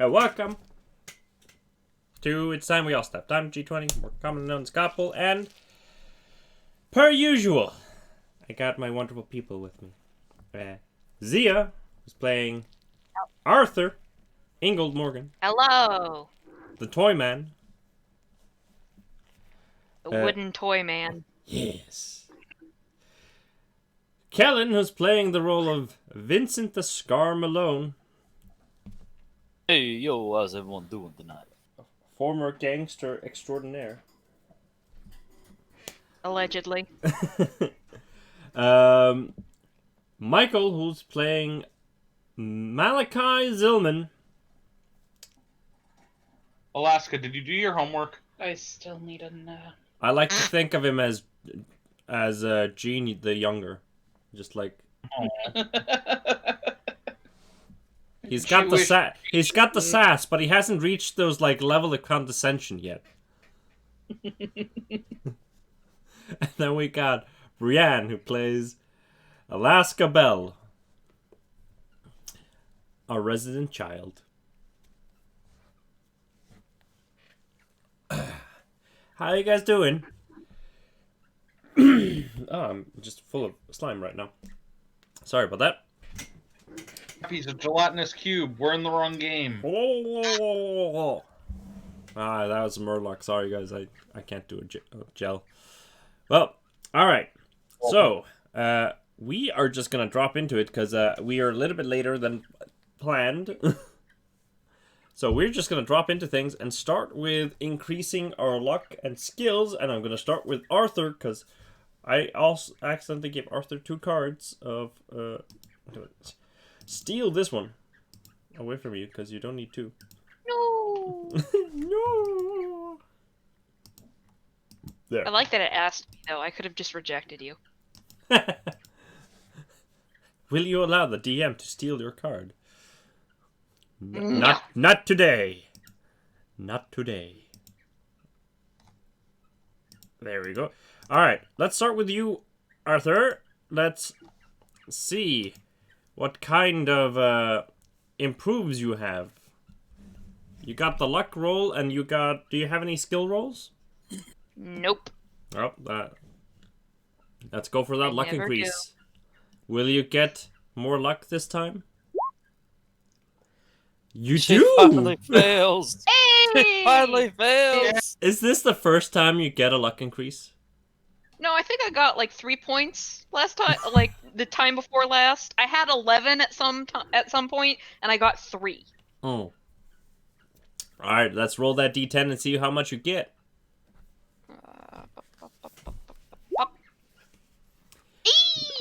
Welcome to It's Time We All Stepped. I'm G20, more commonly known as Godpool, and per usual, I got my wonderful people with me. Zia is playing Arthur, Ingold Morgan. Hello. The Toy Man. The wooden toy man. Yes. Kellen, who's playing the role of Vincent the Scar Malone. Hey, yo, how's everyone doing tonight? Former gangster extraordinaire. Allegedly. Michael, who's playing Malachi Zillman. Alaska, did you do your homework? I still need a know. I like to think of him as Gene the Younger. Just like he's got the sass, but he hasn't reached those like level of condescension yet. And then we got Brienne, who plays Alaska Bell, our resident child. How are you guys doing? Oh, I'm just full of slime right now. Sorry about that. Piece of gelatinous cube. We're in the wrong game. Ah, that was a Murloc. Sorry, guys. I can't do a gel. Well, all right. So, we are just going to drop into it because we are a little bit later than planned. So we're just going to drop into things and start with increasing our luck and skills. And I'm going to start with Arthur because I also accidentally gave Arthur 2 cards of... steal this one away from you because you don't need 2. No. No. There. I like that it asked me, though. I could have just rejected you. Will you allow the DM to steal your card? No. Not today. Not today. There we go. Alright, let's start with you, Arthur. Let's see what kind of improves you have. You got the luck roll, and you got... Do you have any skill rolls? Nope. Oh, let's go for that I luck never increase. Will you get more luck this time? You She do! finally fails. Hey! She finally fails. Is this the first time you get a luck increase? No, I think I got like 3 points last time. Like the time before last, I had 11 at some point, and I got 3. Oh. Alright, let's roll that d10 and see how much you get.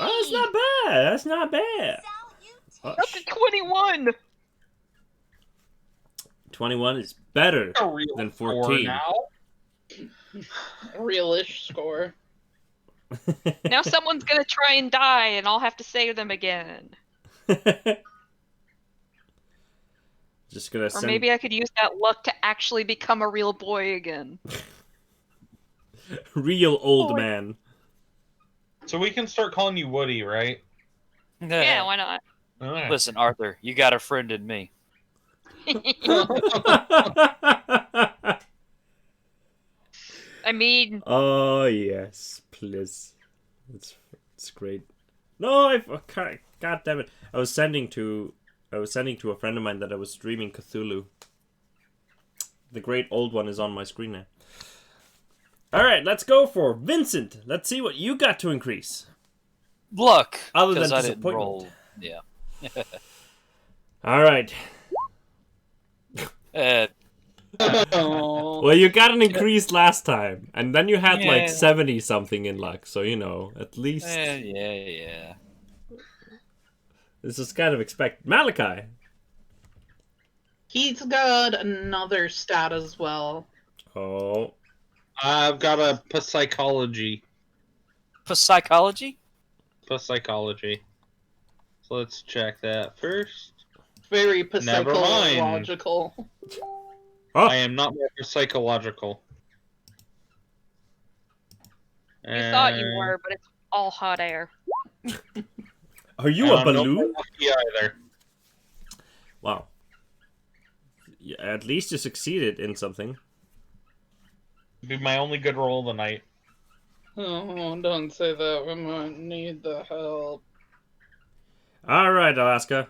Oh, that's not bad. That's not bad. Oh, That's a 21. 21 is better A real than score 14. now. Realish score. Now someone's gonna try and die, and I'll have to save them again. Just gonna Or send... maybe I could use that luck to actually become a real boy again. Real old Boy. man. So we can start calling you Woody, right? Yeah, why not? All right. Listen, Arthur, you got a friend in me. I mean, Oh yes, please. It's great. No, God damn it! I was sending to a friend of mine that I was streaming Cthulhu. The great old one is on my screen now. All right, let's go for Vincent. Let's see what you got to increase. Luck. Other than 'cause I didn't disappointment. roll. Yeah. All right. Oh. Well, you got an increase last time, and then you had like Yeah. 70 something in luck. So you know, at least Yeah. this is kind of expected. Malachi. He's got another stat as well. Oh. I've got a psychology. For psychology? Psychology. So let's check that first. Very Never mind. psychological. Oh. I am not very psychological. you thought you were, but it's all hot air. Are you a I'm not balloon? lucky either. Wow. At least you succeeded in something. Be my only good roll of the night. Oh, don't say that. We might need the help. All right, Alaska.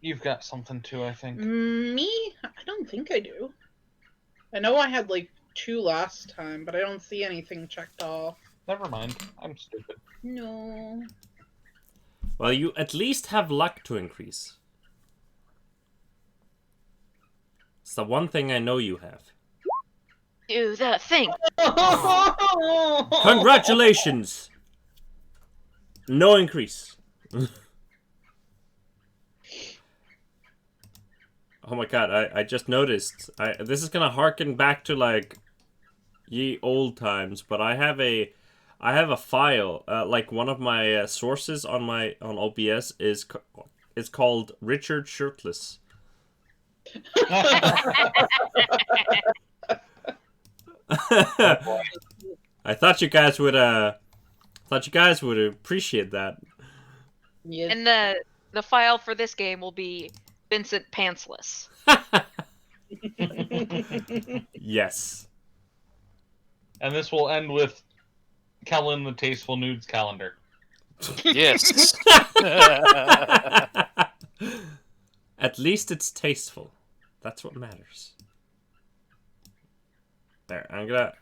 You've got something too, I think. Me? I don't think I do. I know I had like 2 last time, but I don't see anything checked off. Never mind. I'm stupid. No. Well, you at least have luck to increase. It's the one thing I know you have. Do the thing. Congratulations! No increase. Oh my god, I just noticed. This is gonna harken back to like ye old times, but I have a file. Like one of my sources on OBS is called Richard Shirtless. I thought you guys would appreciate that. Yes. And the file for this game will be Vincent Pantsless. Yes. And this will end with Kellen the Tasteful Nudes calendar. Yes. At least it's tasteful. That's what matters. There, I'm gonna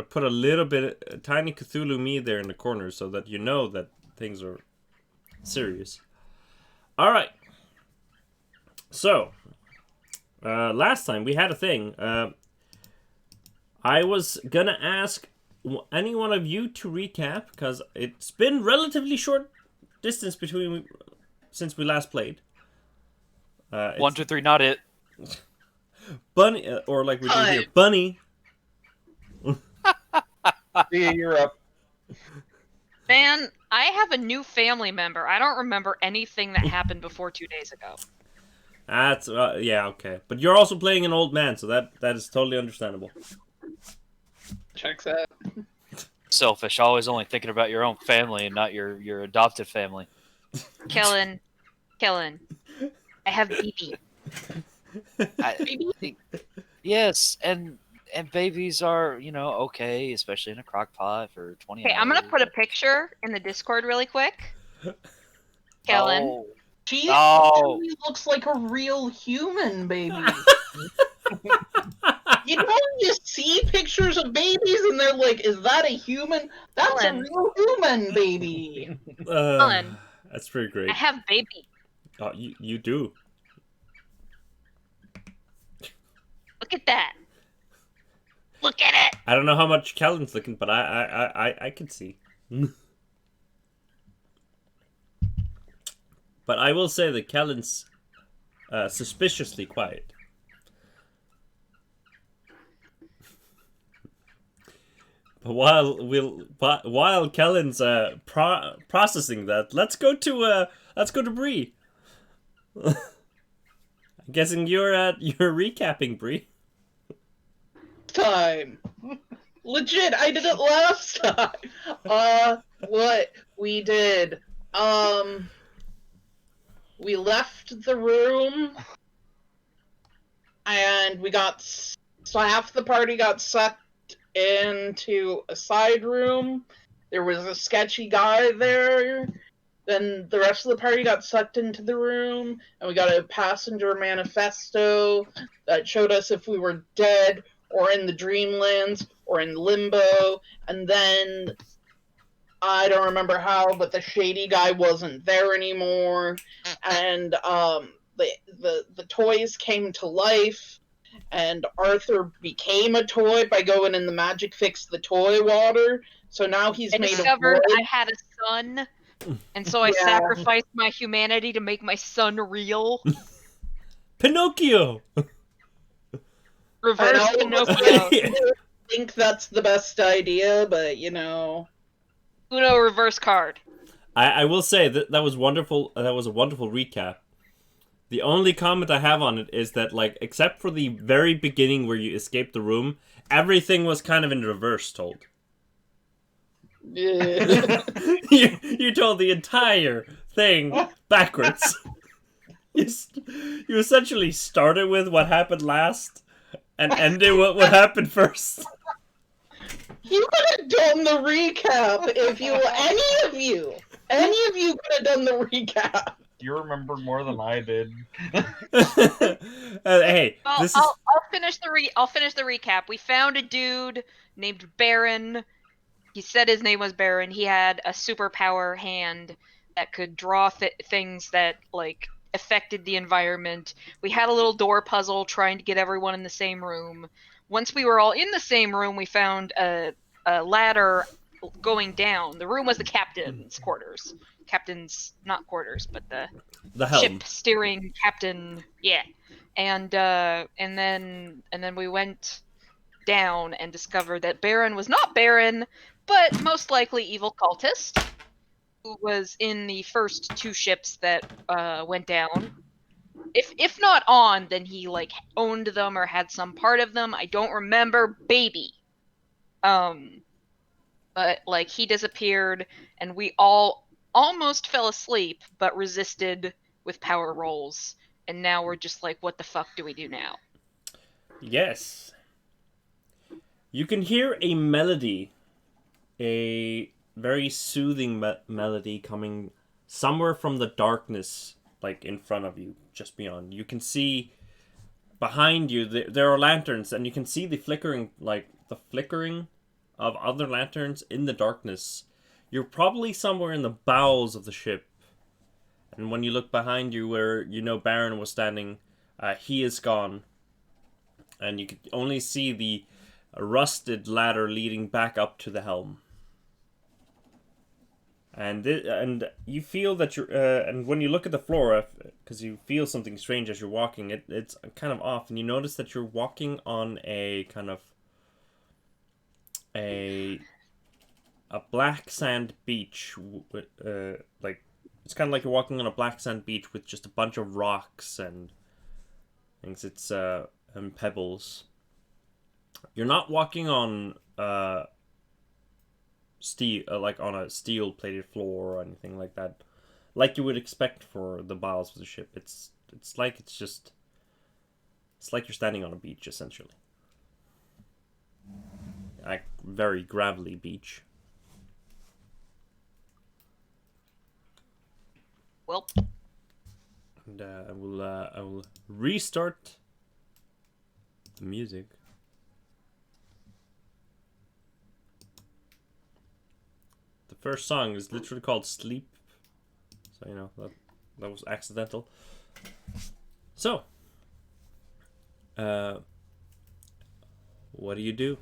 put a little bit, a tiny Cthulhu me there in the corner so that you know that things are serious. All right. So, last time we had a thing. I was gonna ask any one of you to recap because it's been relatively short distance between since we last played. 1, 2, 3, not it. Bunny, or like we do here, Bunny. Yeah, you're up. Man, I have a new family member. I don't remember anything that happened before 2 days ago. That's yeah, okay. But you're also playing an old man, so that is totally understandable. Checks out. Selfish, always only thinking about your own family and not your adopted family. Kellen, I have BB. Yes, and babies are, okay, especially in a crock pot for 20 Okay, hours. I'm gonna put a picture in the Discord really quick. Kellen. Oh. She Oh. actually looks like a real human baby. You know, you see pictures of babies and they're like, is that a human? That's Ellen. a real human baby. Ellen. That's pretty great. I have baby. Oh, you do. Look at that. Look at it. I don't know how much Kellen's looking, but I can see. But I will say that Kellen's suspiciously quiet. But while Kellen's processing that, let's go to Bree. I'm guessing you're recapping, Bree. Time. Legit, I did it last time. What we did. We left the room, and so half the party got sucked into a side room. There was a sketchy guy there. Then the rest of the party got sucked into the room, and we got a passenger manifesto that showed us if we were dead or in the dreamlands or in limbo. And then I don't remember how, but the shady guy wasn't there anymore, and the toys came to life, and Arthur became a toy by going in the magic fix the toy water. So now he's I made discovered of wood. I had a son, and so I sacrificed my humanity to make my son real. Pinocchio. Reverse I know. Pinocchio. I think that's the best idea, but Uno reverse card. I will say that was wonderful. That was a wonderful recap. The only comment I have on it is that, like, except for the very beginning where you escaped the room, everything was kind of in reverse told. Yeah. you told the entire thing backwards. You essentially started with what happened last and ended with what happened first. You could have done the recap if you, any of you could have done the recap. You remember more than I did. Hey, Well, this is I'll finish the recap. We found a dude named Baron. He said his name was Baron. He had a superpower hand that could draw things that like affected the environment. We had a little door puzzle trying to get everyone in the same room. Once we were all in the same room, we found a ladder going down. The room was the captain's quarters. Captain's not quarters, but the helm. ship steering captain. Yeah, and then we went down and discovered that Baron was not Baron, but most likely evil cultist who was in the first two ships that went down. If not on, then he like owned them or had some part of them. I don't remember, baby. But like he disappeared, and we all almost fell asleep, but resisted with power rolls. And now we're just like, what the fuck do we do now? Yes. You can hear a melody, a very soothing melody coming somewhere from the darkness, like in front of you, just beyond. You can see behind you, there are lanterns, and you can see the flickering of other lanterns in the darkness. You're probably somewhere in the bowels of the ship. And when you look behind you where you know Baron was standing, he is gone. And you can only see the rusted ladder leading back up to the helm. And you feel that you're... and when you look at the floor, because you feel something strange as you're walking, it's kind of off. And you notice that you're walking on a kind of... a black sand beach. Like, it's kind of like you're walking on a black sand beach with just a bunch of rocks and things. It's... and pebbles. You're not walking on steel, like on a steel-plated floor or anything like that, like you would expect for the bowels of the ship. It's like you're standing on a beach essentially, a very gravelly beach. Well, And I will restart the music. The first song is literally called Sleep. So, you know, that was accidental. So, what do you do?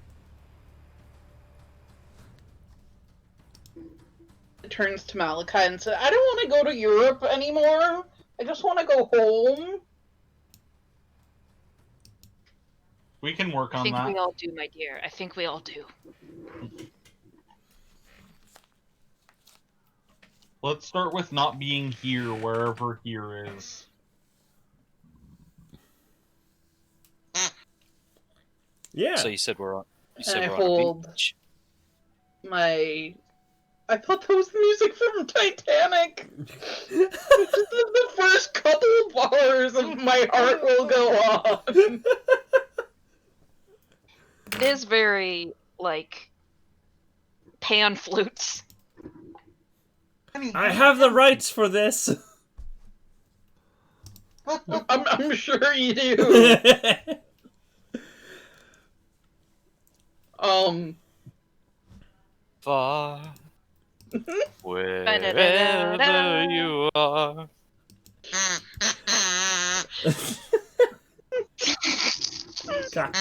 It turns to Malachi and says, I don't want to go to Europe anymore. I just want to go home. We can work I on think that. we all do, my dear. I think we all do. Let's start with not being here, wherever here is. Yeah. So you said we're on. You said And I we're on a hold beach. I thought that was the music from Titanic. Just the first couple of bars of My Heart Will Go On. It is very like pan flutes. I have the rights for this. I'm sure you do. Far, wherever you are. God.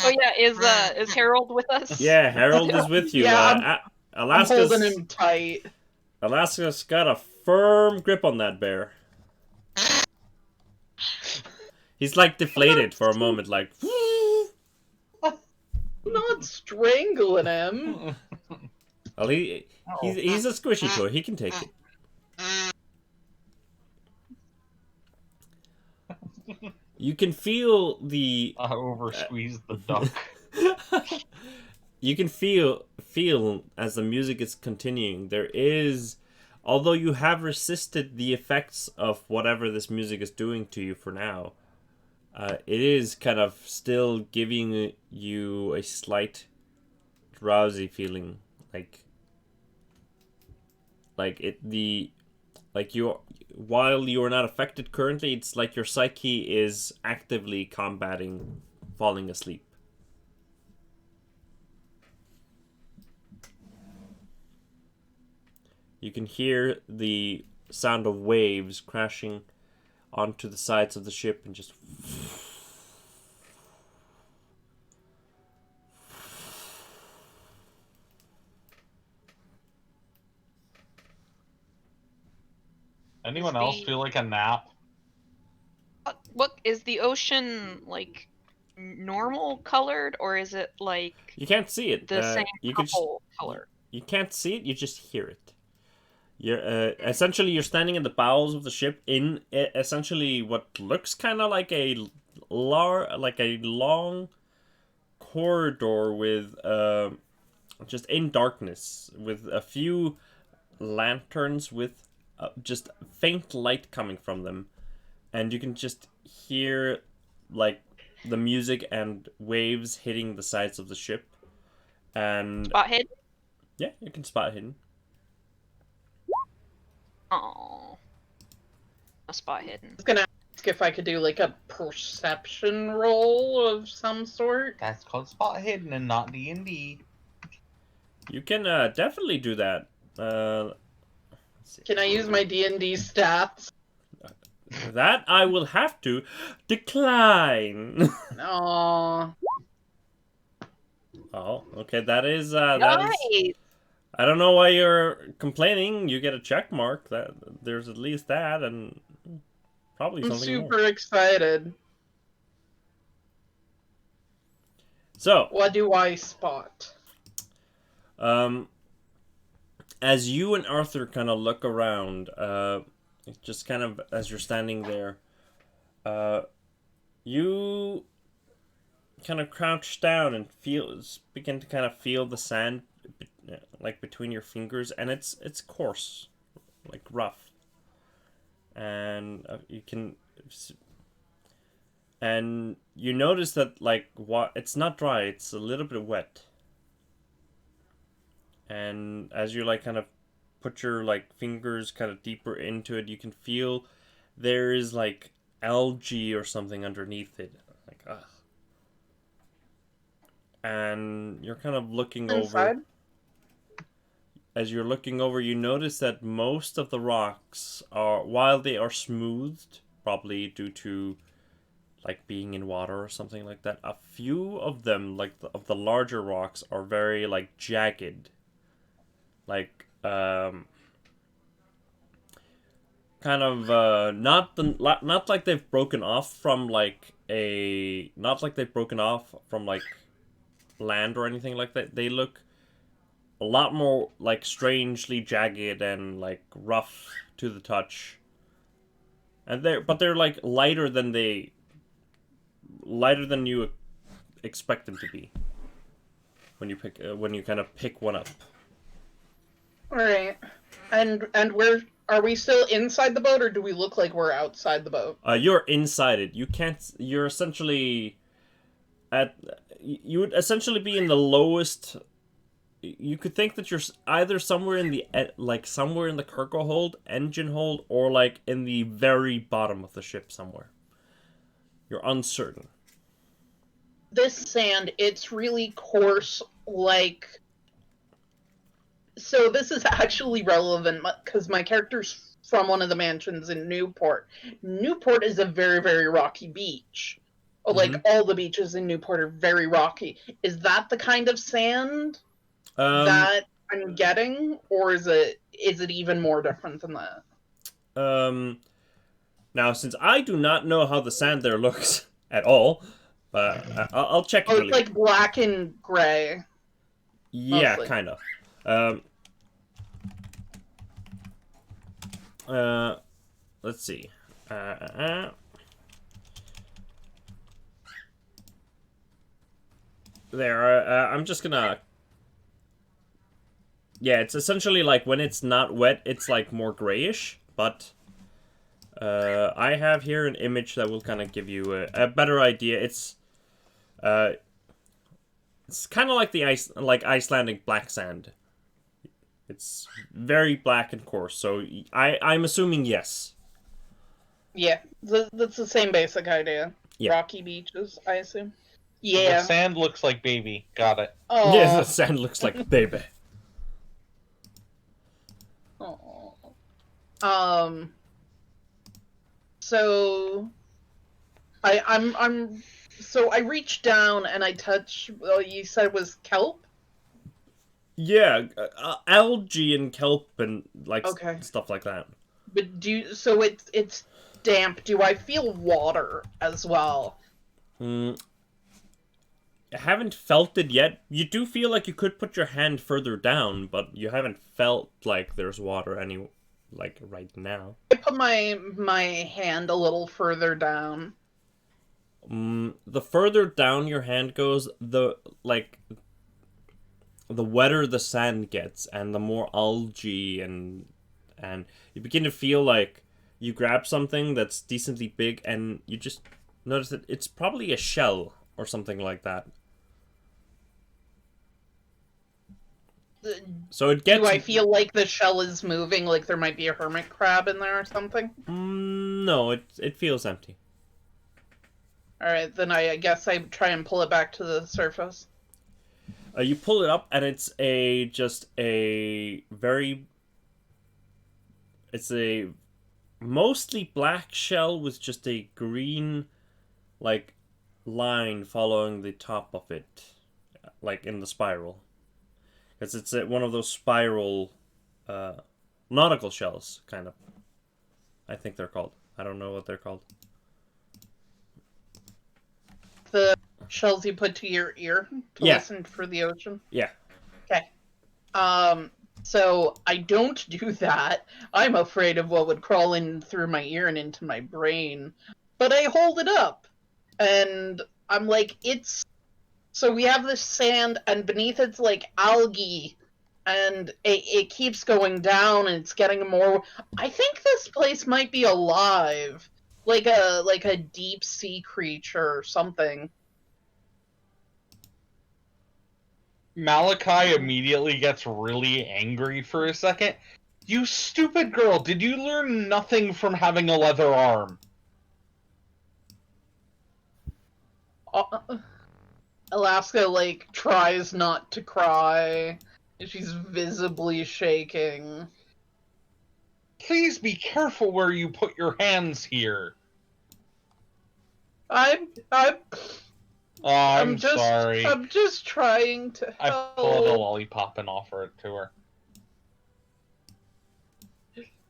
Oh yeah, is Harold with us? Yeah, Harold is with you. Yeah, I'm holding Alaska's him tight. Alaska's got a firm grip on that bear. He's like deflated for a moment, like. I'm not strangling him. Well, he's a squishy toy. He can take it. You can feel the. I over-squeezed the duck. You can feel as the music is continuing. There is although you have resisted the effects of whatever this music is doing to you for now, it is kind of still giving you a slight drowsy feeling, while you are not affected currently, it's like your psyche is actively combating falling asleep. You can hear the sound of waves crashing onto the sides of the ship and just... Anyone else feel like a nap? What is the ocean like? Normal colored, or is it like You can't see it. the same you can purple color? You can't see it. You just hear it. You're essentially you're standing in the bowels of the ship in essentially what looks kind of like a long corridor with just in darkness with a few lanterns with just faint light coming from them, and you can just hear like the music and waves hitting the sides of the ship. And Spot hidden? yeah, you can spot hidden. Oh, a spot hidden. I was gonna ask if I could do like a perception roll of some sort. That's called spot hidden and not D&D. You can definitely do that. Let's see. Can I use my D&D stats? That I will have to decline. No. Oh, okay. That is. Nice. I don't know why you're complaining. You get a check mark. That there's at least that, and probably I'm something super more. excited. So, What do I spot? as you and Arthur kind of look around, just kind of as you're standing there, you kind of crouch down and begin to kind of feel the sand like between your fingers, and it's coarse, like rough, and and you notice that like it's not dry, it's a little bit wet. And as you like kind of put your like fingers kind of deeper into it, you can feel there is like algae or something underneath it, like ugh. And you're kind of looking Inside? over. As you're looking over, you notice that most of the rocks are, while they are smoothed, probably due to like being in water or something like that, a few of them, like of the larger rocks, are very like jagged. Like kind of not like they've broken off from like land or anything like that. They look a lot more like strangely jagged and like rough to the touch. And they're like lighter than you expect them to be when you kind of pick one up. All right. And where are we still inside the boat, or do we look like we're outside the boat? You're inside it. You're essentially you would essentially be in the lowest. You could think that you're either somewhere in the cargo hold, engine hold, or like in the very bottom of the ship somewhere. You're uncertain. This sand, it's really coarse, like... So this is actually relevant, because my character's from one of the mansions in Newport. Newport is a very, very rocky beach. Like, all the beaches in Newport are very rocky. Is that the kind of sand that I'm getting, or is it even more different than that? Now, since I do not know how the sand there looks at all, I'll check. Oh, it's like black and gray. Yeah, mostly. kind of. Let's see. There. I'm just gonna Yeah, it's essentially like when it's not wet, it's like more grayish, but I have here an image that will kind of give you a better idea. It's kind of like Icelandic black sand. It's very black and coarse, so I'm assuming yes. Yeah, that's the same basic idea. Yeah. Rocky beaches, I assume. The Yeah. sand looks like baby. Got it. Yes, Oh. the sand looks like baby. So so I reach down and I touch. Well, you said it was kelp. Yeah, algae and kelp and like Okay. stuff like that. But so it's damp. Do I feel water as well? I haven't felt it yet. You do feel like you could put your hand further down, but you haven't felt like there's water like right now. I put my hand a little further down. The further down your hand goes, the wetter the sand gets, and the more algae and you begin to feel like you grab something that's decently big, and you just notice that it's probably a shell or something like that. So it gets. Do I feel like the shell is moving, like there might be a hermit crab in there or something? No, it feels empty. Alright, then I guess I try and pull it back to the surface. You pull it up, and it's a mostly black shell with just a green, like, line following the top of it, like in the spiral. Because it's one of those spiral, nautical shells, kind of. I think they're called. I don't know what they're called. The shells you put to your ear to listen for the ocean? Yeah. Okay. So I don't do that. I'm afraid of what would crawl in through my ear and into my brain. But I hold it up. And I'm like, so we have this sand, and beneath it's like algae, and it keeps going down, and it's getting more. I think this place might be alive, like a deep sea creature or something. Malachi immediately gets really angry for a second. You stupid girl, did you learn nothing from having a leather arm? Alaska, like, tries not to cry. She's visibly shaking. Please be careful where you put your hands here. I'm just, sorry. I'm just trying to help. I pulled a lollipop and offer it to her.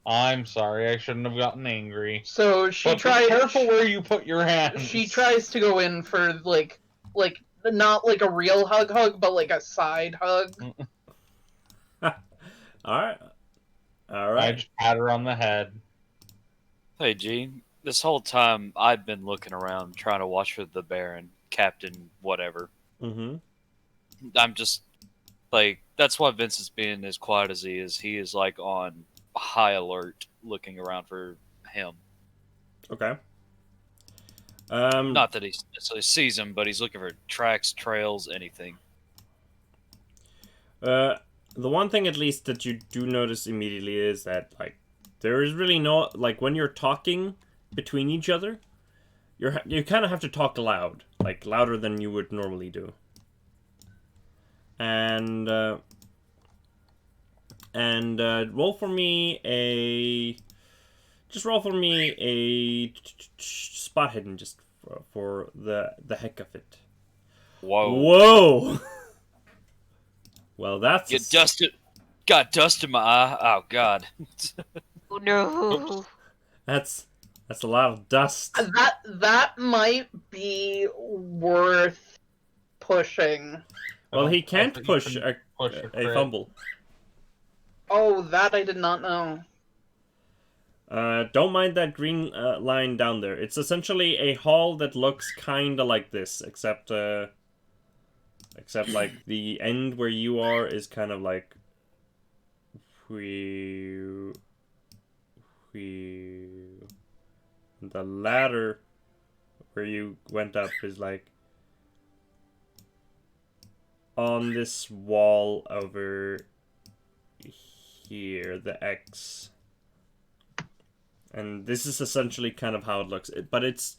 I'm sorry, I shouldn't have gotten angry. So she But tries. be careful where you put your hands. She tries to go in for like not like a real hug, but like a side hug. Alright. I just pat her on the head. Hey, Gene. This whole time, I've been looking around trying to watch for the Baron, Captain, whatever. Mm-hmm. I'm just, like, that's why Vince is being as quiet as he is. He is, like, on high alert looking around for him. Okay. Not that he necessarily sees him, but he's looking for tracks, trails, anything. The one thing at least that you do notice immediately is that, like, there is really no, like, when you're talking between each other, you kind of have to talk loud, like, louder than you would normally do. And roll for me a spot hidden just for the heck of it. Whoa! Well, that's got dust in my eye. Oh God! Oh no! That's a lot of dust. That might be worth pushing. Well, he can't push a crit. fumble. Oh, that I did not know. Don't mind that green line down there. It's essentially a hall that looks kind of like this, except like the end where you are is kind of like whew, whew. The ladder where you went up is like on this wall over here, the X. And this is essentially kind of how it looks. But it's...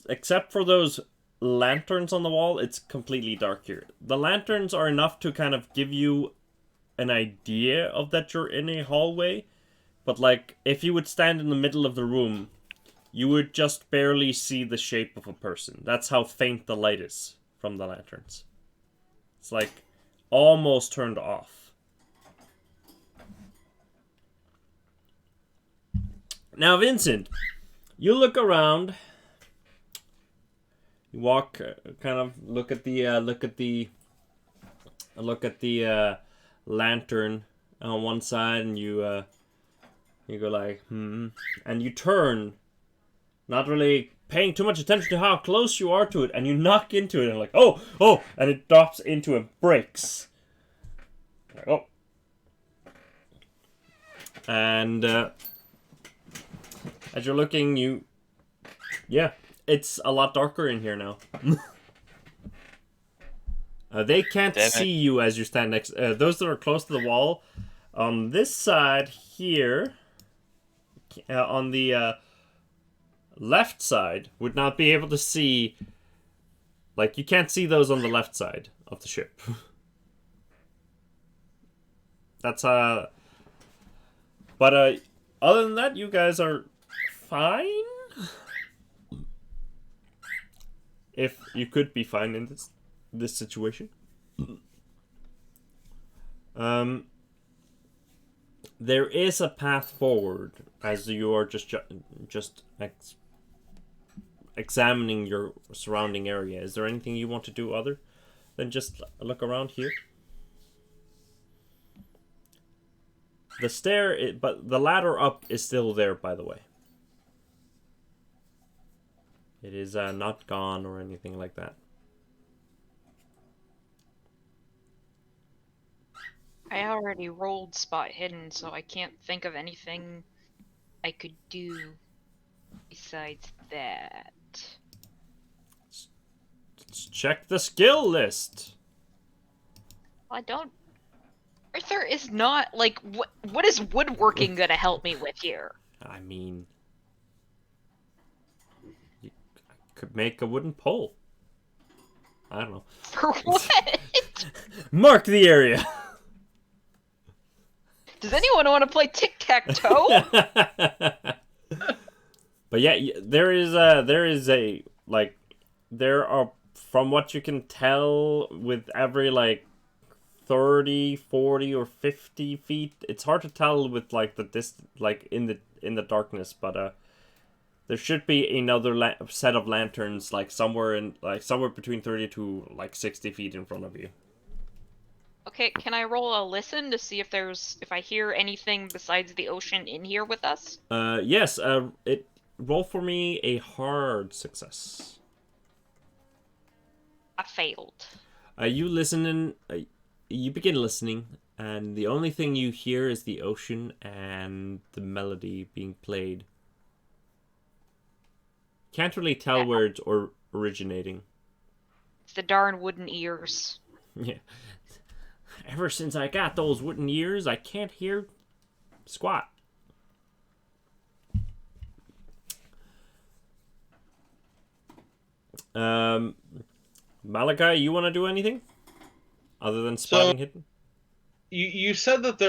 except for those lanterns on the wall, it's completely dark here. The lanterns are enough to kind of give you an idea of that you're in a hallway. But, like, if you would stand in the middle of the room, you would just barely see the shape of a person. That's how faint the light is from the lanterns. It's, like, almost turned off. Now, Vincent, you look around. You walk, kind of look at the lantern on one side, and you go like, and you turn, not really paying too much attention to how close you are to it, and you knock into it, and like, oh, and it drops into it, breaks. Like, oh, and as you're looking, it's a lot darker in here now. They can't see you as you stand next. Those that are close to the wall, on this side here, on the left side, would not be able to see. Like, you can't see those on the left side of the ship. That's But other than that, you guys are fine. If you could be fine in this situation. There is a path forward as you are just examining your surrounding area. Is there anything you want to do other than just look around here? But the ladder up is still there, by the way. It is not gone or anything like that. I already rolled spot hidden, so I can't think of anything I could do besides that. Let's check the skill list. I don't... Arthur is not, like, what is woodworking gonna help me with here? I mean... you could make a wooden pole. I don't know. For what? Mark the area! Does anyone want to play tic-tac-toe? But yeah, there are, from what you can tell, with every, like, 30, 40, or 50 feet, it's hard to tell with, like, in the darkness, but, there should be another set of lanterns, like, somewhere between 30 to, like, 60 feet in front of you. Okay, can I roll a listen to see if I hear anything besides the ocean in here with us? Yes, roll for me a hard success. I failed. You begin listening, and the only thing you hear is the ocean and the melody being played. Can't really tell where it's originating. It's the darn wooden ears. Yeah. Ever since I got those wooden ears, I can't hear squat. Malachi, you want to do anything other than spotting hidden? You said that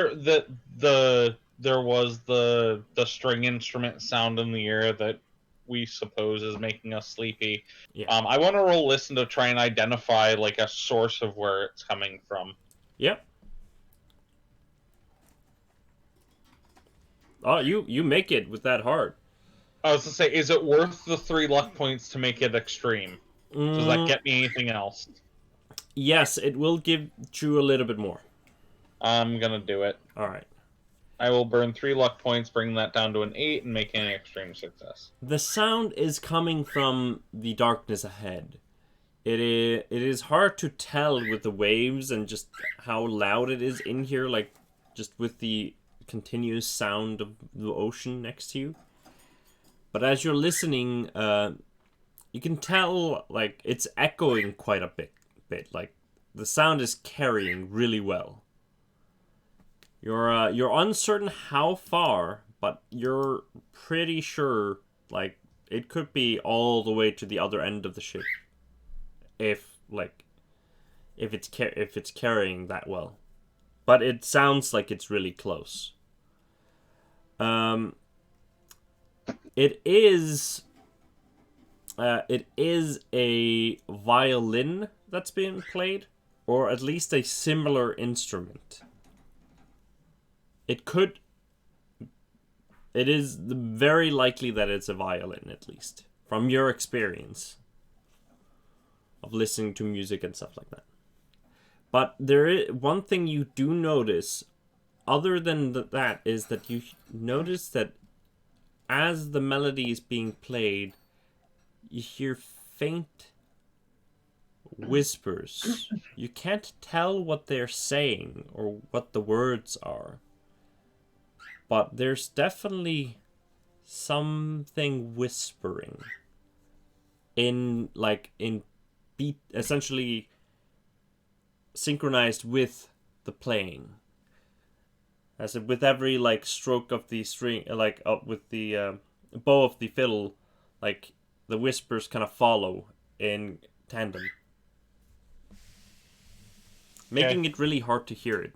there was the string instrument sound in the air that we suppose is making us sleepy. Yeah. I want to roll listen to try and identify like a source of where it's coming from. Yep. Oh, you make it with that hard. I was to say, is it worth the 3 luck points to make it extreme? Does that get me anything else? Yes, it will give you a little bit more. I'm gonna do it. Alright. I will burn 3 luck points, bring that down to an 8, and make an extreme success. The sound is coming from the darkness ahead. It is hard to tell with the waves and just how loud it is in here. Like, just with the continuous sound of the ocean next to you. But as you're listening, you can tell like it's echoing quite a bit. Like the sound is carrying really well. You're uncertain how far, but you're pretty sure like it could be all the way to the other end of the ship. If it's carrying that well. But it sounds like it's really close. It is a violin that's being played, or at least a similar instrument. It is very likely that it's a violin, at least, from your experience of listening to music and stuff like that. But there is one thing you do notice, other than that, is that you notice that as the melody is being played, you hear faint whispers. You can't tell what they're saying or what the words are. But there's definitely something whispering in beat, essentially synchronized with the playing. As if with every like stroke of the string, like up with the bow of the fiddle, like the whispers kind of follow in tandem, making it really hard to hear it.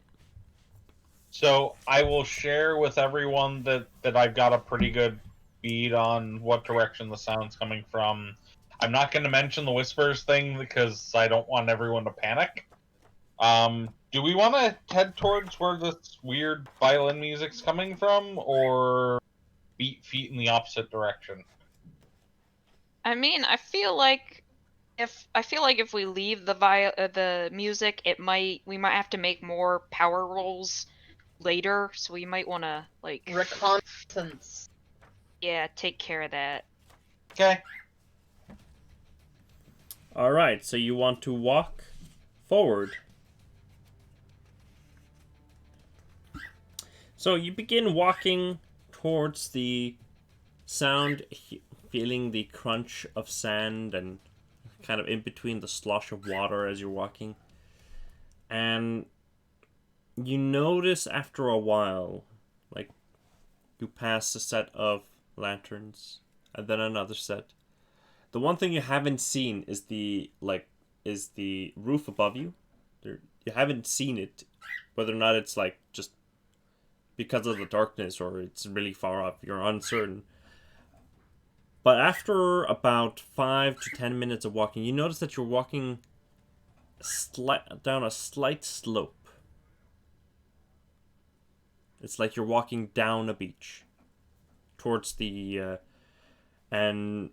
So I will share with everyone that I've got a pretty good bead on what direction the sound's coming from. I'm not going to mention the whispers thing because I don't want everyone to panic. Do we want to head towards where this weird violin music's coming from, or beat feet in the opposite direction? I mean, I feel like if we leave the music, we might have to make more power rolls later, so we might want to like Reconnaissance. take care of that. Okay. All right, so you want to walk forward. So you begin walking towards the sound, feeling the crunch of sand and kind of in between the slosh of water as you're walking. And you notice after a while, like, you pass a set of lanterns and then another set. The one thing you haven't seen is the roof above you. You haven't seen it, whether or not it's like just because of the darkness or it's really far up. You're uncertain. But after about 5 to 10 minutes of walking, you notice that you're walking down a slight slope. It's like you're walking down a beach towards the and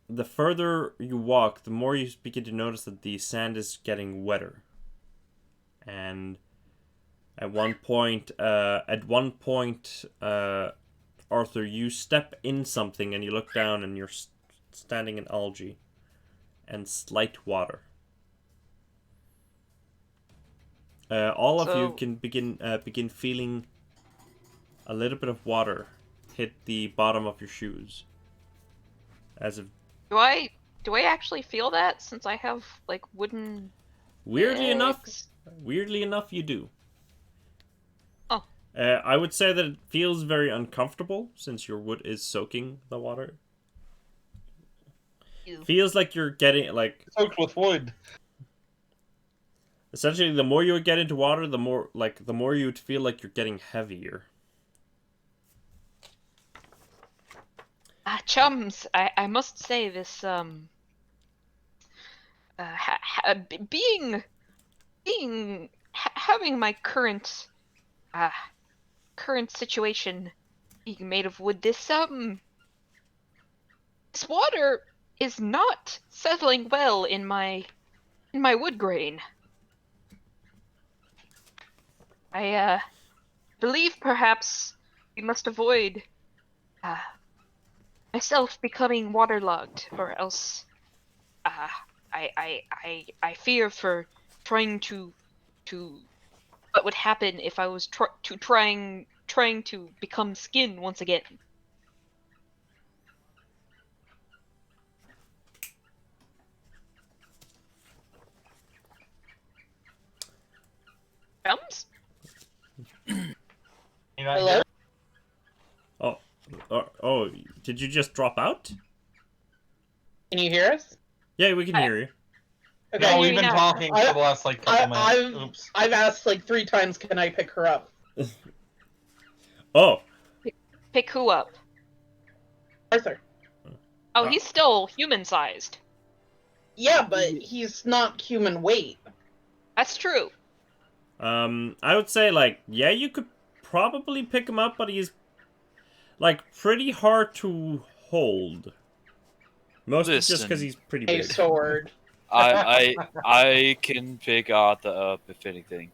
the further you walk, the more you begin to notice that the sand is getting wetter. And at one point, Arthur, you step in something and you look down and you're standing in algae and slight water. All of you can begin feeling a little bit of water hit the bottom of your shoes, as if. Do I actually feel that since I have like wooden? Weirdly legs? enough, you do. Oh. I would say that it feels very uncomfortable since your wood is soaking the water. Ew. Feels like you're getting like Soaked with wood. essentially the more you would get into water, the more you would feel like you're getting heavier. Chums, I must say this having my current situation being made of wood, this water is not settling well in my wood grain. I believe perhaps we must avoid myself becoming waterlogged, or else I fear for trying to what would happen if I was trying to become skin once again. Drums? Hello? Oh, did you just drop out? Can you hear us? Yeah, we can hear you. Okay. No, hear we've you been now. talking for the last like couple minutes. Oops. I've asked like 3 times, can I pick her up? Oh, Pick who up? Arthur. Oh, he's still human-sized. Yeah, but he's not human weight. That's true. I would say, like, yeah, you could probably pick him up, but he's, like, pretty hard to hold. Mostly just Listen. because he's pretty A big. sword. I can pick Arthur up if anything.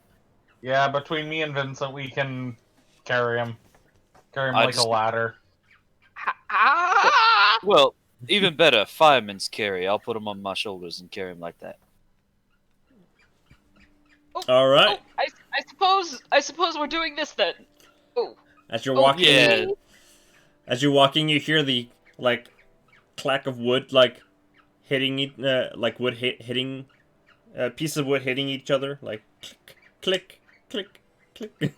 Yeah, between me and Vincent, we can carry him. Carry him I like just- a ladder. Ah! Well, even better, fireman's carry. I'll put him on my shoulders and carry him like that. All right. Oh, I suppose we're doing this then. Oh, As you're oh, walking, yeah. as you're walking, you hear the like clack of wood, like hitting it, like wood hitting pieces of wood hitting each other, like click, click, click, click.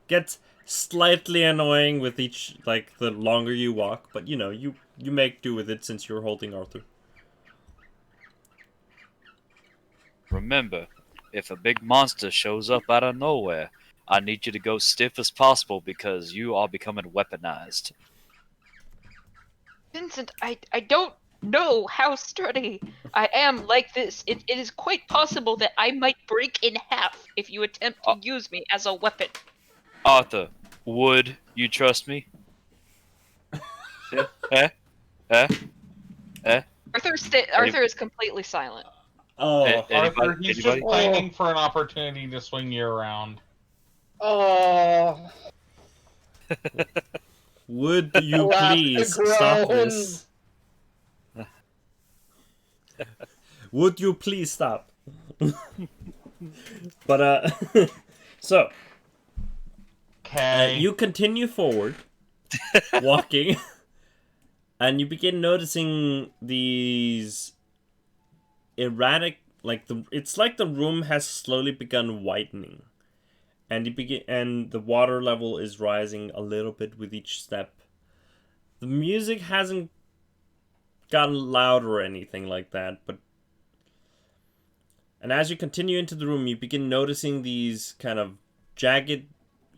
Gets slightly annoying with each, like, the longer you walk, but you know, you make do with it since you're holding Arthur. Remember, if a big monster shows up out of nowhere, I need you to go stiff as possible because you are becoming weaponized. Vincent, I don't know how sturdy I am like this. It is quite possible that I might break in half if you attempt to use me as a weapon. Arthur, would you trust me? Eh? Arthur is completely silent. Oh, Arthur, he's anybody? just planning for an opportunity to swing you around. Oh. would you Laugh please and stop groan. this? Would you please stop? But so Okay. you continue forward, walking, and you begin noticing these erratic, like it's like the room has slowly begun widening, and the water level is rising a little bit with each step. The music hasn't gotten louder or anything like that, and as you continue into the room, you begin noticing these kind of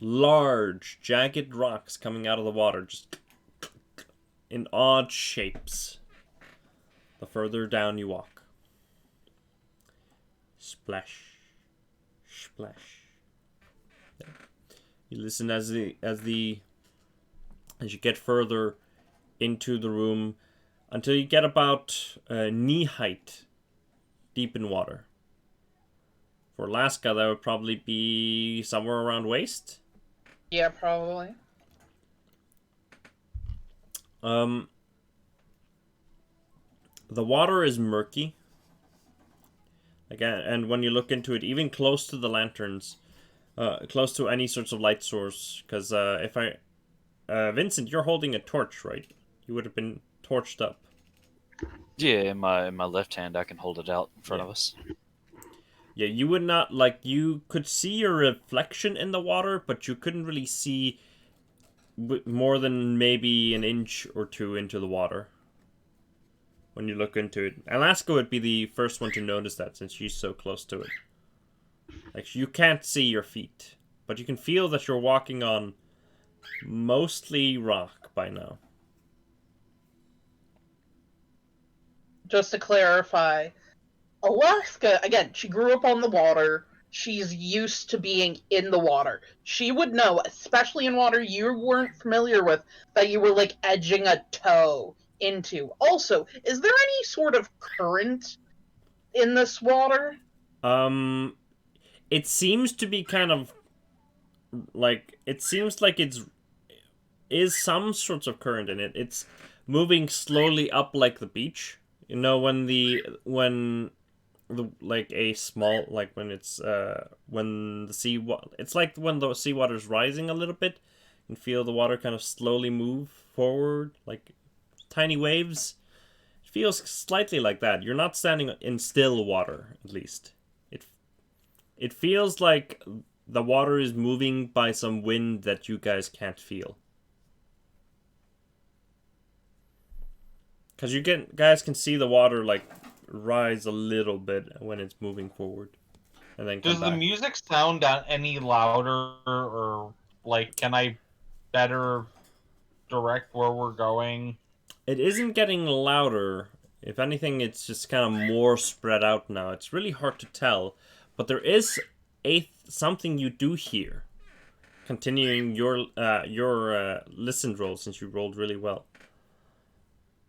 large jagged rocks coming out of the water, just in odd shapes. The further down you walk. Splash, splash. Yeah. You listen as you get further into the room until you get about knee height deep in water. For Alaska, that would probably be somewhere around waist. Yeah, probably. The water is murky. Again, and when you look into it, even close to the lanterns, close to any sorts of light source, because Vincent, you're holding a torch, right? You would have been torched up. Yeah, in my left hand, I can hold it out in front of us. Yeah, you would not, you could see your reflection in the water, but you couldn't really see more than maybe an inch or two into the water when you look into it. Alaska would be the first one to notice that, since she's so close to it. Like, you can't see your feet, but you can feel that you're walking on mostly rock by now. Just to clarify, Alaska, again, she grew up on the water. She's used to being in the water. She would know, especially in water you weren't familiar with, that you were, like, edging a toe into. Also, is there any sort of current in this water? It seems to be kind of, it seems like is some sorts of current in it. It's moving slowly up like the beach. You know, when like a small, like when it's when the it's like when the seawater's rising a little bit, you can feel the water kind of slowly move forward, like tiny waves. It feels slightly like that. You're not standing in still water, at least. It feels like the water is moving by some wind that you guys can't feel. Because guys can see the water like rise a little bit when it's moving forward, and then come Does the back. music sound any louder, or like can I better direct where we're going? It isn't getting louder. If anything, it's just kind of more spread out now. It's really hard to tell, but there is something you do hear. Continuing your listen roll, since you rolled really well.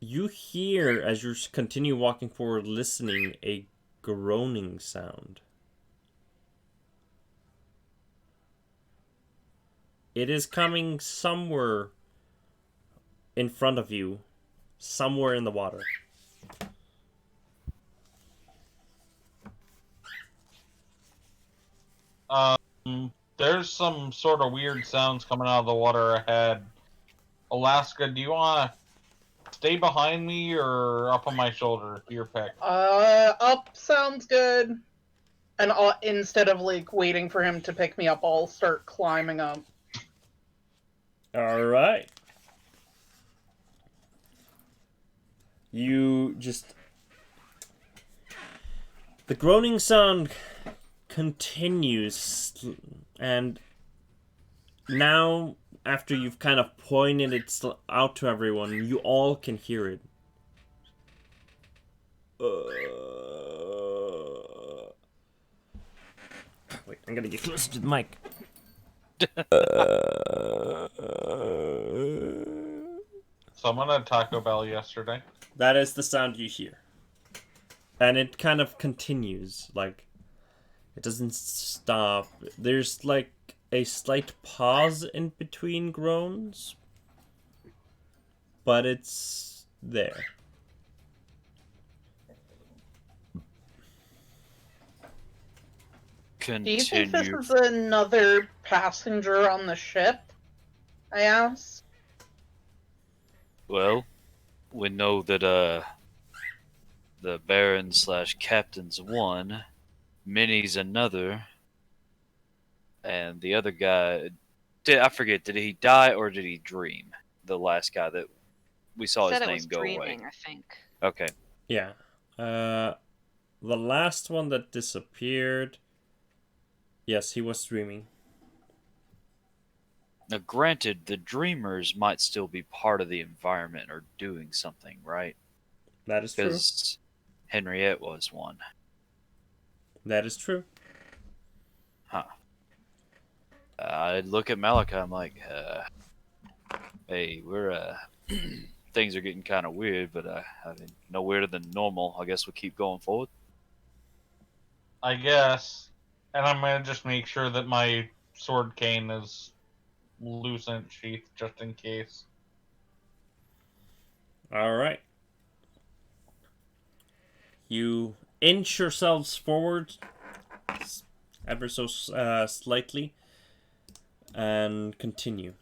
You hear, as you continue walking forward, listening, a groaning sound. It is coming somewhere in front of you, somewhere in the water. There's some sort of weird sounds coming out of the water ahead. Alaska, do you want to stay behind me or up on my shoulder? Your pick. Up sounds good. And instead of like waiting for him to pick me up, I'll start climbing up. All right. You just... The groaning sound continues, and now, after you've kind of pointed it out to everyone, you all can hear it. Wait, I'm gonna get closer to the mic. Someone had Taco Bell yesterday. That is the sound you hear. And it kind of continues, like, it doesn't stop. There's like a slight pause in between groans, but it's there. Continue. Do you think this is another passenger on the ship? I asked. Well, we know that the Baron / Captain's one, Minnie's another, and the other guy, I forget, did he die or did he dream? The last guy that we saw his Said it name was go dreaming, away. I think. Okay. Yeah. The last one that disappeared, yes, he was dreaming. Now, granted, the dreamers might still be part of the environment or doing something, right? That is true. Because Henriette was one. That is true. Huh. I'd look at Malachi, I'm like, hey, we're, things are getting kind of weird, but I mean, no weirder than normal. I guess we keep going forward. I guess. And I'm gonna just make sure that my sword cane is loosened sheath just in case. All right. You inch yourselves forward ever so slightly and continue.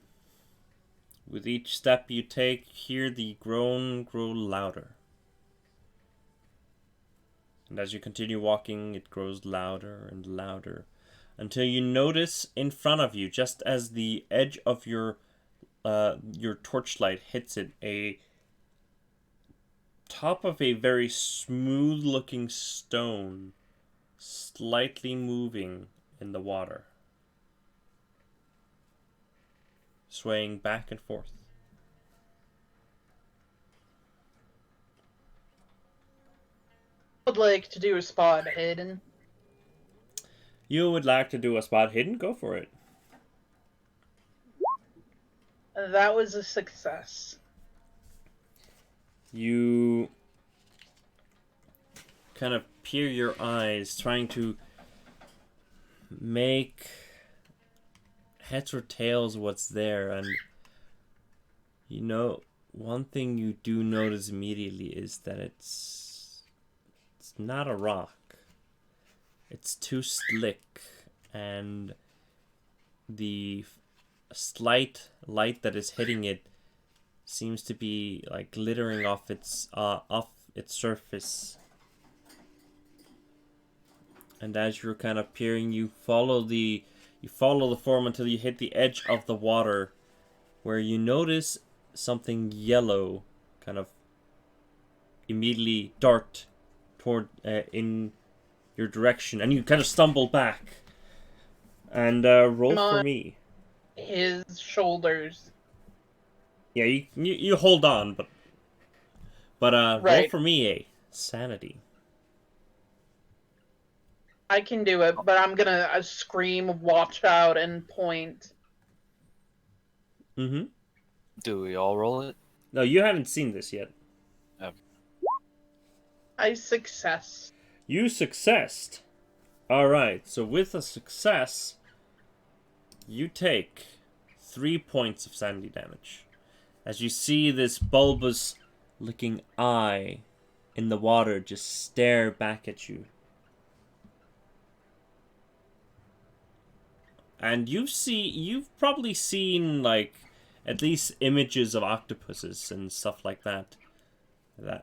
With each step you take, hear the groan grow louder. And as you continue walking, it grows louder and louder until you notice in front of you, just as the edge of your torchlight hits it, a top of a very smooth looking stone slightly moving in the water, swaying back and forth. I would like to do a spot hidden. You would like to do a spot hidden? Go for it. That was a success. You kind of peer your eyes, trying to make heads or tails what's there, and you know, one thing you do notice immediately is that it's not a rock. It's too slick, and the slight light that is hitting it seems to be like glittering off its surface. And as you're kind of peering, you follow the form until you hit the edge of the water, where you notice something yellow kind of immediately dart toward in your direction, and you kind of stumble back. And roll for me. His shoulders. Yeah, you hold on, but roll Right. for me a sanity. I can do it, but I'm gonna scream, watch out, and point. Mm-hmm. Do we all roll it? No, you haven't seen this yet. I success. You successed. Alright, so with a success, you take 3 points of sanity damage. As you see this bulbous looking eye in the water just stare back at you. And you've probably seen like at least images of octopuses and stuff like that.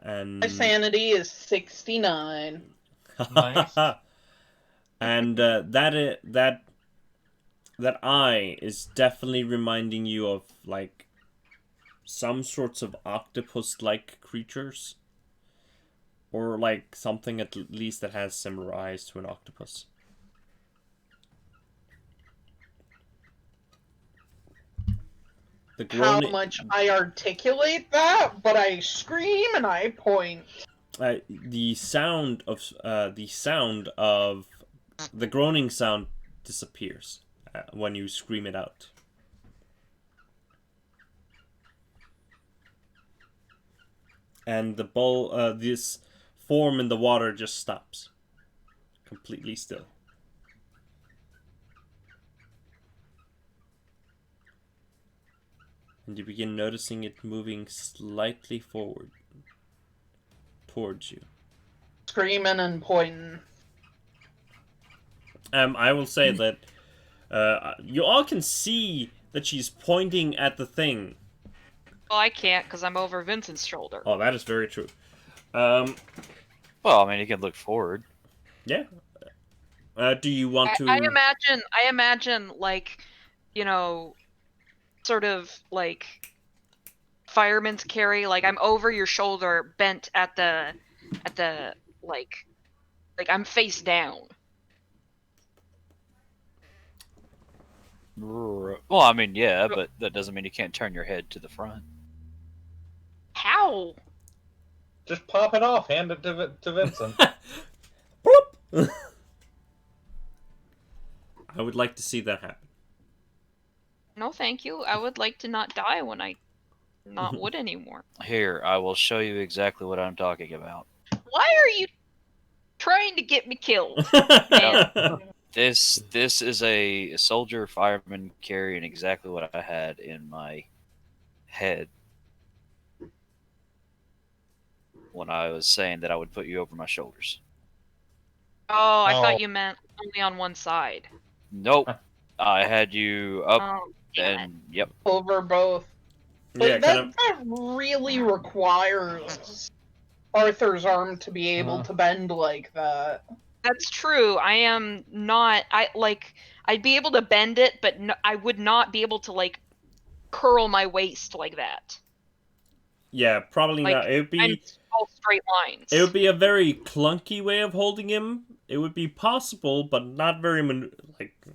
And My sanity is 69. Nice. And that eye is definitely reminding you of like some sorts of octopus-like creatures, or like something at least that has similar eyes to an octopus. How much I articulate that, but I scream and I point. The sound of the groaning sound disappears when you scream it out. And this form in the water just stops, completely still. And you begin noticing it moving slightly forward towards you. Screaming and pointing. I will say that you all can see that she's pointing at the thing. Well, I can't because I'm over Vincent's shoulder. Oh, that is very true. Well, I mean, you can look forward. Yeah. Do you want to? I imagine, like, you know, sort of like fireman's carry. Like I'm over your shoulder, bent at the like I'm face down. Well, I mean, yeah, but that doesn't mean you can't turn your head to the front. How? Just pop it off. Hand it to Vincent. Bloop! I would like to see that happen. No, thank you. I would like to not die when I not wood anymore. Here, I will show you exactly what I'm talking about. Why are you trying to get me killed? This is a soldier fireman carrying exactly what I had in my head when I was saying that I would put you over my shoulders. Oh, I Oh. thought you meant only on one side. Nope. I had you up Oh, damn it. and yep. Over both. But Yeah, that really requires Arthur's arm to be able to bend like that. That's true. I am not. I'd be able to bend it, but I would not be able to like curl my waist like that. Yeah, probably Like, not. It would I'm be all straight lines. a very clunky way of holding him. It would be possible, but not very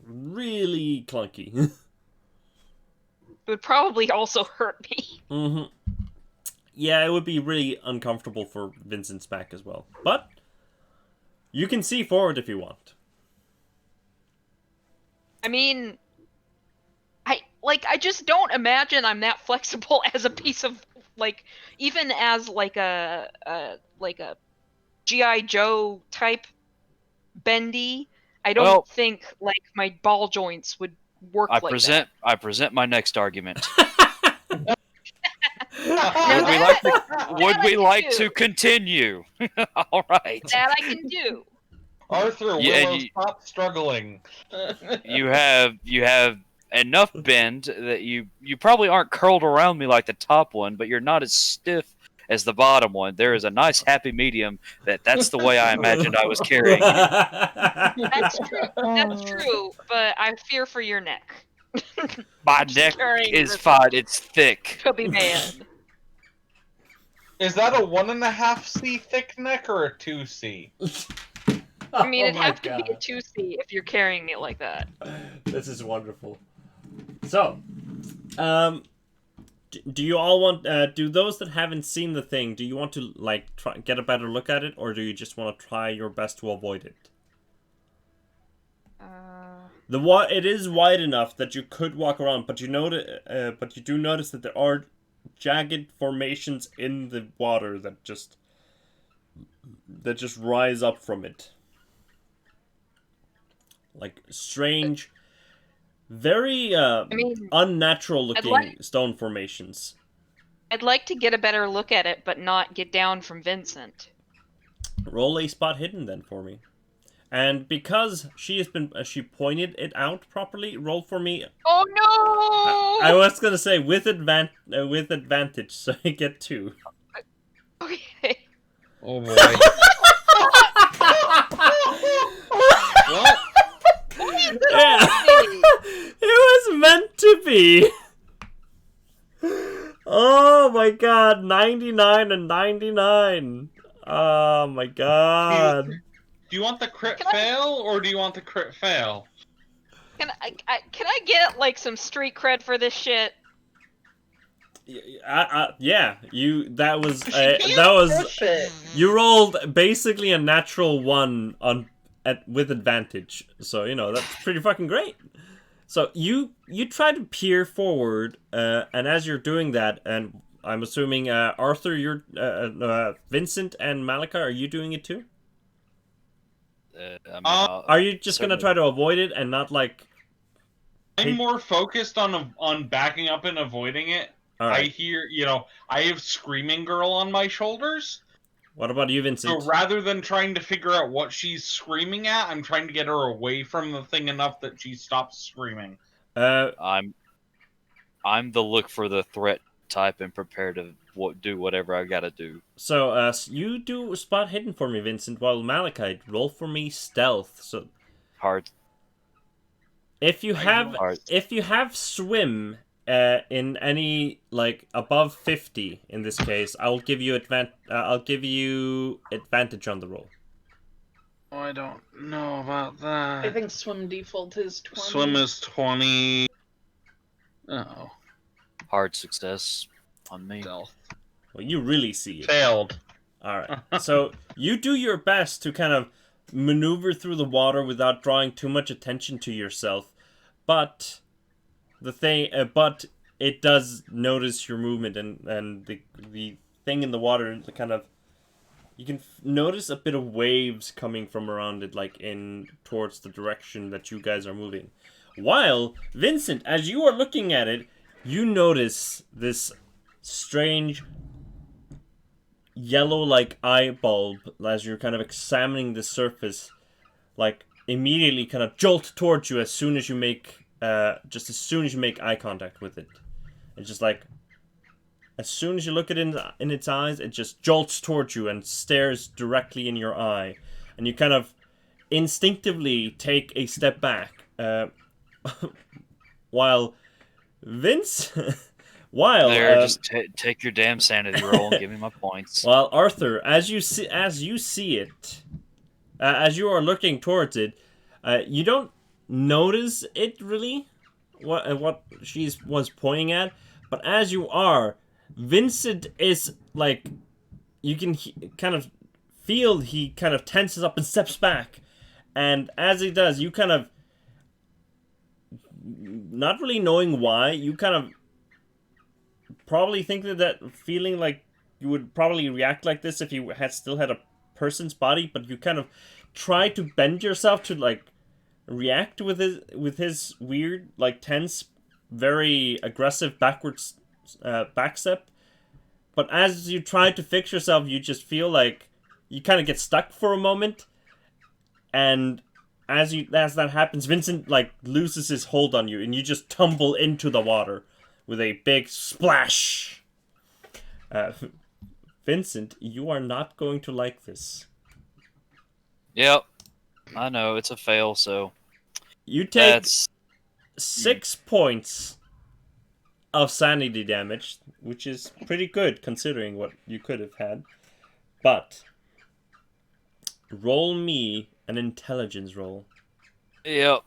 really clunky. It would probably also hurt me. Mm-hmm. Yeah, it would be really uncomfortable for Vincent's back as well. But you can see forward if you want. I mean, I just don't imagine I'm that flexible as a piece of even as a G.I. Joe type bendy. I don't think my ball joints would work I like present that. I present my next argument. That Would we I can like do. to continue? All right. That I can do. Arthur, Yeah, Willow, stop struggling. you have enough bend that you probably aren't curled around me like the top one, but you're not as stiff as the bottom one. There is a nice happy medium that's the way I imagined I was carrying you. That's true. That's true. But I fear for your neck. My neck Carrying is this fine. It's thick. could be bad. Is that a 1.5C thick neck or a 2C? I mean, Oh it'd my have to be a God. 2C if you're carrying it like that. This is wonderful. So, do you all want? Do those that haven't seen the thing? Do you want to like get a better look at it, or do you just want to try your best to avoid it? It is wide enough that you could walk around, but you do notice that there are jagged formations in the water that just rise up from it, like strange, very unnatural looking stone formations. I'd like to get a better look at it, but not get down from Vincent. Roll a spot hidden then for me. And because she pointed it out properly, roll for me. Oh no! I was gonna say with advantage, so I get 2. Okay. Oh boy. What? Yeah. It was meant to be. Oh my god, 99 and 99. Oh my god. Do you want the crit fail or do you want the crit fail? Can I get like some street cred for this shit? Yeah, you rolled basically a natural 1 with advantage, so you know that's pretty fucking great. So you try to peer forward, and as you're doing that, and I'm assuming Arthur, you're Vincent and Malika, are you doing it too? Are you just gonna try to avoid it and not like? I'm more focused on backing up and avoiding it. Right. I hear, I have Screaming Girl on my shoulders. What about you, Vincent? So rather than trying to figure out what she's screaming at, I'm trying to get her away from the thing enough that she stops screaming. I'm the look for the threat type and prepare to do whatever I gotta do. So you do spot hidden for me, Vincent, while Malachite roll for me stealth. So hard. If you have swim in any like above 50 in this case, I'll give you advantage on the roll. Oh, I don't know about that. I think swim default is 20. Swim is 20. Oh. Hard success on me. Stealth. Well, you really see it. Failed. Alright. So you do your best to kind of maneuver through the water without drawing too much attention to yourself. But but it does notice your movement, and the thing in the water kind of, you can notice a bit of waves coming from around it, like in towards the direction that you guys are moving. While Vincent, as you are looking at it, you notice this strange yellow-like eye bulb as you're kind of examining the surface, like immediately kind of jolt towards you as soon as you make eye contact with it. It's just like, as soon as you look at it in its eyes, it just jolts towards you and stares directly in your eye, and you kind of instinctively take a step back, while Vince, just take your damn sanity roll and give me my points. While Arthur, as you see it, as you are looking towards it, you don't notice it really, what she was pointing at, but as you are, Vincent is like, you can kind of feel he kind of tenses up and steps back, and as he does, you kind of, not really knowing why, you kind of probably think that feeling like you would probably react like this if you still had a person's body, but you kind of try to bend yourself to like react with his weird, like tense, very aggressive backwards backstep. But as you try to fix yourself, you just feel like you kind of get stuck for a moment, and as that happens, Vincent like loses his hold on you, and you just tumble into the water with a big splash. Vincent, you are not going to like this. Yep. I know, it's a fail, so You take that's 6 points of sanity damage, which is pretty good considering what you could have had. But roll me an intelligence roll. yep.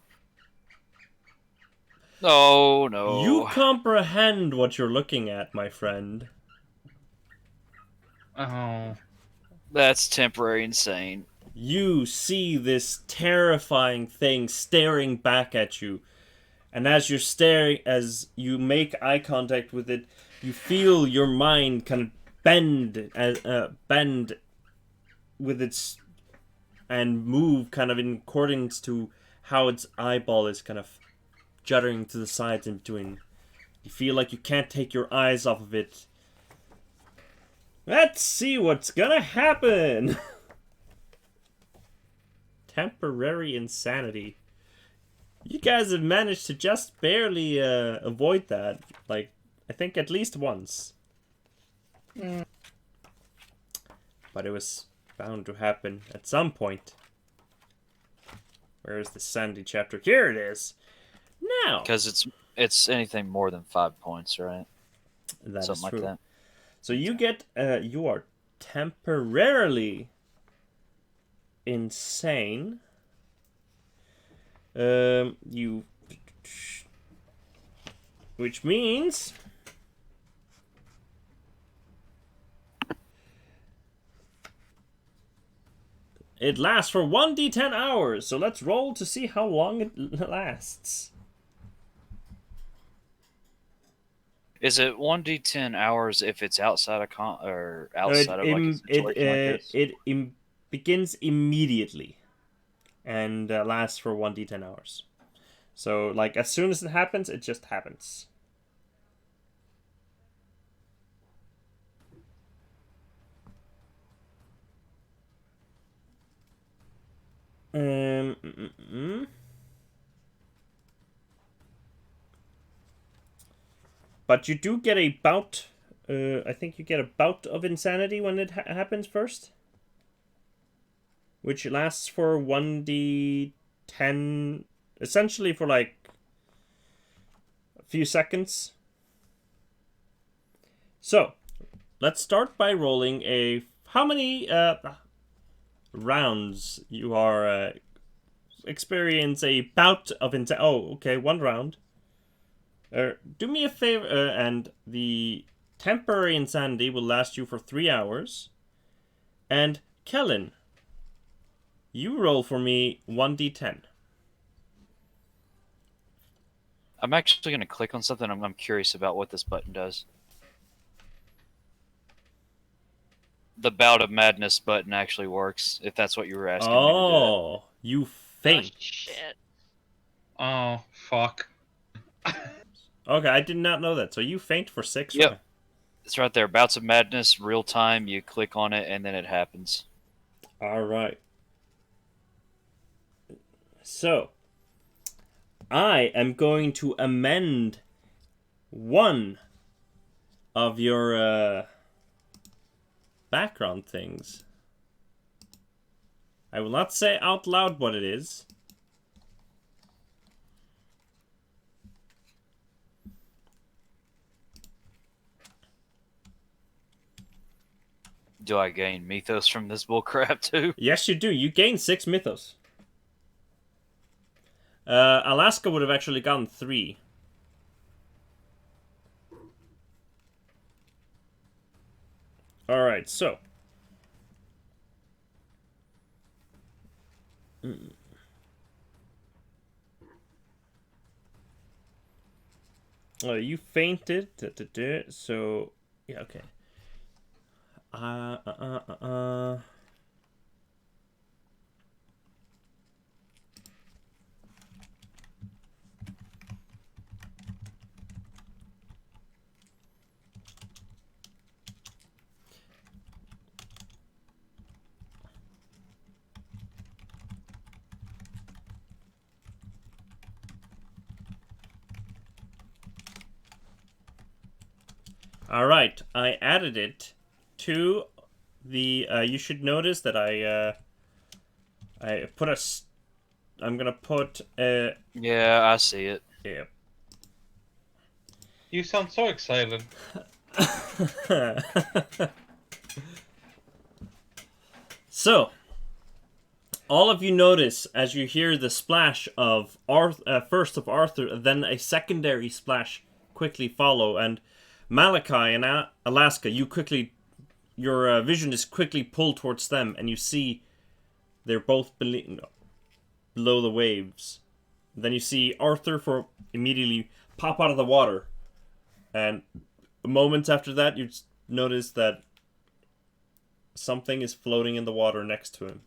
No, You no. comprehend what you're looking at, my friend. Oh. That's temporary insane. You see this terrifying thing staring back at you. And as you're staring, as you make eye contact with it, you feel your mind kind of bend with its, and move kind of in accordance to how its eyeball is kind of juddering to the sides in between. You feel like you can't take your eyes off of it. Let's see what's gonna happen. Temporary insanity. You guys have managed to just barely avoid that. Like, I think at least once. But it was bound to happen at some point. Where is the sanity chapter? Here it is. Now. Because it's anything more than 5 points, right? That Something is true. like that. So you get, you are temporarily insane. Which means it lasts for 1d10 hours. So let's roll to see how long it lasts. Is it 1d10 hours if it's outside of outside of like a situation like this? It begins immediately and lasts for 1d10 hours. So, like, as soon as it happens, it just happens. But you do get a bout. I think you get a bout of insanity when it happens first, which lasts for 1d10, essentially for like a few seconds. So, let's start by rolling a. How many rounds you are experience a bout of insanity? Oh, okay, 1 round. Do me a favor, and the temporary insanity will last you for 3 hours. And Kellen, you roll for me 1d10. I'm actually going to click on something. I'm curious about what this button does. The Bout of Madness button actually works, if that's what you were asking me to do. Oh, you faint. Oh, shit. Oh, fuck. Okay, I did not know that. So you faint for 6 Yep. rounds. It's right there. Bouts of Madness, real time. You click on it, and then it happens. All right. So, I am going to amend one of your background things. I will not say out loud what it is. Do I gain mythos from this bullcrap too? Yes, you do. You gain 6 mythos. Alaska would have actually gotten 3. Alright, so. You fainted. So, yeah, okay. All right, I added it to the. You should notice that I put a. I'm gonna put a. Yeah, I see it. Yeah. You sound so excited. So, all of you notice as you hear the splash of first of Arthur, then a secondary splash quickly follow, and Malachi and Alaska, your vision is quickly pulled towards them, and you see they're both below the waves. Then you see Arthur immediately pop out of the water, and moments after that, you notice that something is floating in the water next to him.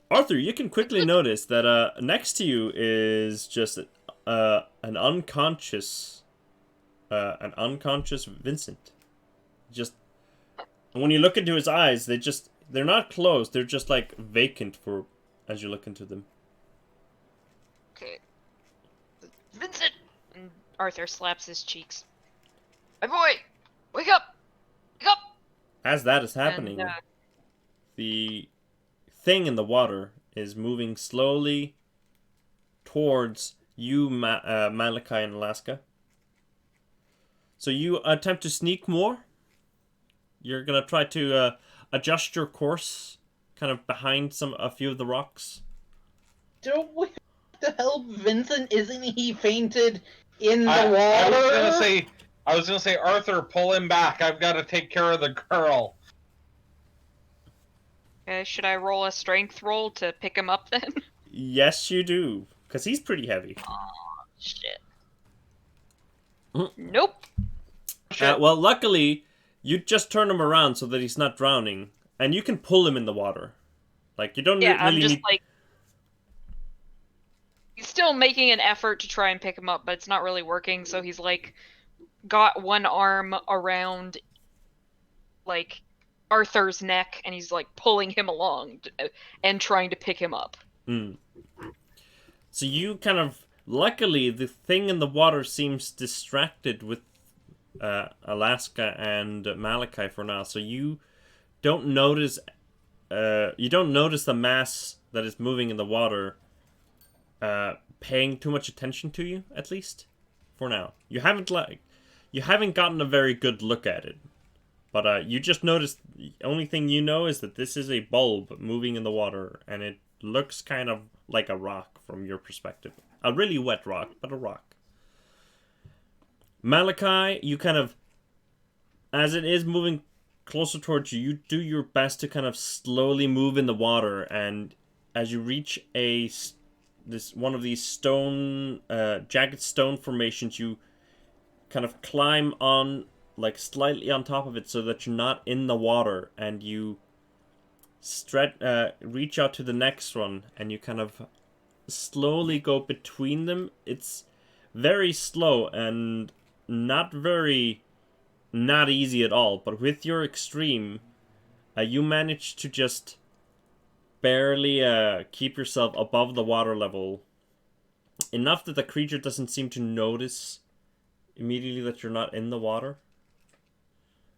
Arthur, you can quickly notice that next to you is just an unconscious Vincent. Just when you look into his eyes, they're not closed. They're just like vacant as you look into them. Okay. Vincent! And Arthur slaps his cheeks. My boy! Wake up! Wake up! As that is happening, And, the thing in the water is moving slowly towards you, Malachi and Alaska. So you attempt to sneak more. You're gonna try to adjust your course, kind of behind a few of the rocks. Don't we have to help Vincent? Isn't he fainted in the water? I was gonna say, Arthur, pull him back. I've got to take care of the girl. Okay, should I roll a strength roll to pick him up then? Yes, you do, because he's pretty heavy. Aw, shit. Mm. Nope. Well, luckily, you just turn him around so that he's not drowning, and you can pull him in the water. Like, you don't Yeah, really I'm just need... like... He's still making an effort to try and pick him up, but it's not really working, so he's like... got one arm around, like, Arthur's neck, and he's, like, pulling him along and trying to pick him up. Mm. So you kind of... Luckily, the thing in the water seems distracted with Alaska and Malachi for now, so you don't notice... you don't notice the mass that is moving in the water paying too much attention to you, at least, for now. You haven't gotten a very good look at it. But you just noticed, the only thing you know is that this is a bulb moving in the water, and it looks kind of like a rock from your perspective. A really wet rock, but a rock. Malachi, you kind of, as it is moving closer towards you, you do your best to kind of slowly move in the water, and as you reach one of these jagged stone formations, you kind of climb on, like, slightly on top of it so that you're not in the water, and you reach out to the next one, and you kind of slowly go between them. It's very slow and not easy at all, but with your extreme, you manage to just barely keep yourself above the water level, enough that the creature doesn't seem to notice immediately that you're not in the water.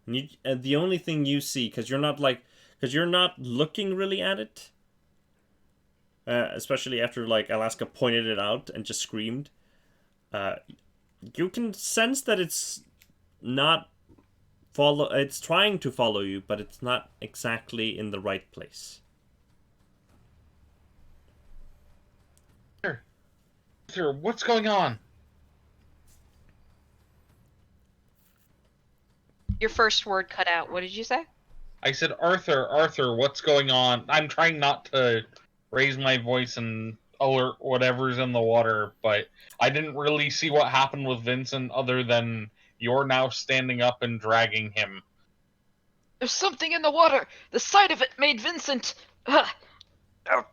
And the only thing you see, because you're not looking really at it, especially after, like, Alaska pointed it out and just screamed, you can sense that it's trying to follow you, but it's not exactly in the right place. Sir, what's going on? Your first word cut out. What did you say? I said, Arthur, what's going on? I'm trying not to raise my voice and alert whatever's in the water, but I didn't really see what happened with Vincent other than you're now standing up and dragging him. There's something in the water. The sight of it made Vincent catatonic.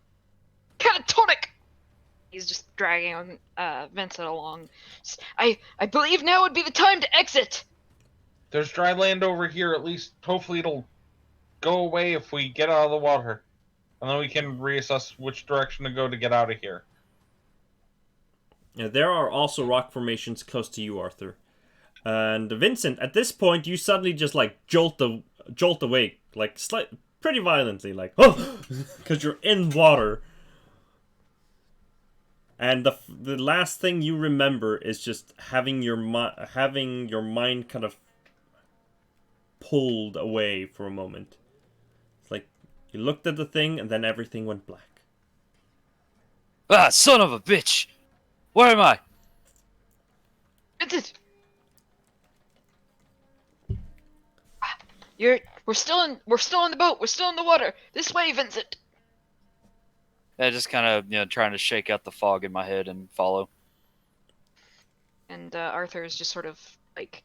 He's just dragging Vincent along. I believe now would be the time to exit. There's dry land over here. At least, hopefully it'll go away if we get out of the water. And then we can reassess which direction to go to get out of here. there are also rock formations close to you, Arthur. And Vincent, at this point, you suddenly just like jolt awake, like pretty violently, like oh, because you're in water. And the last thing you remember is just having your mind kind of pulled away for a moment. It's like you looked at the thing and then everything went black. Ah, son of a bitch! Where am I? Vincent! We're still in the boat. We're still in the water. This way, Vincent. I just kind of, trying to shake out the fog in my head and follow. And Arthur is just sort of like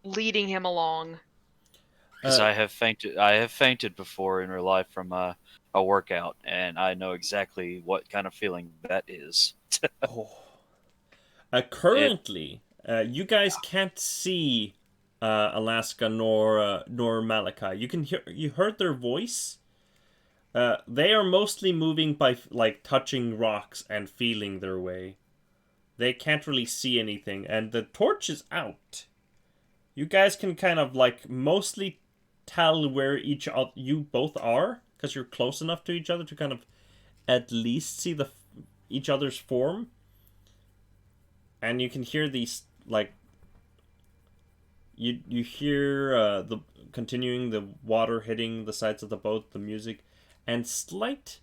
leading him along. Because I have fainted before in real life from a workout, and I know exactly what kind of feeling that is. Currently, you guys can't see Alaska nor Malachi. You heard their voice. They are mostly moving by like touching rocks and feeling their way. They can't really see anything, and the torch is out. You guys can kind of like mostly tell where you both are because you're close enough to each other to kind of at least see each other's form. And you can hear these like you hear the continuing the water hitting the sides of the boat, the music, and slight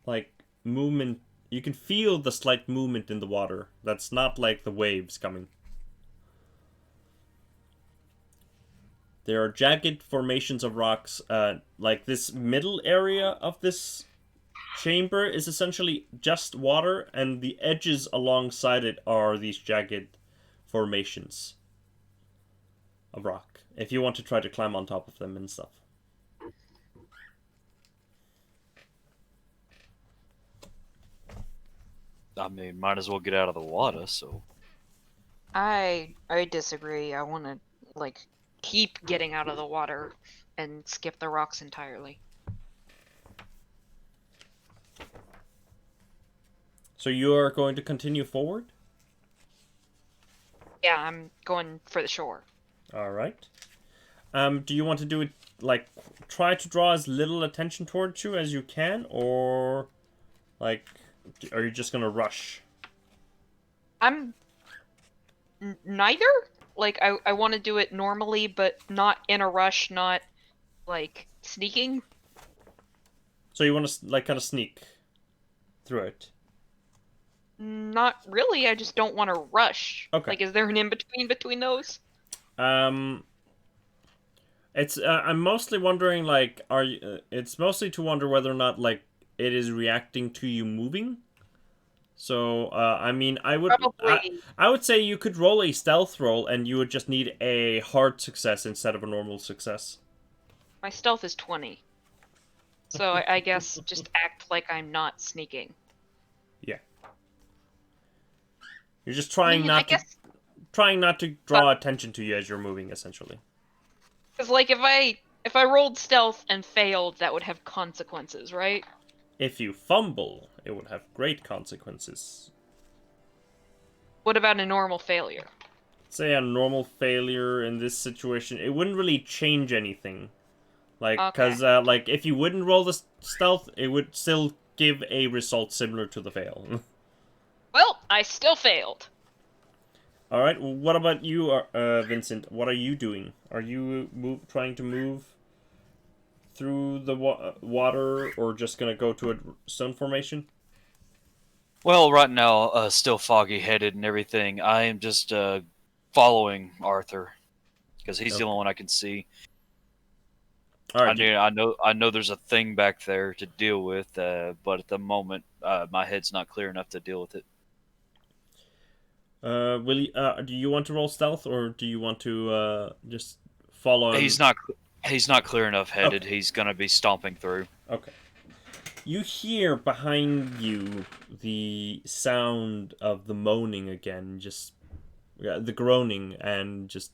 like movement. You can feel the slight movement in the water. That's not like the waves coming. There are jagged formations of rocks. Like this middle area of this chamber is essentially just water, and the edges alongside it are these jagged formations of rock. If you want to try to climb on top of them and stuff. I mean, might as well get out of the water, so... I disagree. I want to like keep getting out of the water and skip the rocks entirely. So you are going to continue forward? Yeah, I'm going for the shore. All right. Do you want to do it like try to draw as little attention towards you as you can, or like are you just gonna rush? I'm neither. Like I want to do it normally, but not in a rush, not like sneaking. So you want to like kind of sneak through it? Not really. I just don't want to rush. Okay. Like, is there an in between those? It's I'm mostly wondering like are you? It's mostly to wonder whether or not like it is reacting to you moving. So I mean I would say you could roll a stealth roll and you would just need a hard success instead of a normal success. My stealth is 20. So I guess just act like I'm not sneaking. Yeah. You're just trying not to draw attention to you as you're moving, essentially. Because like if I rolled stealth and failed, that would have consequences, right? If you fumble, it would have great consequences. What about a normal failure? Say a normal failure in this situation, it wouldn't really change anything. Like, because like if you wouldn't roll the stealth, it would still give a result similar to the fail. Well, I still failed. All right. Well, what about you, Vincent? What are you doing? Are you trying to move through the water, or just gonna go to a stone formation? Well, right now, still foggy-headed and everything. I am just following Arthur because he's the only one I can see. All right. I know there's a thing back there to deal with, but at the moment, my head's not clear enough to deal with it. Do you want to roll stealth, or do you want to just follow him? He's not clear enough headed. Okay. He's gonna be stomping through. Okay. You hear behind you the sound of the moaning again, just the groaning, and just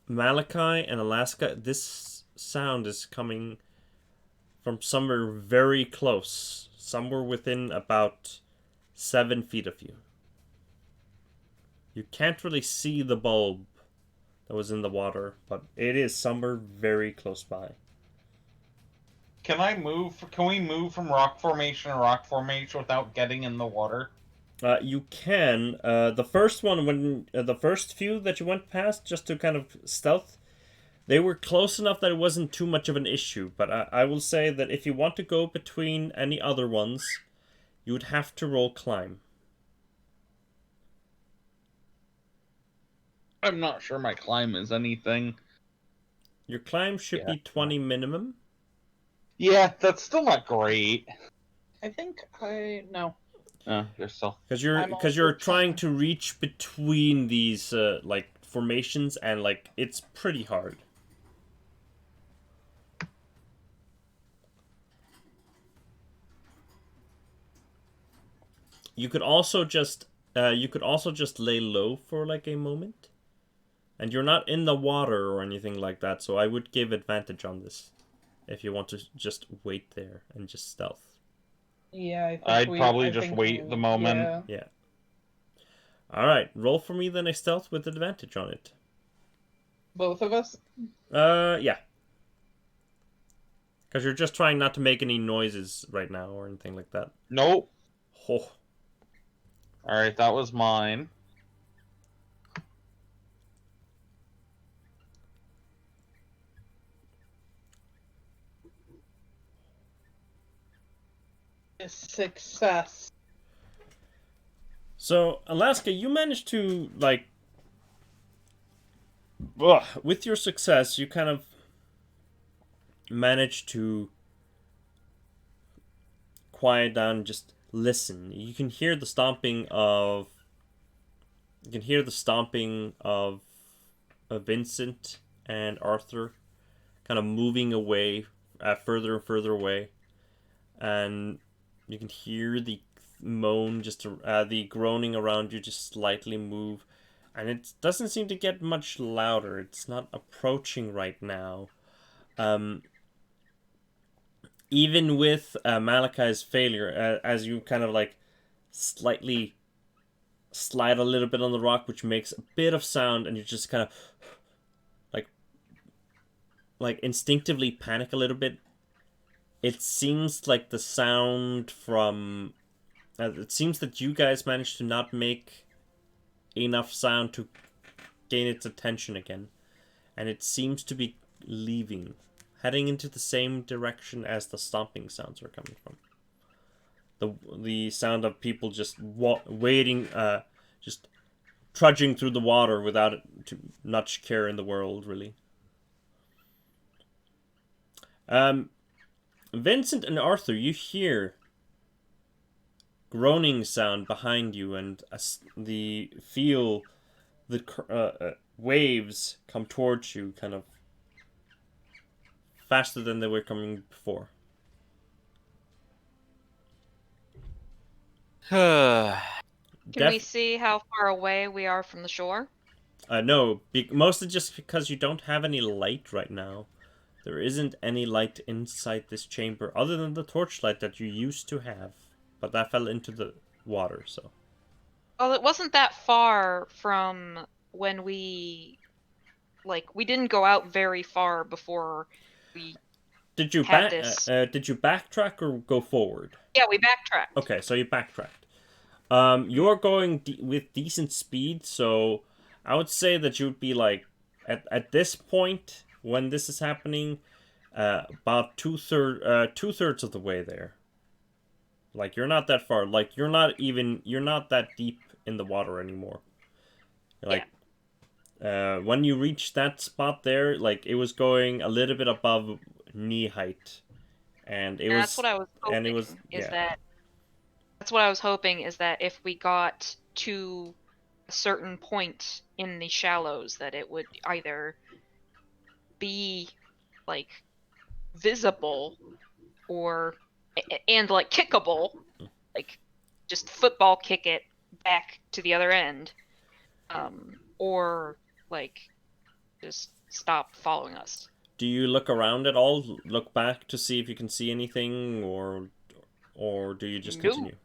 Malachi and Alaska, this sound is coming from somewhere very close, somewhere within about 7 feet of you. You can't really see the bulb that was in the water, but it is somewhere very close by. Can we move from rock formation to rock formation without getting in the water? You can. The first one, when the first few that you went past, just to kind of stealth, they were close enough that it wasn't too much of an issue. But I will say that if you want to go between any other ones, you would have to roll climb. I'm not sure my climb is anything. Your climb should be 20 minimum. Yeah, that's still not great. I think no. You're still. Because I'm you're also trying to reach between these like formations, and like it's pretty hard. You could also just lay low for like a moment, and you're not in the water or anything like that. So I would give advantage on this if you want to just wait there and just stealth. Yeah, I think I'd probably I just think wait the moment. Yeah. Yeah. All right, roll for me then a stealth with advantage on it. Both of us? Yeah. Because you're just trying not to make any noises right now or anything like that. Nope. Oh. Alright, that was mine. A success. So, Alaska, you managed to, like... with your success, you kind of managed to quiet down and just listen. You can hear the stomping of... Vincent and Arthur kind of moving away, further and further away. And you can hear the moan, the groaning around you just slightly move. And it doesn't seem to get much louder. It's not approaching right now. Even with Malachi's failure, as you kind of like slightly slide a little bit on the rock, which makes a bit of sound, and you just kind of like instinctively panic a little bit. It seems like the sound from... it seems that you guys managed to not make enough sound to gain its attention again. And it seems to be leaving, heading into the same direction as the stomping sounds are coming from. The sound of people just waiting, just trudging through the water without too much care in the world, really. Vincent and Arthur, you hear groaning sound behind you, and feel the waves come towards you, kind of faster than they were coming before. Can we see how far away we are from the shore? No, mostly just because you don't have any light right now. There isn't any light inside this chamber other than the torchlight that you used to have, but that fell into the water, so. Well, it wasn't that far from when we didn't go out very far before we Did you backtrack or go forward? Yeah, we backtracked. Okay, so you backtracked. You're going with decent speed, so I would say that you would be like at this point when this is happening, about two-thirds of the way there. Like, you're not that far. Like, you're not that deep in the water anymore. Like, when you reach that spot there, like, it was going a little bit above knee height, and that's what I was hoping. That's what I was hoping, is that if we got to a certain point in the shallows, that it would either be like visible and like kickable, like just football kick it back to the other end, or like just stop following us. Do you look around at all? Look back to see if you can see anything, or do you just No. continue?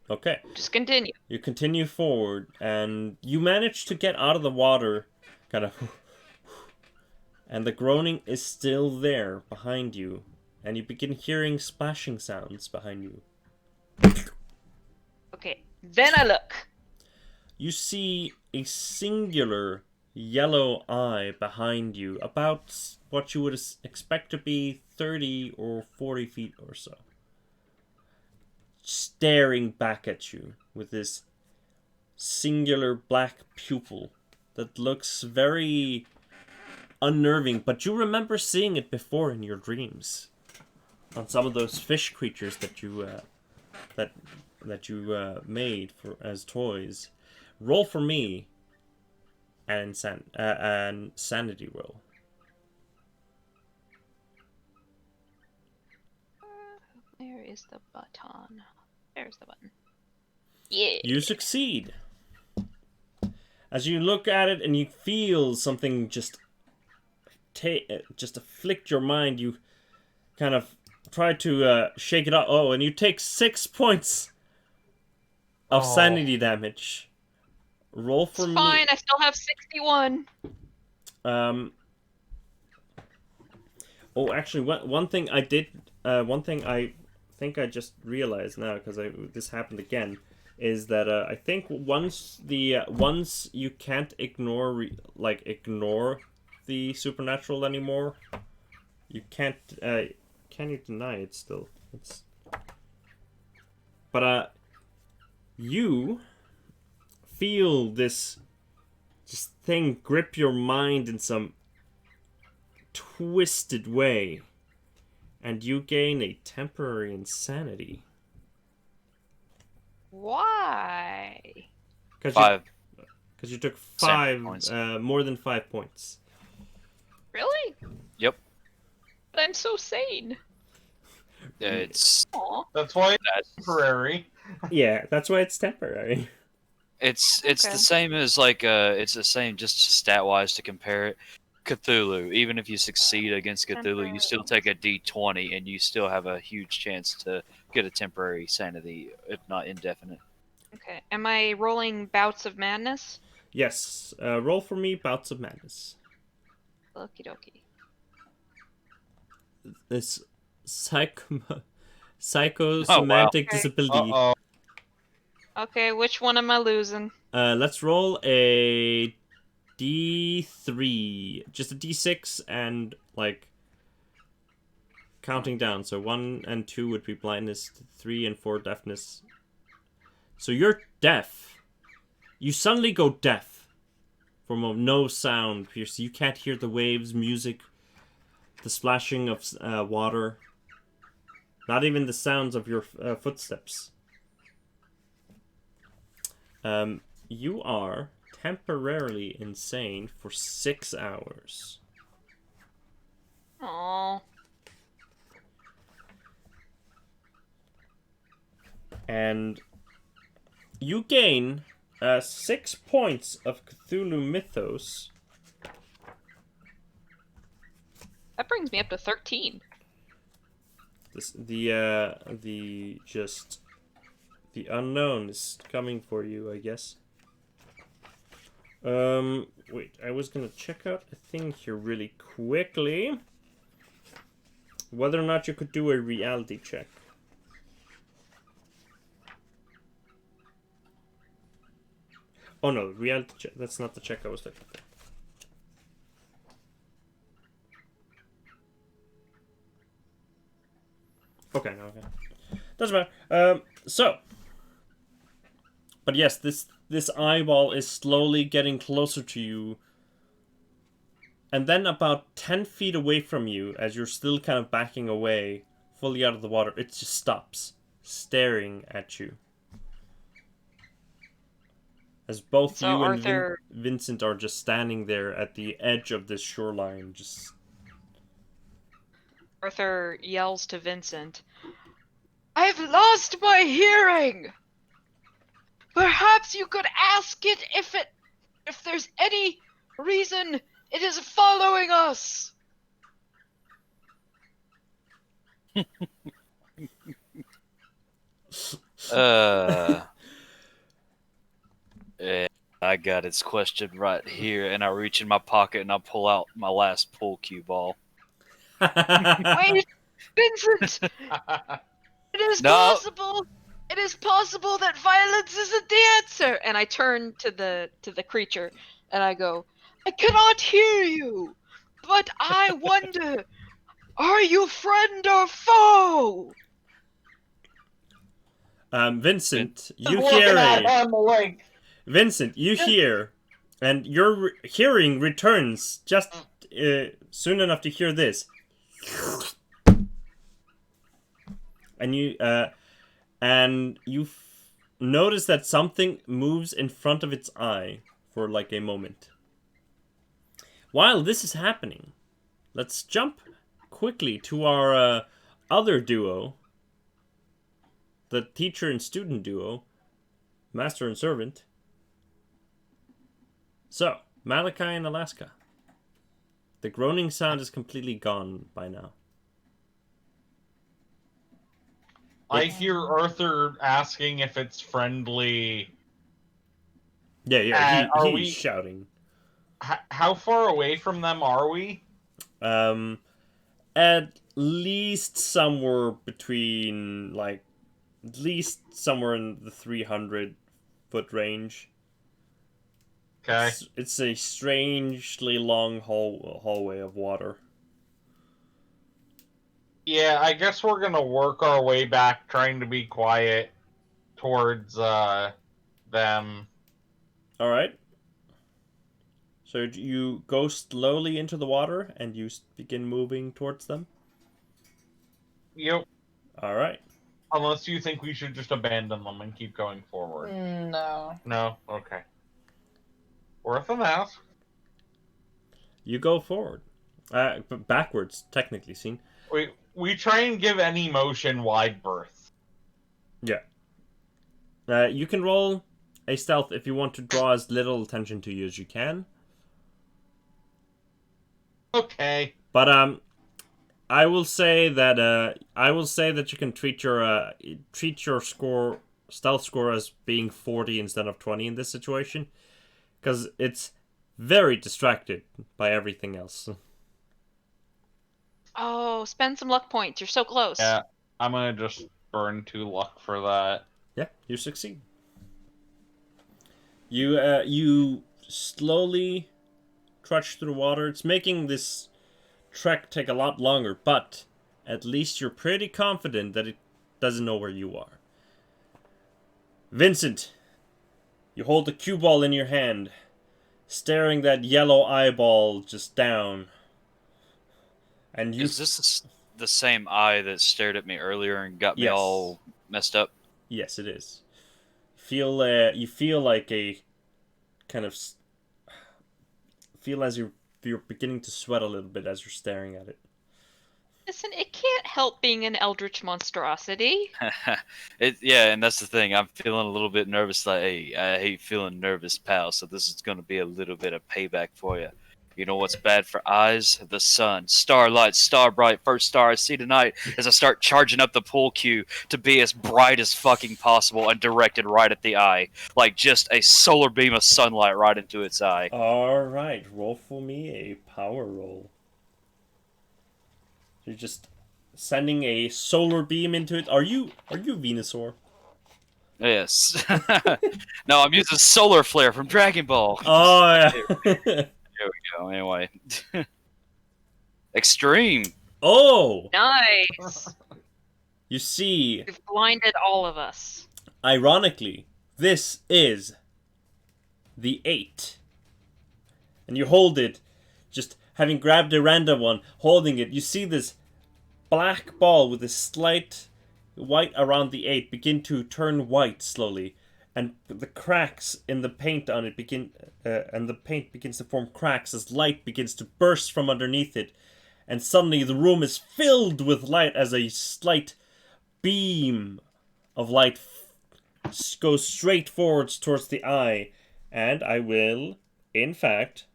Okay. Just continue. You continue forward, and you manage to get out of the water, kind of, and the groaning is still there behind you, and you begin hearing splashing sounds behind you. Okay. Then I look. You see a singular yellow eye behind you, about what you would expect to be 30 or 40 feet or so, staring back at you with this singular black pupil that looks very unnerving, but you remember seeing it before in your dreams on some of those fish creatures that you made for as toys. Roll for me and sanity roll. Where is the button? There's the button. Yeah. You succeed. As you look at it and you feel something just afflict your mind, you kind of try to shake it up. Oh, and you take 6 points of sanity damage. Roll for me. It's fine, I still have 61. Oh, actually, one thing I did. One thing I think I just realized now, because this happened again, is that I think once you can't ignore the supernatural anymore, you can't. Can you deny it still? But you feel this just thing grip your mind in some twisted way, and you gain a temporary insanity. Why? Five. Because you took Sanity points. more than 5 points. Really? Yep. But I'm so sane. It's Aw. That's why it's temporary. Yeah, that's why it's temporary. it's Okay. the same as like it's the same just stat wise to compare it. Cthulhu, even if you succeed against Cthulhu, you still take a D20 and you still have a huge chance to get a temporary sanity, if not indefinite. Okay. Am I rolling bouts of madness? Yes, roll for me bouts of madness. Okie dokie. This psychosomatic Okay. disability. Uh-oh. Okay, which one am I losing? Let's roll a D3, just a D6, and like counting down. So 1 and 2 would be blindness, 3 and 4 deafness. So you're deaf. You suddenly go deaf from no sound. You can't hear the waves, music, the splashing of water, not even the sounds of your footsteps. You are temporarily insane for 6 hours. Aww. And you gain 6 points of Cthulhu Mythos. That brings me up to 13. The unknown is coming for you, I guess. Wait, I was gonna check out a thing here really quickly. Whether or not you could do a reality check. Oh no, reality check. That's not the check I was looking for. Okay, no, okay. Doesn't matter. But yes, this eyeball is slowly getting closer to you. And then about 10 feet away from you, as you're still kind of backing away, fully out of the water, it just stops, staring at you. As both So you and Arthur- Vincent are just standing there at the edge of this shoreline, just... Arthur yells to Vincent, "I've lost my hearing! Perhaps you could ask it if there's any reason it is following us." Yeah, I got its question right here, and I reach in my pocket and I pull out my last pool cue ball. Wait, Vincent! It is No. possible. It is possible that violence isn't the answer. And I turn to the creature and I go, I cannot hear you, but I wonder, are you friend or foe? Vincent, you Looking hear at a... him like, Vincent, you hear, and your hearing returns just soon enough to hear this. And you notice that something moves in front of its eye for like a moment. While this is happening, let's jump quickly to our other duo, the teacher and student duo, master and servant. So, Malachi and Alaska. The groaning sound is completely gone by now. I hear Arthur asking if it's friendly. Yeah, Are he's we- shouting. How far away from them are we? At least somewhere between, like, at least somewhere in the 300-foot range. Okay. It's a strangely long hallway of water. Yeah, I guess we're gonna work our way back, trying to be quiet towards them. Alright. So you go slowly into the water and you begin moving towards them? Yep. Alright. Unless you think we should just abandon them and keep going forward. No. No? Okay. Worth an ask. You go forward. But backwards, technically seen. We try and give any motion wide berth. Yeah. You can roll a stealth if you want to draw as little attention to you as you can. Okay. But I will say that you can treat your stealth score as being 40 instead of 20 in this situation, because it's very distracted by everything else. Oh, spend some luck points. You're so close. Yeah, I'm gonna just burn 2 luck for that. Yeah, you succeed. You slowly trudge through the water. It's making this trek take a lot longer, but at least you're pretty confident that it doesn't know where you are. Vincent, you hold the cue ball in your hand, staring that yellow eyeball just down. And you... Is this the same eye that stared at me earlier and got me Yes. all messed up? Yes, it is. You feel like a kind of... Feel as you're beginning to sweat a little bit as you're staring at it. Listen, it can't help being an eldritch monstrosity. Yeah, and that's the thing. I'm feeling a little bit nervous. Like, hey, I hate feeling nervous, pal. So this is going to be a little bit of payback for you. You know what's bad for eyes? The sun. Starlight, star bright, first star I see tonight as I start charging up the pool cue to be as bright as fucking possible and directed right at the eye. Like just a solar beam of sunlight right into its eye. Alright, roll for me a power roll. You're just sending a solar beam into it. Are you Venusaur? Yes. No, I'm using solar flare from Dragon Ball. Oh, yeah. There we go. Anyway. Extreme. Oh! Nice. You see, You've blinded all of us. ironically, this is the 8. And you hold it, just having grabbed a random one, holding it. You see this black ball with a slight white around the 8 begin to turn white slowly. And the cracks in the paint on it and the paint begins to form cracks as light begins to burst from underneath it. And suddenly the room is filled with light as a slight beam of light goes straight forwards towards the eye. And I will, in fact,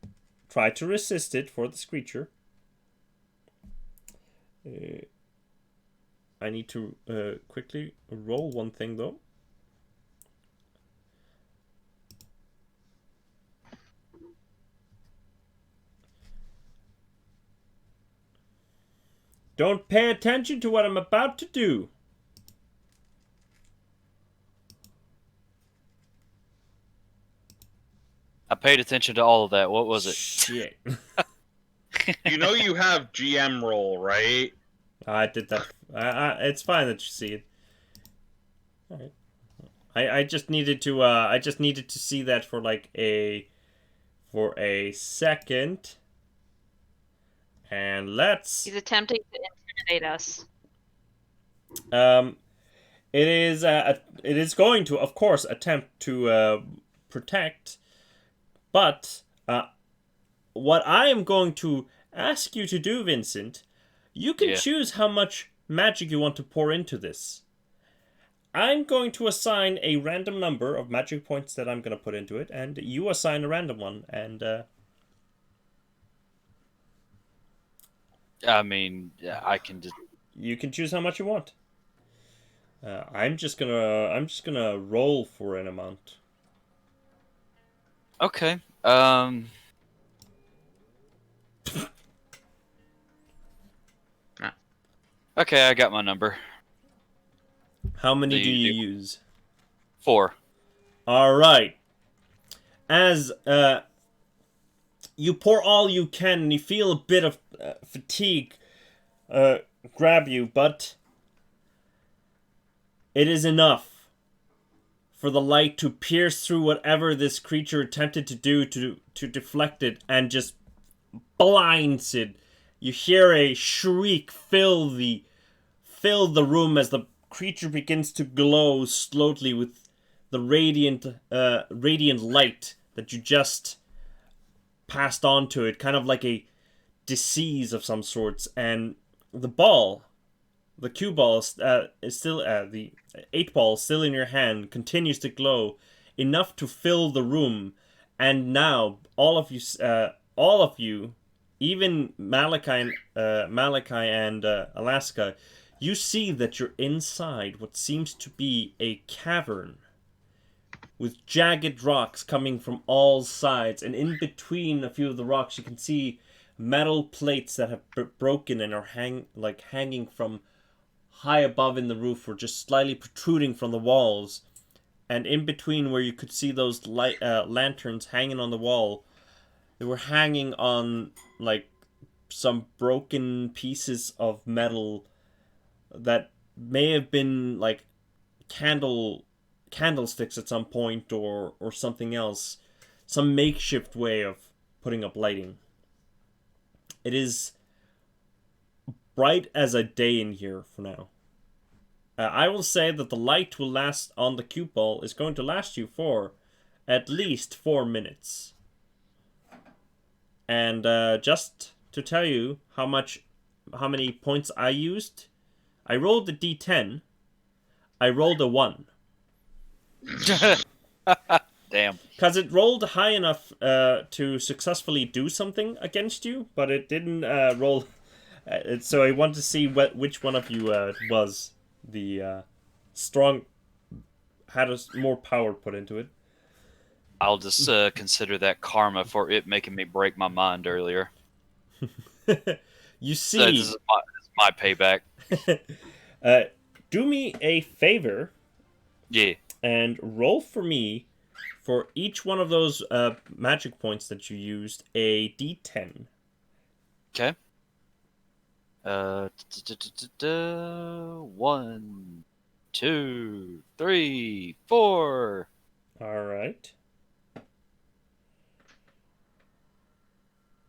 try to resist it for this creature. I need to quickly roll one thing though. Don't pay attention to what I'm about to do. I paid attention to all of that. What was it? Shit. You know you have GM roll, right? I did that. It's fine that you see it. All right. I just needed to. I just needed to see that for like for a second. And let's. He's attempting to intimidate us. It is going to, of course, attempt to protect, but what I am going to ask you to do, Vincent, you can choose how much magic you want to pour into this. I'm going to assign a random number of magic points that I'm going to put into it, and you assign a random one, and I mean, I can just... You can choose how much you want. I'm just gonna roll for an amount. Okay. Okay, I got my number. How many do you use? 4. All right. As you pour all you can, and you feel a bit of fatigue grab you, but it is enough for the light to pierce through whatever this creature attempted to do to deflect it, and just blinds it. You hear a shriek fill the room as the creature begins to glow slowly with the radiant light that you just passed on to it, kind of like a disease of some sorts. And the cue ball is still the 8 ball still in your hand, continues to glow enough to fill the room. And now all of you, even Malachi and Alaska, you see that you're inside what seems to be a cavern with jagged rocks coming from all sides, and in between a few of the rocks you can see metal plates that have broken and are hanging from high above in the roof, or just slightly protruding from the walls. And in between where you could see those lanterns hanging on the wall, they were hanging on like some broken pieces of metal that may have been like candlesticks at some point, or something else, some makeshift way of putting up lighting. It is bright as a day in here for now. I will say that the light will last on the cue ball is going to last you for at least 4 minutes. And just to tell you how many points I used, I rolled a d10. I rolled a 1. Damn. Because it rolled high enough to successfully do something against you, but it didn't roll. So I wanted to see which one of you was the had more power put into it. I'll just consider that karma for it making me break my mind earlier. You see, So this is my payback. Do me a favor. Yeah. And roll for me, for each one of those magic points that you used, a d10. Okay. 1, 2, 3, 4. All right.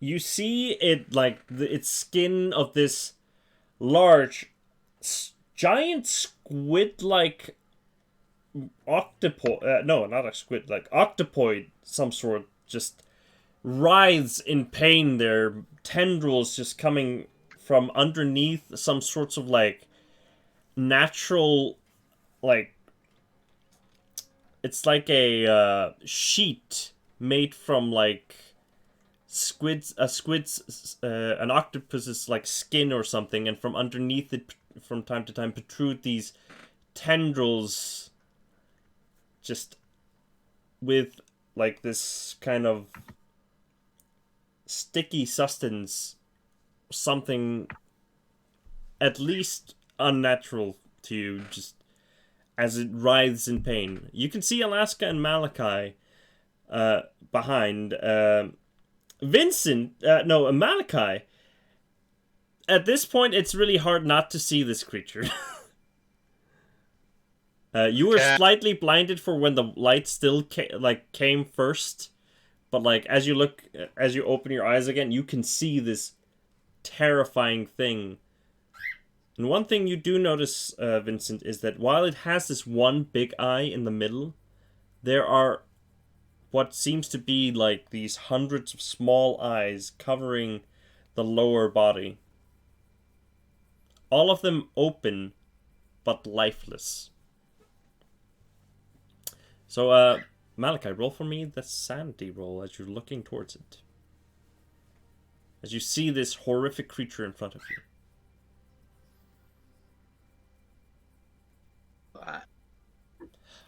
You see it like its skin of this large, giant squid-like octopod. No, not a squid, like octopoid, some sort, just writhes in pain. Their tendrils just coming from underneath some sorts of like natural, like it's like a sheet made from like an octopus's like skin or something, and from underneath it from time to time protrude these tendrils, just with like this kind of sticky substance, something at least unnatural to you, just as it writhes in pain. You can see Alaska and Malachi behind. Malachi. At this point, it's really hard not to see this creature. You were slightly blinded for when the light still came first, but like as you open your eyes again, you can see this terrifying thing. And one thing you do notice, Vincent, is that while it has this one big eye in the middle, there are what seems to be like these hundreds of small eyes covering the lower body. All of them open, but lifeless. So, Malachi, roll for me the sanity roll as you're looking towards it. As you see this horrific creature in front of you.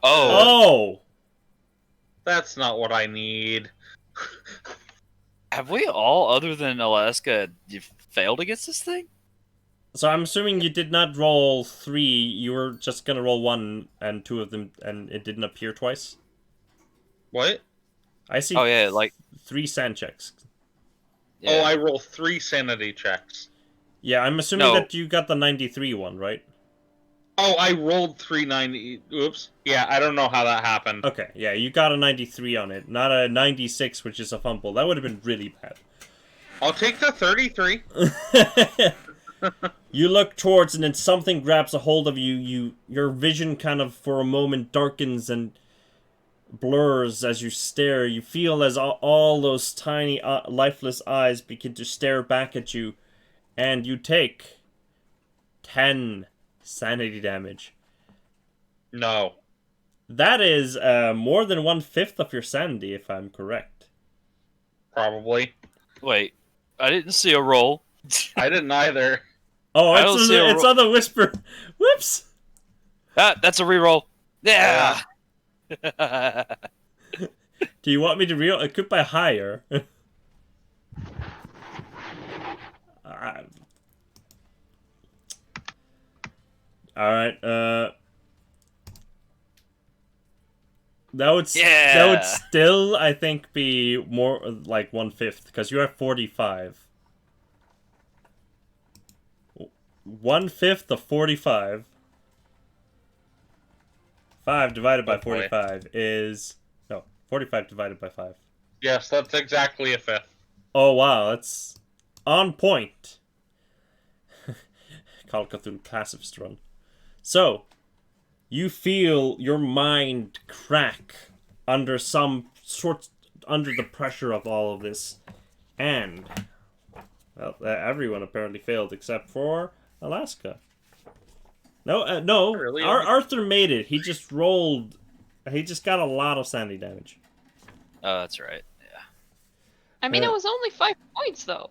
Oh! That's not what I need. Have we all, other than Alaska, you failed against this thing? So I'm assuming you did not roll 3, you were just gonna roll 1 and 2 of them, and it didn't appear twice? What? I see 3 sand checks. Yeah. Oh, I roll 3 sanity checks. Yeah, I'm assuming that you got the 93 one, right? Oh, I rolled 390. Oops. Yeah, I don't know how that happened. Okay, yeah, you got a 93 on it, not a 96, which is a fumble. That would have been really bad. I'll take the 33. You look towards, and then something grabs a hold of you. Your vision kind of, for a moment, darkens and blurs as you stare. You feel as all those tiny, lifeless eyes begin to stare back at you, and you take 10 sanity damage. No. That is more than 1/5 of your sanity, if I'm correct. Probably. Wait, I didn't see a roll. I didn't either. Oh, it's on the whisper. Whoops! That's a reroll. Yeah! Do you want me to reroll? It could be higher. Alright, that would still, I think, be more like 1/5, because you have 45. 1/5 of 45. 5 divided by 45 is... No, 45 divided by 5. Yes, that's exactly a 5th. Oh, wow, that's on point. Call of Cthulhu pacifist run. So, you feel your mind crack under under the pressure of all of this. And, well, everyone apparently failed except for Alaska. No, Really? Arthur made it. He just rolled. He just got a lot of sanity damage. Oh, that's right. Yeah. I mean, it was only 5 points, though.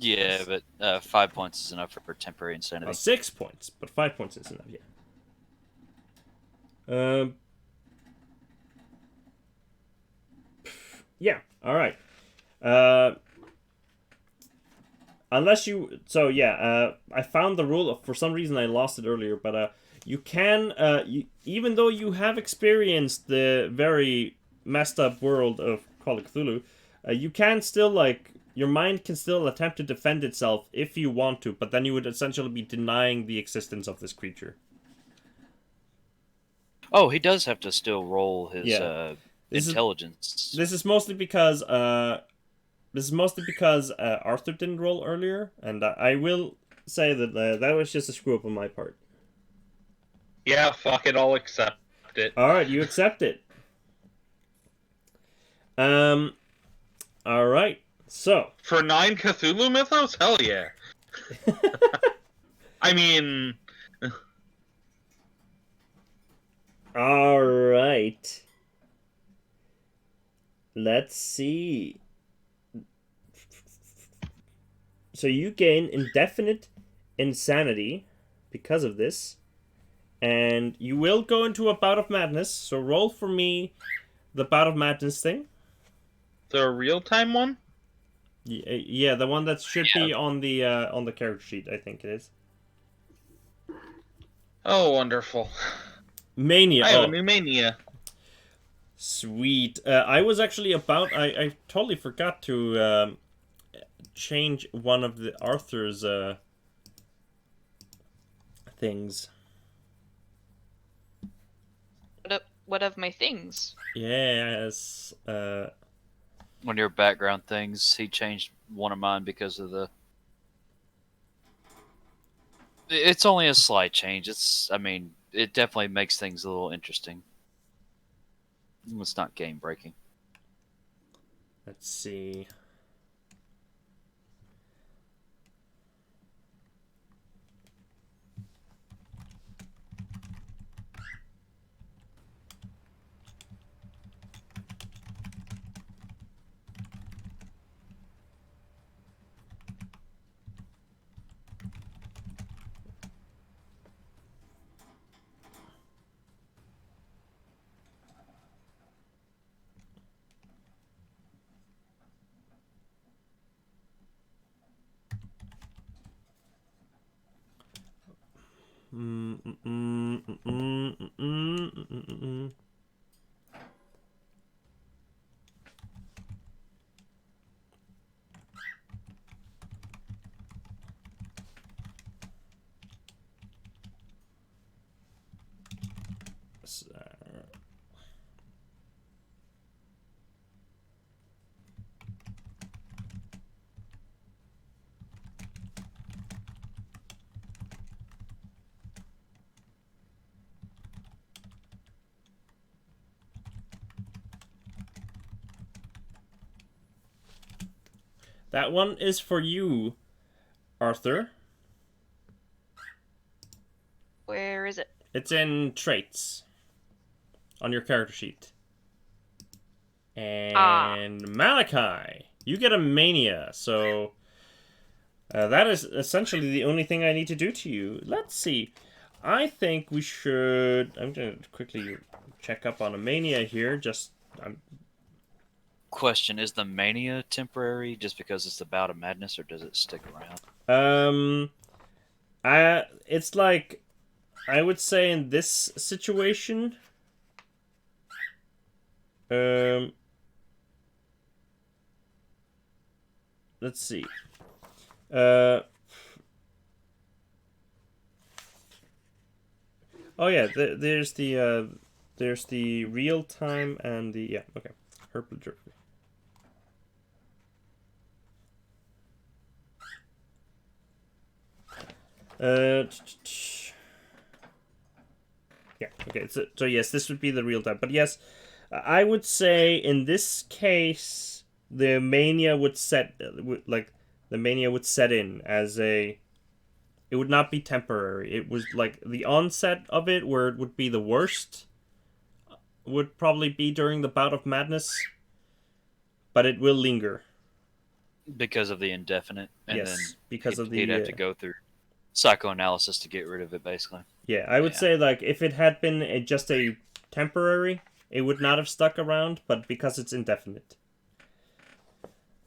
Yeah, but 5 points is enough for temporary insanity. 6 points, but 5 points is enough, yeah. Yeah, alright. Unless you... So, yeah, I found the rule. For some reason, I lost it earlier, but you can... even though you have experienced the very messed up world of Call of Cthulhu, you can still, like... Your mind can still attempt to defend itself if you want to, but then you would essentially be denying the existence of this creature. Oh, he does have to still roll his intelligence. This is mostly because Arthur didn't roll earlier, and I will say that that was just a screw up on my part. Yeah, fuck it, I'll accept it. Alright, you accept it. Alright, so. For 9 Cthulhu mythos? Hell yeah. I mean... Alright. Let's see. So you gain indefinite insanity because of this. And you will go into a bout of madness. So roll for me the bout of madness thing. The real-time one? Yeah, the one that should be on the character sheet, I think it is. Oh, wonderful. Mania. I have a new mania. Sweet. I was actually about... I totally forgot to change one of the Arthur's things. What of my things? Yes. One of your background things, he changed one of mine because of the. It's only a slight change. I mean, it definitely makes things a little interesting. It's not game breaking. Let's see. That one is for you, Arthur. Where is it? It's in traits on your character sheet. And Malachi, you get a mania, so that is essentially the only thing I need to do to you. Let's see. I think we should... I'm going to quickly check up on a mania here. Just... Question: is the mania temporary just because it's the bout of madness, or does it stick around? It's like, I would say in this situation, let's see. Oh yeah, there's the real time and the okay. Harbour. Yeah, okay, so yes, this would be the real time. But yes, I would say in this case, the mania would set in as a... It would not be temporary. It was like the onset of it, where it would be the worst, would probably be during the bout of madness, but it will linger. Because of the indefinite, and yes, then because of the... he'd have to go through psychoanalysis to get rid of it, basically. Yeah, I would say, like, if it had been just a temporary, it would not have stuck around, but because it's indefinite.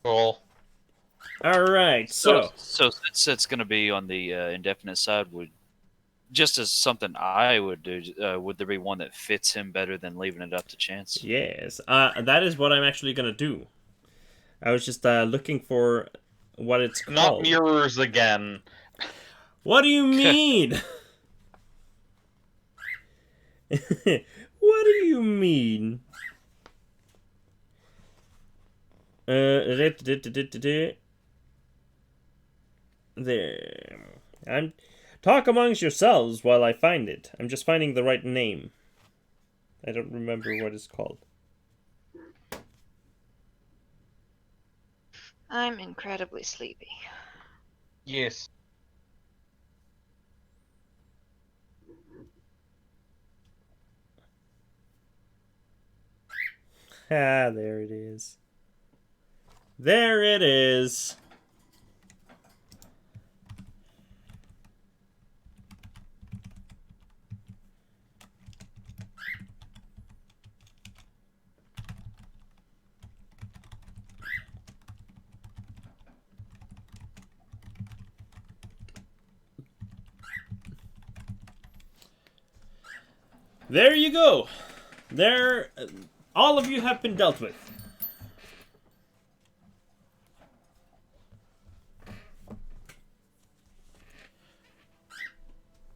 Cool. Alright, so since it's going to be on the indefinite side, just as something I would do, would there be one that fits him better than leaving it up to chance? yes, that is what I'm actually going to do. I was just looking for what it's called. Not mirrors again. What do you mean? What do you mean? There. Talk amongst yourselves while I find it. I'm just finding the right name. I don't remember what it's called. I'm incredibly sleepy. Yes. Ah, there it is. There it is. There you go. There, all of you have been dealt with.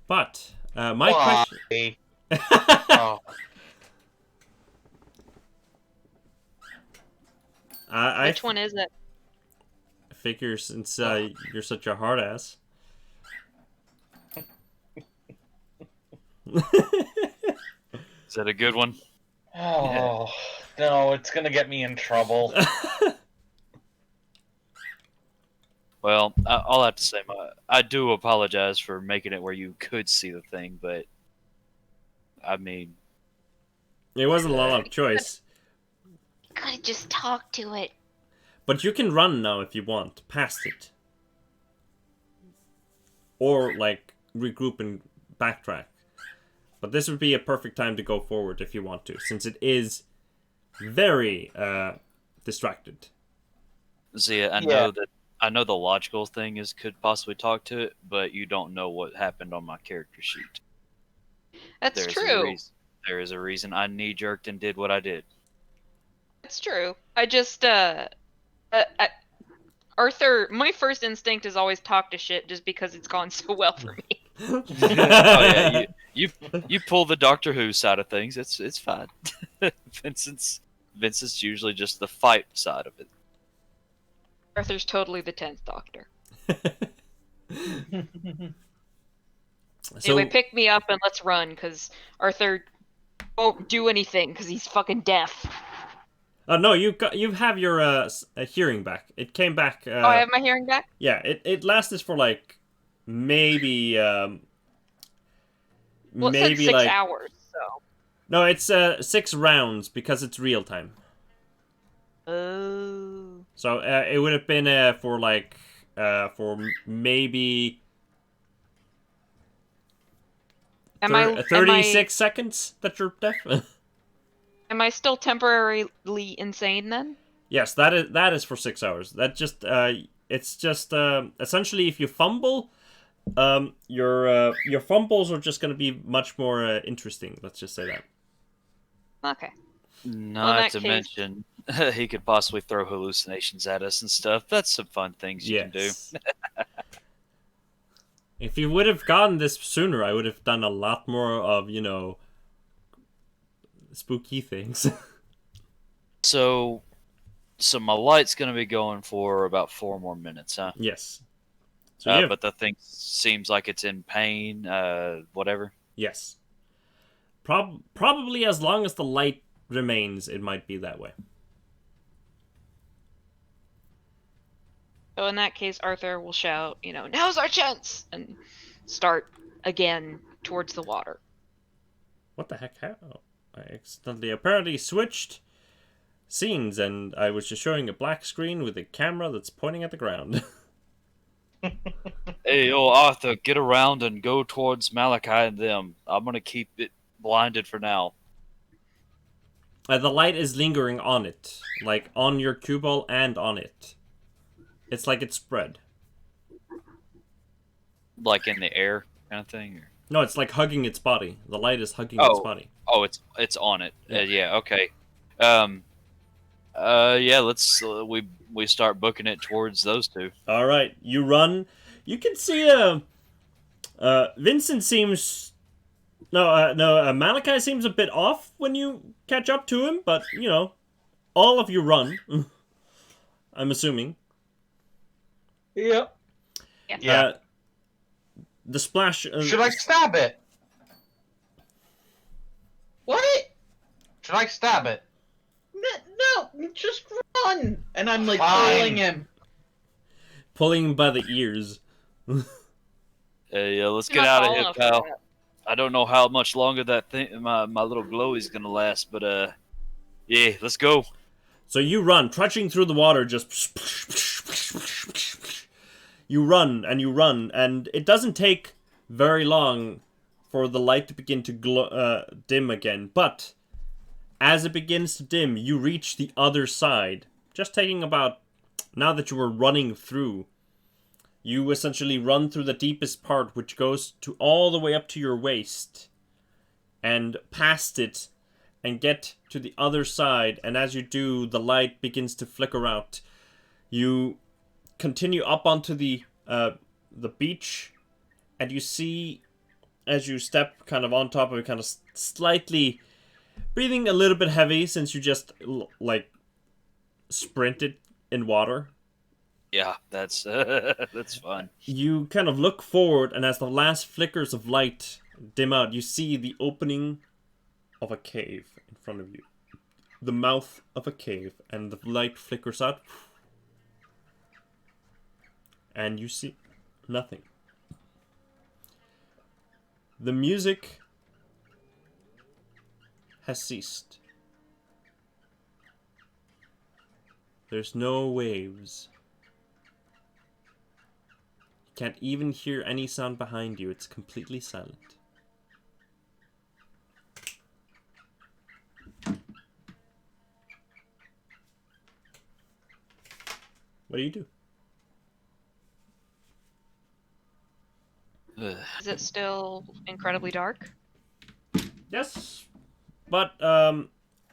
But my question. Oh. Which one is it? I figure since you're such a hard ass. Is that a good one? Oh, no, it's gonna get me in trouble. Well, I'll have to say, I do apologize for making it where you could see the thing, but I mean, It wasn't a lot of choice. Gotta just talk to it. But you can run now if you want, past it. Or, like, regroup and backtrack. But this would be a perfect time to go forward if you want to, since it is very distracted. see, I know the logical thing is could possibly talk to it, but you don't know what happened on my character sheet. That's There's true. There is a reason I knee-jerked and did what I did. That's true. I just Arthur, my first instinct is always talk to shit just because it's gone so well for me. Oh yeah, you pull the Doctor Who side of things. It's fine. Vincent's usually just the fight side of it. Arthur's totally the 10th Doctor. So, Anyway, pick me up and let's run, because Arthur won't do anything because he's fucking deaf. no, you have your hearing back. It came back. Oh, I have my hearing back? Yeah, it lasted for like maybe Well, it maybe said 6 like hours, so. no, it's 6 rounds because it's real time. Oh. So it would have been for like for maybe Am I 36 seconds that you're deaf. Am I still temporarily insane then? Yes, that is for 6 hours. That just it's just essentially if you fumble, your fumbles are just going to be much more interesting. Let's just say that. Okay. Not to mention, he could possibly throw hallucinations at us and stuff. That's some fun things you can do. If you would have gotten this sooner, I would have done a lot more of, spooky things. So my light's going to be going for about 4 more minutes, huh? Yes. So but the thing seems like it's in pain, whatever. Yes. Probably as long as the light remains, it might be that way. So in that case, Arthur will shout, now's our chance! And start again towards the water. What the heck? Oh, I accidentally apparently switched scenes, and I was just showing a black screen with a camera that's pointing at the ground. Hey, Arthur, get around and go towards Malachi and them. I'm going to keep it blinded for now. The light is lingering on it, like on your cue ball and on it. It's like it's spread. Like in the air kind of thing? Or? No, it's like hugging its body. The light is hugging its body. Oh, it's on it. Yeah, okay. Let's we start booking it towards those two. All right, you run. You can see Vincent seems Malachi seems a bit off when you catch up to him, but all of you run. I'm assuming. Yep. Yeah. The splash. Should I stab it? What? Should I stab it? No, just run. And I'm like Fine. pulling him. Pulling him by the ears. Yeah, let's I'm get not out of tall here, enough for pal. that. I don't know how much longer that thing, my little glowy's gonna last, but yeah, let's go. So you run, trudging through the water, just. You run, and it doesn't take very long for the light to begin to dim again. But as it begins to dim, you reach the other side. Just taking about, now that you were running through, you essentially run through the deepest part, which goes to all the way up to your waist. and past it and get to the other side. And as you do, the light begins to flicker out. You continue up onto the beach, and you see, as you step kind of on top of it, kind of slightly breathing a little bit heavy since you just like sprinted in water. Yeah, that's that's fun. You kind of look forward, and as the last flickers of light dim out, you see the opening of a cave in front of you. The mouth of a cave, and the light flickers out, and you see nothing. The music has ceased. There's no waves. You can't even hear any sound behind you. It's completely silent. What do you do? Ugh. Is it still incredibly dark? Yes, but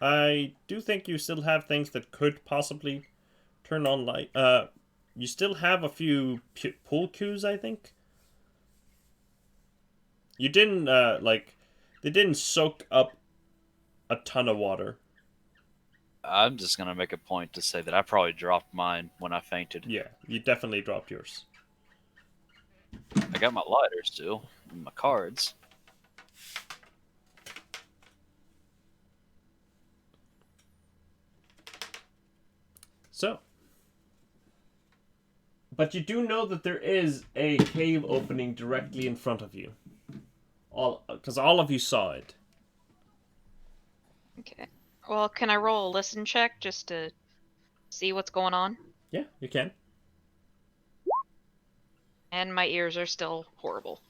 I do think you still have things that could possibly turn on light. You still have a few pool cues, I think. You didn't they didn't soak up a ton of water. I'm just gonna make a point to say that I probably dropped mine when I fainted. Yeah, you definitely dropped yours. I got my lighter still, and my cards. So, but you do know that there is a cave opening directly in front of you. Because all of you saw it. Okay. Well, can I roll a listen check just to see what's going on? Yeah, you can. And my ears are still horrible.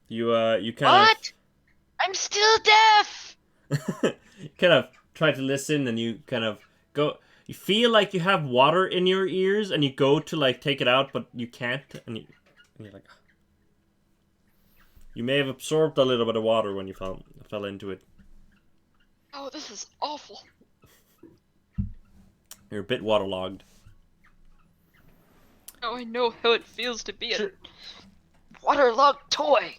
You kind What? I'm still deaf! of kind of try to listen, and you kind of go. You feel like you have water in your ears, and you go to like take it out, but you can't, and you're like, you may have absorbed a little bit of water when you fell into it. Oh, this is awful. You're a bit waterlogged. Oh, I know how it feels to be a waterlogged toy.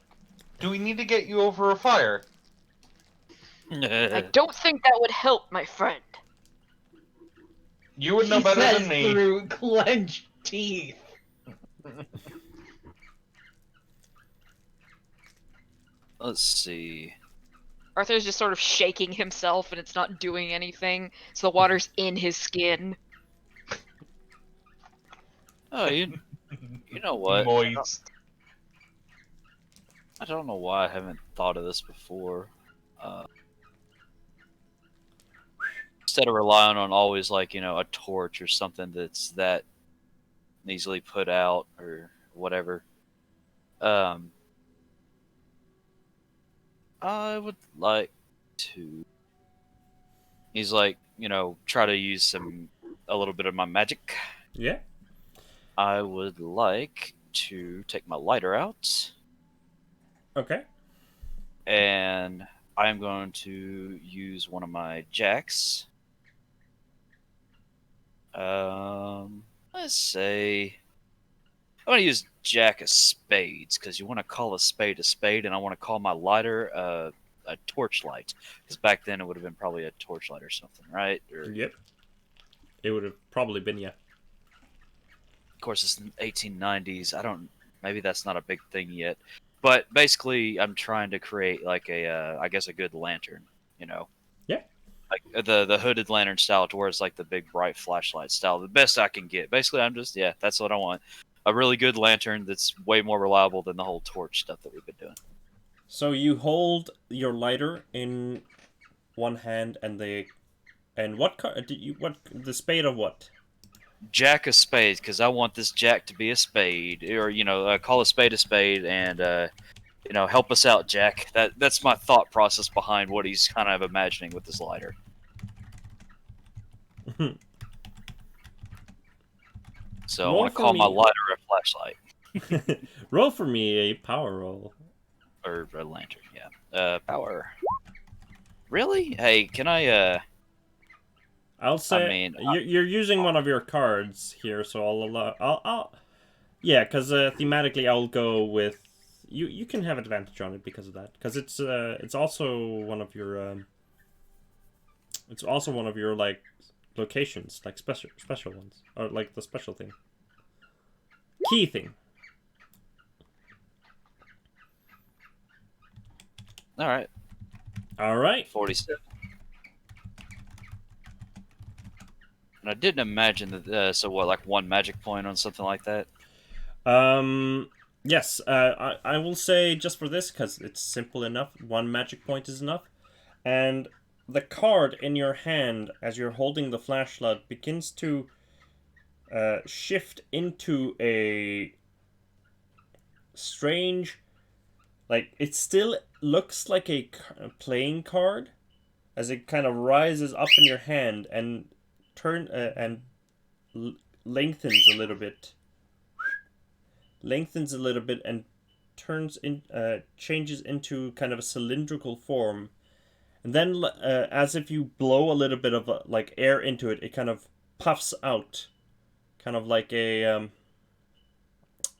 Do we need to get you over a fire? I don't think that would help, my friend. You would know He better says than me. through clenched teeth. Let's see. Arthur's just sort of shaking himself, and it's not doing anything, so the water's in his skin. Oh, you know what? Moist. I don't know why I haven't thought of this before. Instead of relying on always like, a torch or something that's that easily put out or whatever. I would like to. He's like, try to use a little bit of my magic. Yeah. I would like to take my lighter out, Okay. and I'm going to use one of my jacks. Let's say I want to use Jack of Spades, because you want to call a spade, and I want to call my lighter a torchlight, because back then it would have been probably a torchlight or something, right? Or, Yep. It would have probably been, yeah. of course, it's the 1890s. Maybe that's not a big thing yet. But basically, I'm trying to create like I guess a good lantern, Yeah. Like the hooded lantern style, to where it's like the big bright flashlight style, the best I can get. Basically, that's what I want. A really good lantern that's way more reliable than the whole torch stuff that we've been doing. So you hold your lighter in one hand, and what the spade of what? Jack of Spades, because I want this Jack to be a spade, or call a spade, and help us out, Jack. That's my thought process behind what he's kind of imagining with this lighter. So I want to call my lighter a flashlight. Roll for me a power roll. or a lantern. Yeah. Power. Really? Hey, can I? I'll say mean, you're using one of your cards here, so I'll allow. Yeah, because thematically I'll go with you. You can have advantage on it because of that, because it's also one of your it's also one of your like locations, like special ones, or like the special thing, key thing. All right. All right. 47. And I didn't imagine that. So what, like one magic point on something like that? Yes. I will say just for this because it's simple enough. One magic point is enough, and the card in your hand as you're holding the flashlight begins to shift into a strange, like it still looks like a playing card as it kind of rises up in your hand and lengthens a little bit, and changes into kind of a cylindrical form, and then as if you blow a little bit of like air into it, it kind of puffs out, kind of like a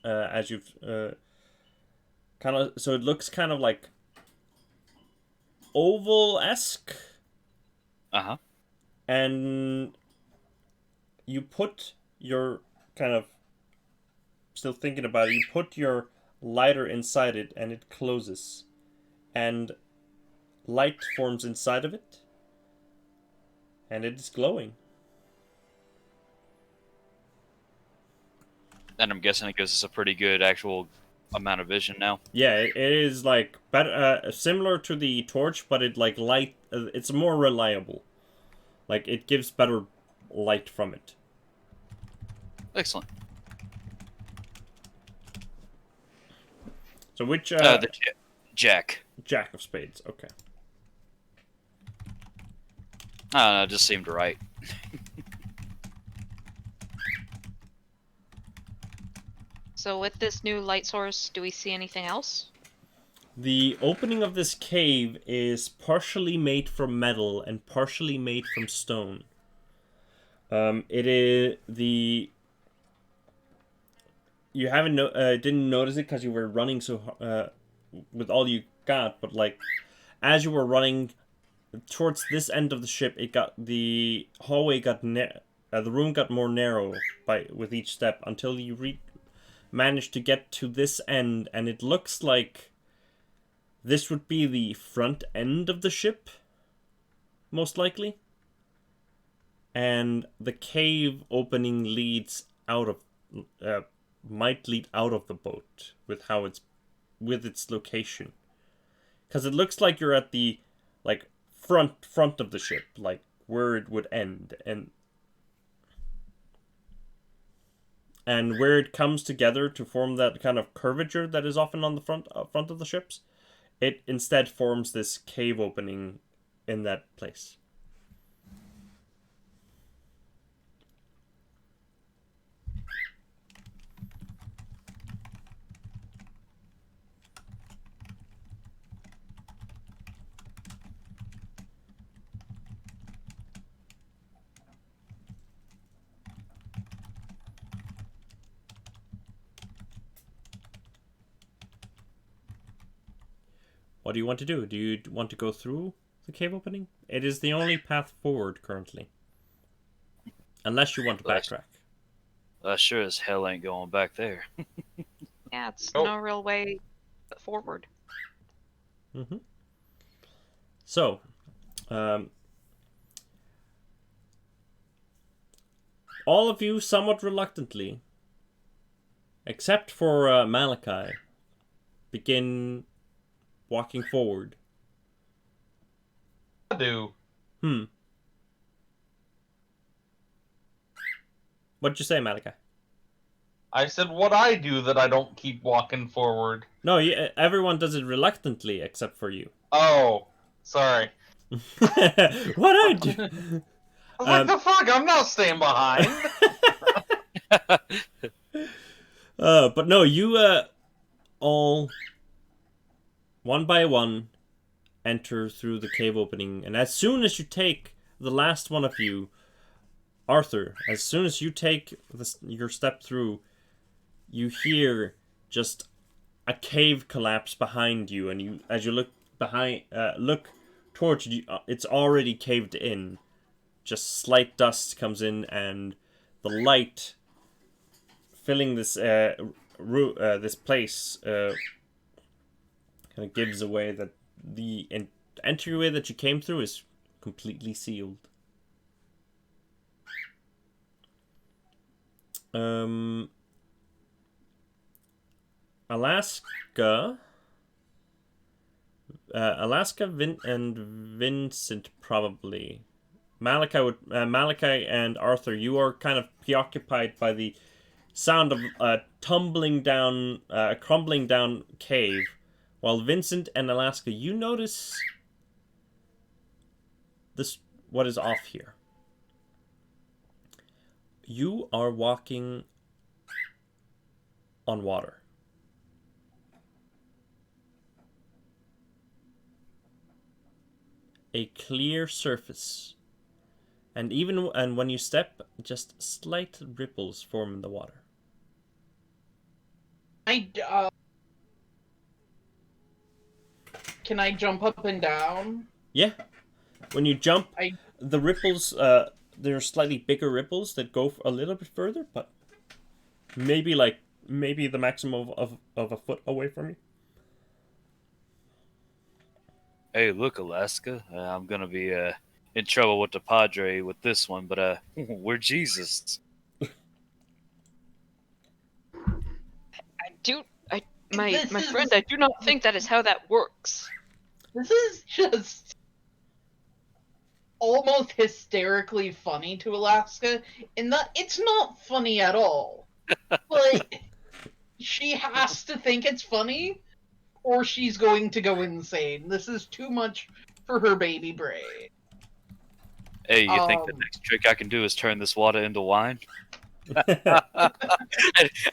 as you've kind of, so it looks kind of like oval-esque. Uh-huh. And you put your kind of, still thinking about it, you put your lighter inside it and it closes, and light forms inside of it, and it is glowing. And I'm guessing it gives us a pretty good actual amount of vision now. Yeah, it is like better, similar to the torch, but it like light. It's more reliable. Like it gives better light from it. Excellent. So which The Jack. Jack of Spades? Okay. I don't know, it just seemed right. So with this new light source, do we see anything else? The opening of this cave is partially made from metal and partially made from stone. It is the. You haven't didn't notice it because you were running so with all you got, but like as you were running towards this end of the ship, the hallway got the room got more narrow with each step until you managed to get to this end, and it looks like this would be the front end of the ship, most likely. And the cave opening might lead out of the boat with its location, because it looks like you're at the like front of the ship, like where it would end, and where it comes together to form that kind of curvature that is often on the front of the ships. It instead forms this cave opening in that place. What do you want to do? Do you want to go through the cave opening? It is the only path forward currently. Unless you want to backtrack. I sure as hell ain't going back there. Yeah, it's Oh. no real way forward. Mm-hmm. So, all of you somewhat reluctantly, except for Malachi, begin walking forward. I do. What'd you say, Malachi? I said what I do that I don't keep walking forward. No, everyone does it reluctantly except for you. Oh, sorry. What I do? I was like, the fuck? I'm not staying behind. But no, you all one by one, enter through the cave opening. And as soon as you take the last one of you, Arthur, as soon as you take your step through, you hear just a cave collapse behind you, and you, as you look look towards you, it's already caved in. Just slight dust comes in, and the light filling this this place kind of gives away that the entryway that you came through is completely sealed. Alaska, and Vincent probably. Malachi and Arthur, you are kind of preoccupied by the sound of crumbling down cave, while Vincent and Alaska, you notice what is off here. You are walking on water. A clear surface. And when you step, just slight ripples form in the water. Can I jump up and down? Yeah. When you jump, the ripples, there are slightly bigger ripples that go a little bit further, but maybe the maximum of a foot away from you. Hey, look, Alaska. I'm gonna be in trouble with the Padre with this one, but we're Jesus. My friend, I do not think that is how that works. This is just almost hysterically funny to Alaska, in that it's not funny at all. But she has to think it's funny, or she's going to go insane. This is too much for her baby brain. Hey, you think the next trick I can do is turn this water into wine?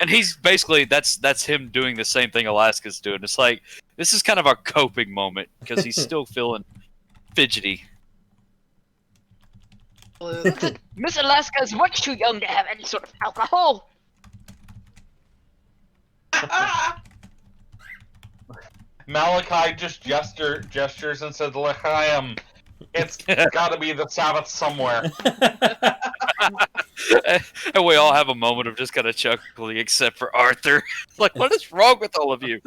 and he's basically that's him doing the same thing Alaska's doing. It's like this is kind of our coping moment because he's still feeling fidgety. Miss Alaska is much too young to have any sort of alcohol. Malachi just gestures and says, "L'chaim, it's got to be the Sabbath somewhere." And we all have a moment of just kind of chuckling, except for Arthur. Like, what is wrong with all of you?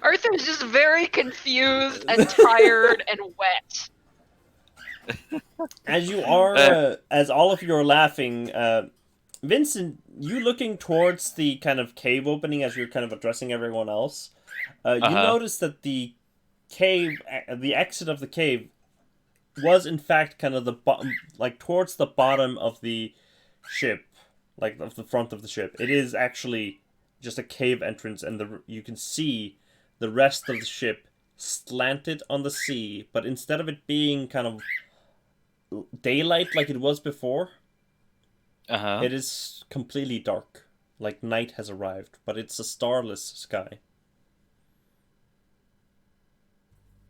Arthur's just very confused and tired and wet. As you are, as all of you are laughing, Vincent, you looking towards the kind of cave opening as you're kind of addressing everyone else, you notice that the cave, the exit of the cave, was in fact kind of the bottom, like towards the bottom of the ship, like of the front of the ship. It is actually just a cave entrance, and you can see the rest of the ship slanted on the sea, but instead of it being kind of daylight like it was before, it is completely dark, like night has arrived, but it's a starless sky.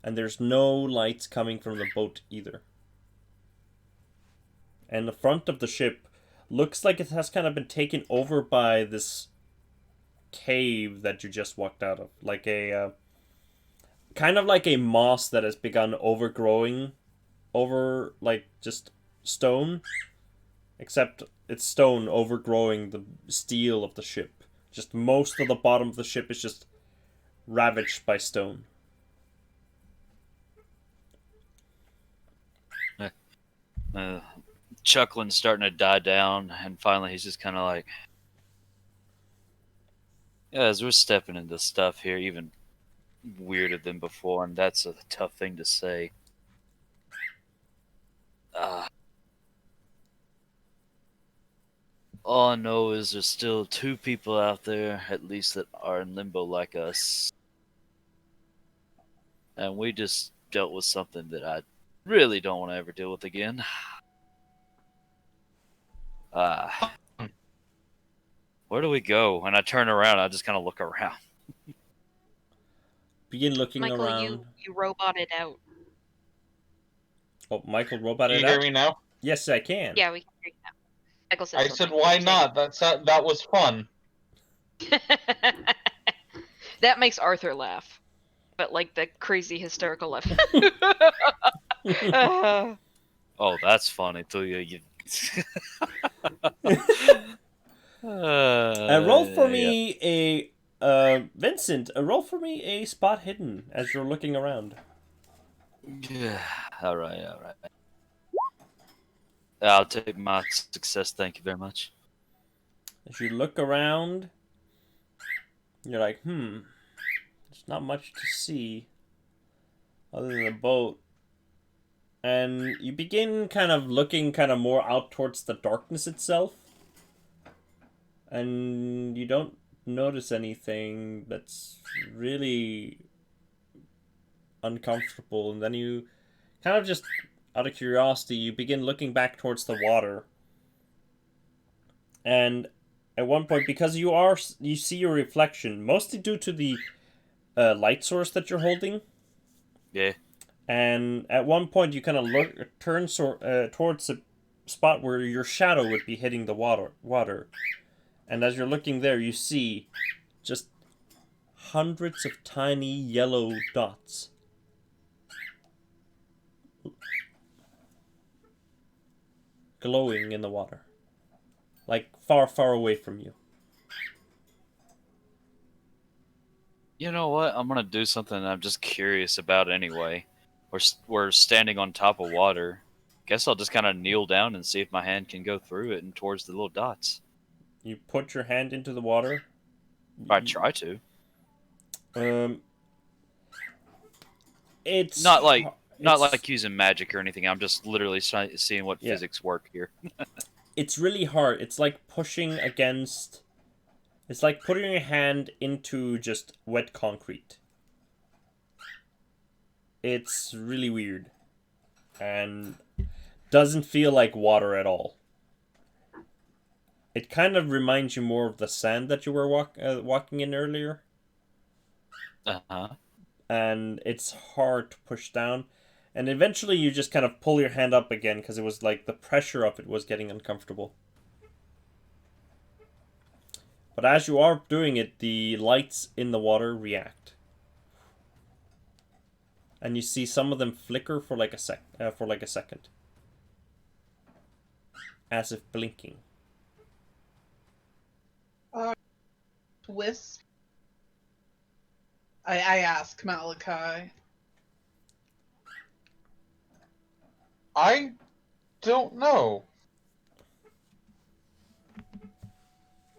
And there's no lights coming from the boat either. And the front of the ship looks like it has kind of been taken over by this cave that you just walked out of. Like a kind of like a moss that has begun overgrowing over like just stone. Except it's stone overgrowing the steel of the ship. Just most of the bottom of the ship is just ravaged by stone. Chuckling's starting to die down, and finally he's just kind of like, yeah, as we're stepping into stuff here even weirder than before, and that's a tough thing to say. All I know is there's still 2 people out there, at least, that are in limbo like us. And we just dealt with something that I really don't want to ever deal with again. Where do we go? And I turn around, I just kind of look around. begin looking Michael, around. you roboted out. Oh, Michael robot Can it you hear out? me now? Yes, I can. Yeah, we can hear you now. Michael said I something. said, why What did you say? not? That was fun. That makes Arthur laugh, but like the crazy hysterical laugh. Oh, that's funny too. You. Roll for Yeah. me Vincent, roll for me a spot hidden as you're looking around. Yeah. All right. I'll take my success. Thank you very much. As you look around, you're like, there's not much to see other than a boat. And you begin kind of looking kind of more out towards the darkness itself. And you don't notice anything that's really uncomfortable. And then you kind of just, out of curiosity, you begin looking back towards the water. And at one point, because you see your reflection, mostly due to the light source that you're holding. Yeah. And at one point, you kind of turn towards the spot where your shadow would be hitting the water. And as you're looking there, you see just hundreds of tiny yellow dots. Glowing in the water. Like far, far away from you. You know what? I'm gonna do something I'm just curious about anyway. We're standing on top of water. Guess I'll just kind of kneel down and see if my hand can go through it and towards the little dots. You put your hand into the water. I try to. It's Not like it's using magic or anything. I'm just literally seeing what Yeah. physics work here. it's really hard. It's like pushing against. It's like putting your hand into just wet concrete. It's really weird, and doesn't feel like water at all. It kind of reminds you more of the sand that you were walking in earlier. Uh-huh. And it's hard to push down. And eventually you just kind of pull your hand up again because it was like the pressure of it was getting uncomfortable. But as you are doing it, the lights in the water react. And you see some of them flicker for like a second. As if blinking. Wisp. I ask Malachi. I don't know.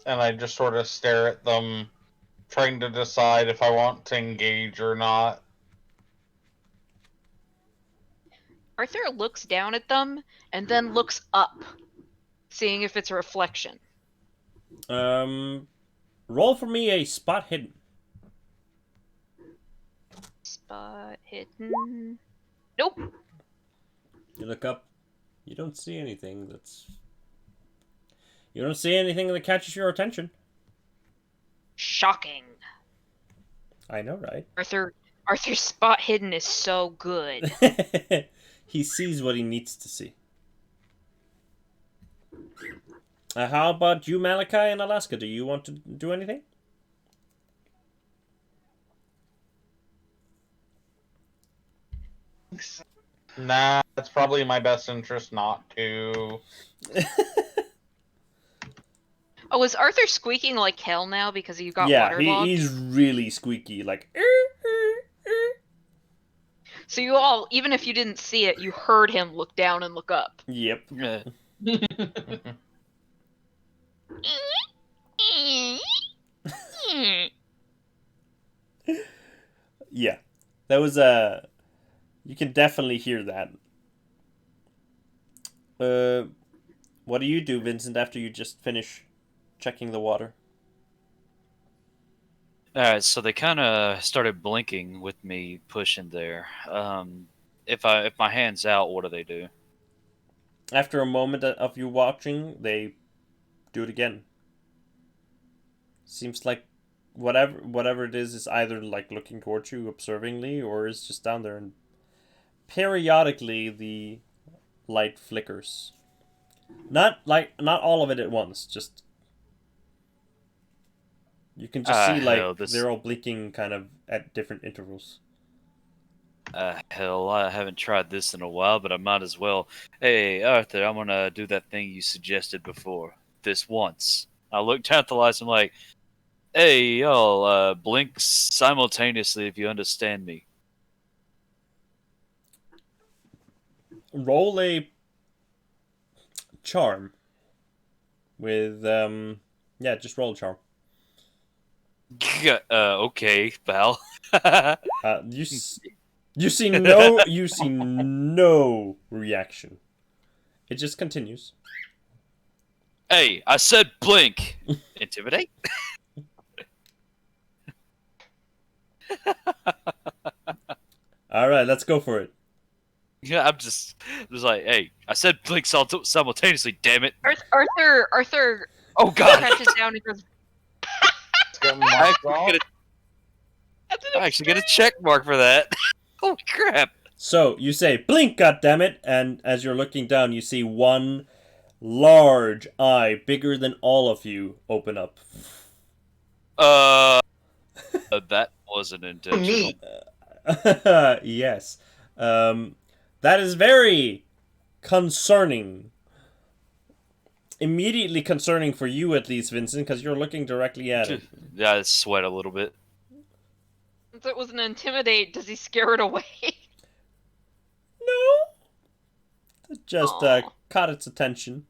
And I just sort of stare at them, trying to decide if I want to engage or not. Arthur looks down at them and then looks up, seeing if it's a reflection. Roll for me a spot hidden. Spot hidden. Nope. You look up. You don't see anything You don't see anything that catches your attention. Shocking. I know, right? Arthur's spot hidden is so good. He sees what he needs to see. How about you, Malachi, in Alaska? Do you want to do anything? Nah, it's probably in my best interest not to. Oh, is Arthur squeaking like hell now because you got waterlogged? he's really squeaky, like. So you all, even if you didn't see it, you heard him look down and look up. Yep. Yeah, that was you can definitely hear that. What do you do, Vincent, after you just finish checking the water? Alright, so they kind of started blinking with me pushing there. If my hand's out, what do they do? After a moment of you watching, they do it again. Seems like whatever it is either like looking towards you observingly or is just down there, and periodically the light flickers. Not all of it at once, just you can just see like they're all blinking kind of at different intervals. Hell, I haven't tried this in a while, but I might as well. Hey, Arthur, I'm gonna do that thing you suggested before. This once. I looked at the lights. I'm like, hey, y'all, blink simultaneously if you understand me. Roll a charm with just roll a charm. Okay, pal. You see no reaction. It just continues. Hey, I said blink. Intimidate. All right, let's go for it. Yeah, I'm just like, hey, I said blink simultaneously. Damn it, Arthur. Oh God! Crouches down and goes. I actually get a check mark for that. Holy crap! So you say blink, goddammit, and as you're looking down, you see one large eye, bigger than all of you, open up. That wasn't intentional. Yes. That is very concerning. Immediately concerning for you, at least, Vincent, because you're looking directly at it. Yeah, I sweat a little bit. Since it was an intimidate, does he scare it away? No. It just caught its attention.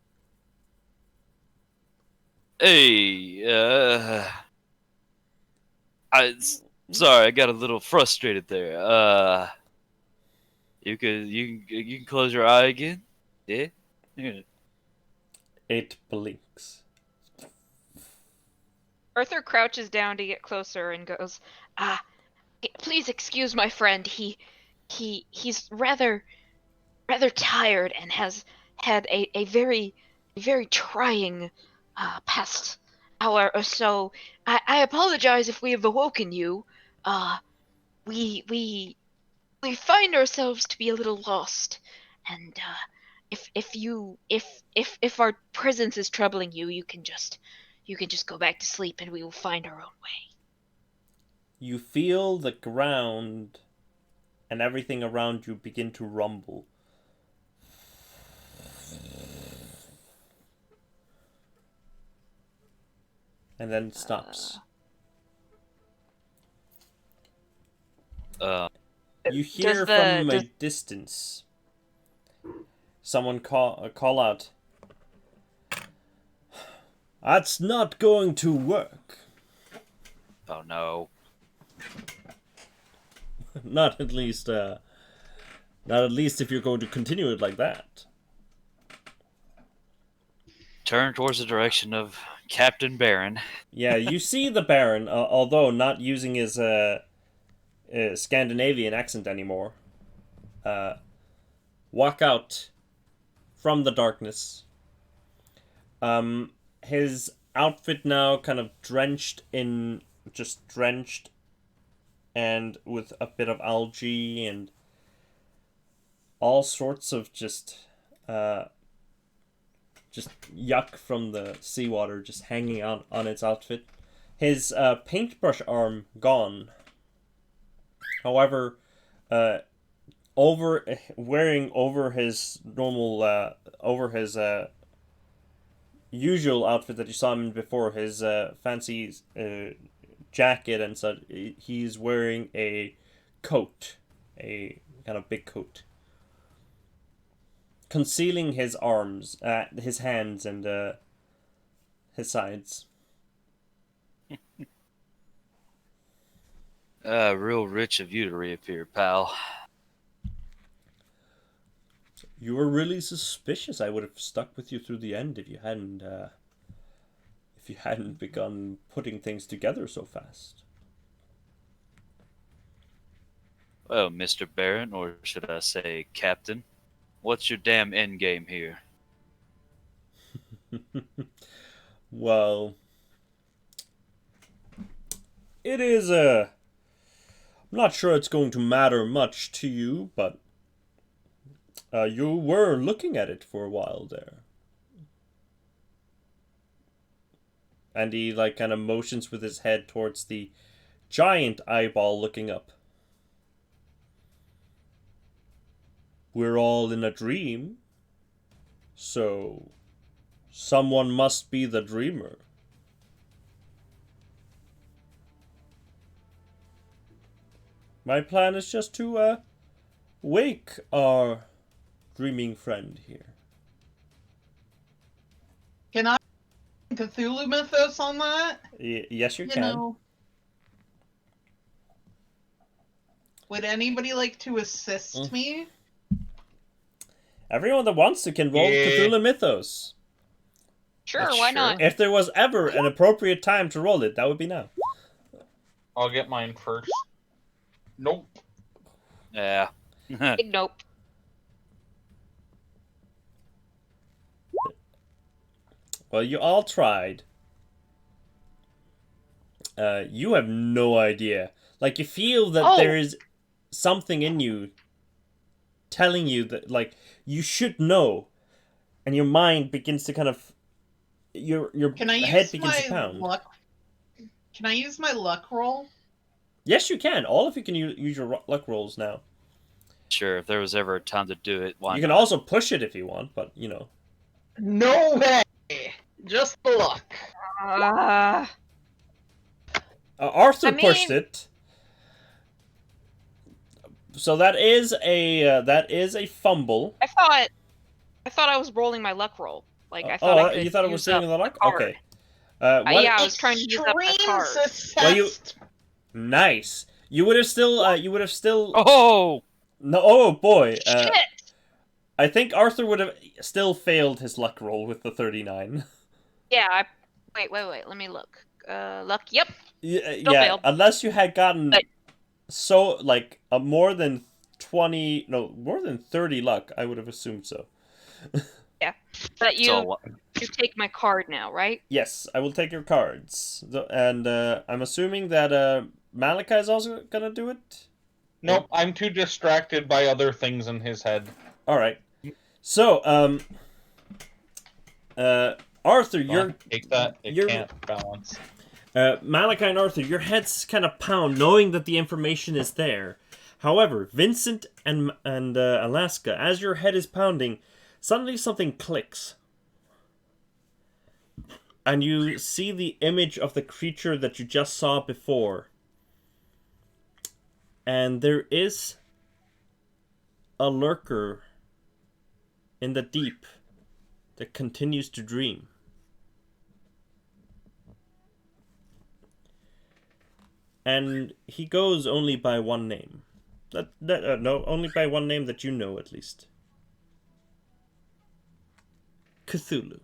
Hey, sorry, I got a little frustrated there. You can close your eye again? Yeah? It blinks. Arthur crouches down to get closer and goes, please excuse my friend. He's rather tired and has had a very trying past hour or so. I apologize if we have awoken you. We find ourselves to be a little lost, and if our presence is troubling you, you can just go back to sleep, and we will find our own way. You feel the ground and everything around you begin to rumble. And then it stops. You hear from a distance someone call out, "That's not going to work." Oh no. Not at least if you're going to continue it like that. Turn towards the direction of Captain Baron. Yeah, you see the Baron, although not using his Scandinavian accent anymore, walk out from the darkness. His outfit now kind of drenched and with a bit of algae and all sorts of just yuck from the seawater just hanging out on its outfit. His paintbrush arm gone. However, wearing over his normal usual outfit that you saw him in before, his fancy jacket and such, he's wearing a coat, a kind of big coat, concealing his arms, his hands, and his sides. Real rich of you to reappear, pal. You were really suspicious. I would have stuck with you through the end if you hadn't begun putting things together so fast. Well, Mr. Baron, or should I say Captain, what's your damn end game here? Well, it is, I'm not sure it's going to matter much to you, but you were looking at it for a while there. And he, like, kind of motions with his head towards the giant eyeball looking up. We're all in a dream, so someone must be the dreamer. My plan is just to wake our dreaming friend here. Can I Cthulhu mythos on that? Yes, you You can. know. Would anybody like to assist me? Everyone that wants to can roll Yeah. Cthulhu Mythos. Sure, why not? If there was ever an appropriate time to roll it, that would be now. I'll get mine first. Nope. Yeah. Big nope. Well, you all tried. You have no idea. Like, you feel that there is something in you telling you that, like, you should know. And your mind begins to kind of... Your Can I head use begins to my pound. luck? Can I use my luck roll? Yes, you can. All of you can use your luck rolls now. Sure, if there was ever a time to do it, why You can not? also push it if you want, but, you know. No way! Just the luck. Arthur I mean- pushed it. So that is a fumble. I thought I was rolling my luck roll. Like I thought I could you thought it was use doing up the luck? a card. Okay. What? Yeah, I was trying to use up my Extreme card. success. Well, nice. You would have still. Oh! No. Oh boy. Shit! I think Arthur would have still failed his luck roll with the 39. Yeah. Wait. Let me look. Luck. Yep. Yeah. failed. Unless you had gotten But- more than 30 luck, I would have assumed so. But So, you take my card now, right? Yes, I will take your cards. And I'm assuming that Malachi is also gonna do it? Nope, I'm too distracted by other things in his head. Alright. So, Arthur, Take that. you're- Can't balance. Malachi and Arthur, your heads kind of pound knowing that the information is there. However, Vincent and Alaska, as your head is pounding, suddenly something clicks. And you see the image of the creature that you just saw before. And there is a lurker in the deep that continues to dream. And he goes only by one name. Only by one name that you know, at least. Cthulhu.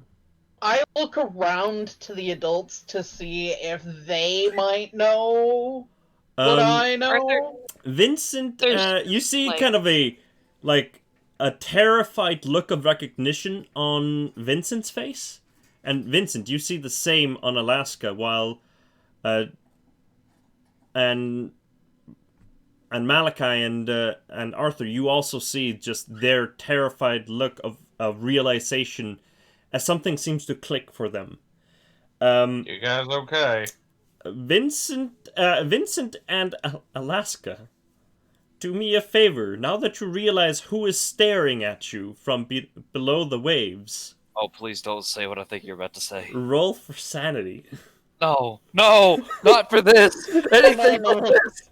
I look around to the adults to see if they might know what I know. Arthur- Vincent, There's, you see like- kind of a terrified look of recognition on Vincent's face. And Vincent, you see the same on Alaska, while and Malachi and Arthur, you also see just their terrified look of realization as something seems to click for them. You guys okay? Vincent and Alaska, do me a favor. Now that you realize who is staring at you from below the waves, oh, please don't say what I think you're about to say. roll for sanity. No, not for this. Anything but this.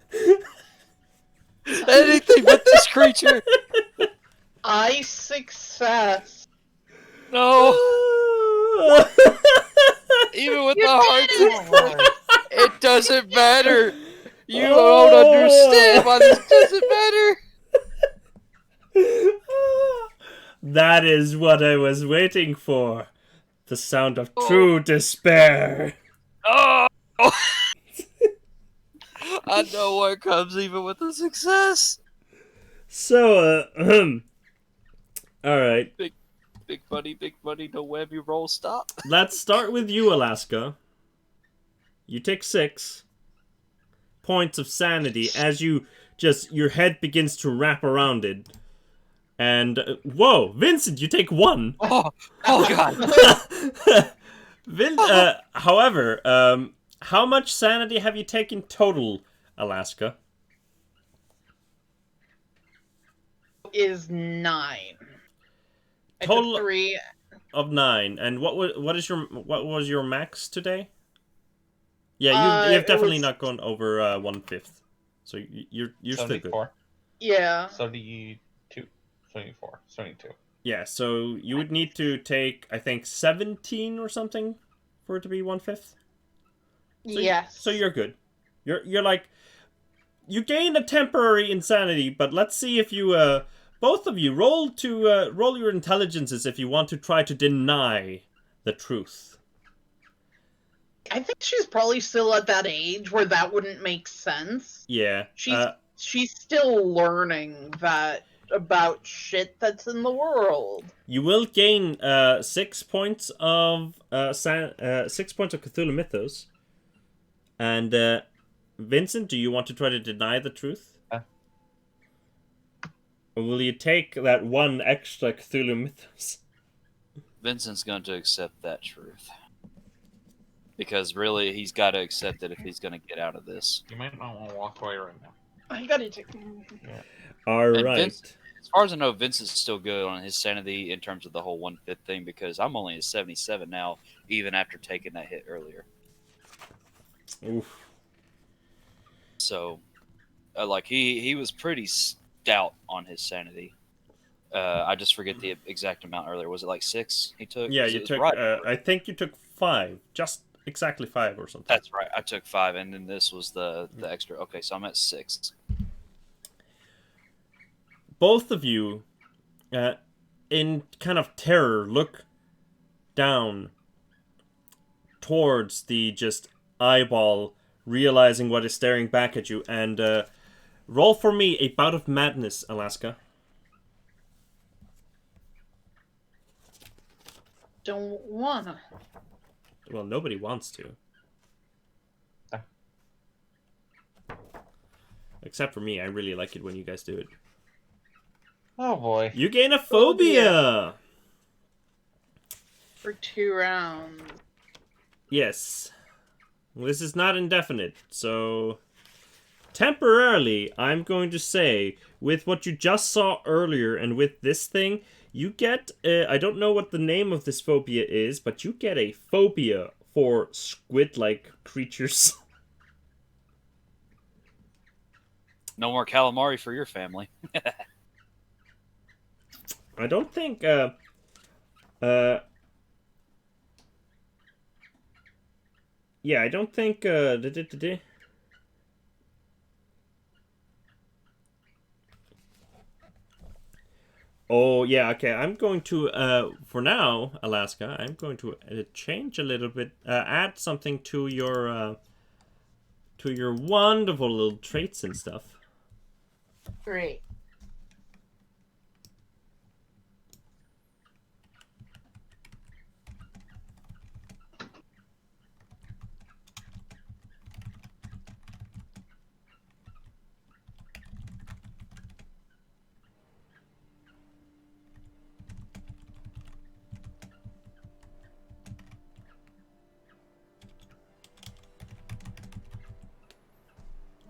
Anything but this creature. I success. No, even with the hard success, it doesn't matter. You don't understand why this doesn't matter. That is what I was waiting for. The sound of true despair. Oh! I know what comes even with the success. So, alright. Big buddy, no whammy roll, stop. Let's start with you, Alaska. You take 6. points of sanity as you just your head begins to wrap around it. And whoa, Vincent, you take 1. Oh God! However, how much sanity have you taken total, Alaska? Is 9. I Total took 3. of 9. And what was your max today? Yeah, you've definitely not gone over 1/5. So you're still good. 74. Yeah. 72. 74. 72. Yeah, so you would need to take, I think, 17 or something for it to be 1/5. So Yes. So you're good. You're like, you gain a temporary insanity, but let's see if you both of you roll your intelligences if you want to try to deny the truth. I think she's probably still at that age where that wouldn't make sense. Yeah. She's still learning that about shit that's in the world. You will gain 6 points of 6 points of Cthulhu Mythos. And Vincent, do you want to try to deny the truth? Or will you take that 1 extra Cthulhu Mythos? Vincent's going to accept that truth. Because really, he's got to accept it if he's going to get out of this. You might not want to walk away right now. I gotta take. Yeah. All And right. Vince, as far as I know, Vince is still good on his sanity in terms of the whole 1/5 thing because I'm only at 77 now, even after taking that hit earlier. Oof. So, like he was pretty stout on his sanity. I just forget the exact amount earlier. Was it like 6 he took? Yeah, It you was took. right. I think you took 5, just exactly 5 or something. That's right. I took 5, and then this was the extra. Okay, so I'm at 6. Both of you, in kind of terror, look down towards the just eyeball, realizing what is staring back at you, and roll for me a bout of madness, Alaska. Don't wanna. Well, nobody wants to. Except for me, I really like it when you guys do it. Oh boy. You gain a phobia! For 2 rounds. Yes. Well, this is not indefinite, so... Temporarily, I'm going to say, with what you just saw earlier and with this thing, you get... I don't know what the name of this phobia is, but you get a phobia for squid-like creatures. No more calamari for your family. I don't think... Yeah, I don't think... Oh, yeah, okay. I'm going to, for now, Alaska, I'm going to change a little bit, add something to your wonderful little traits and stuff. Great.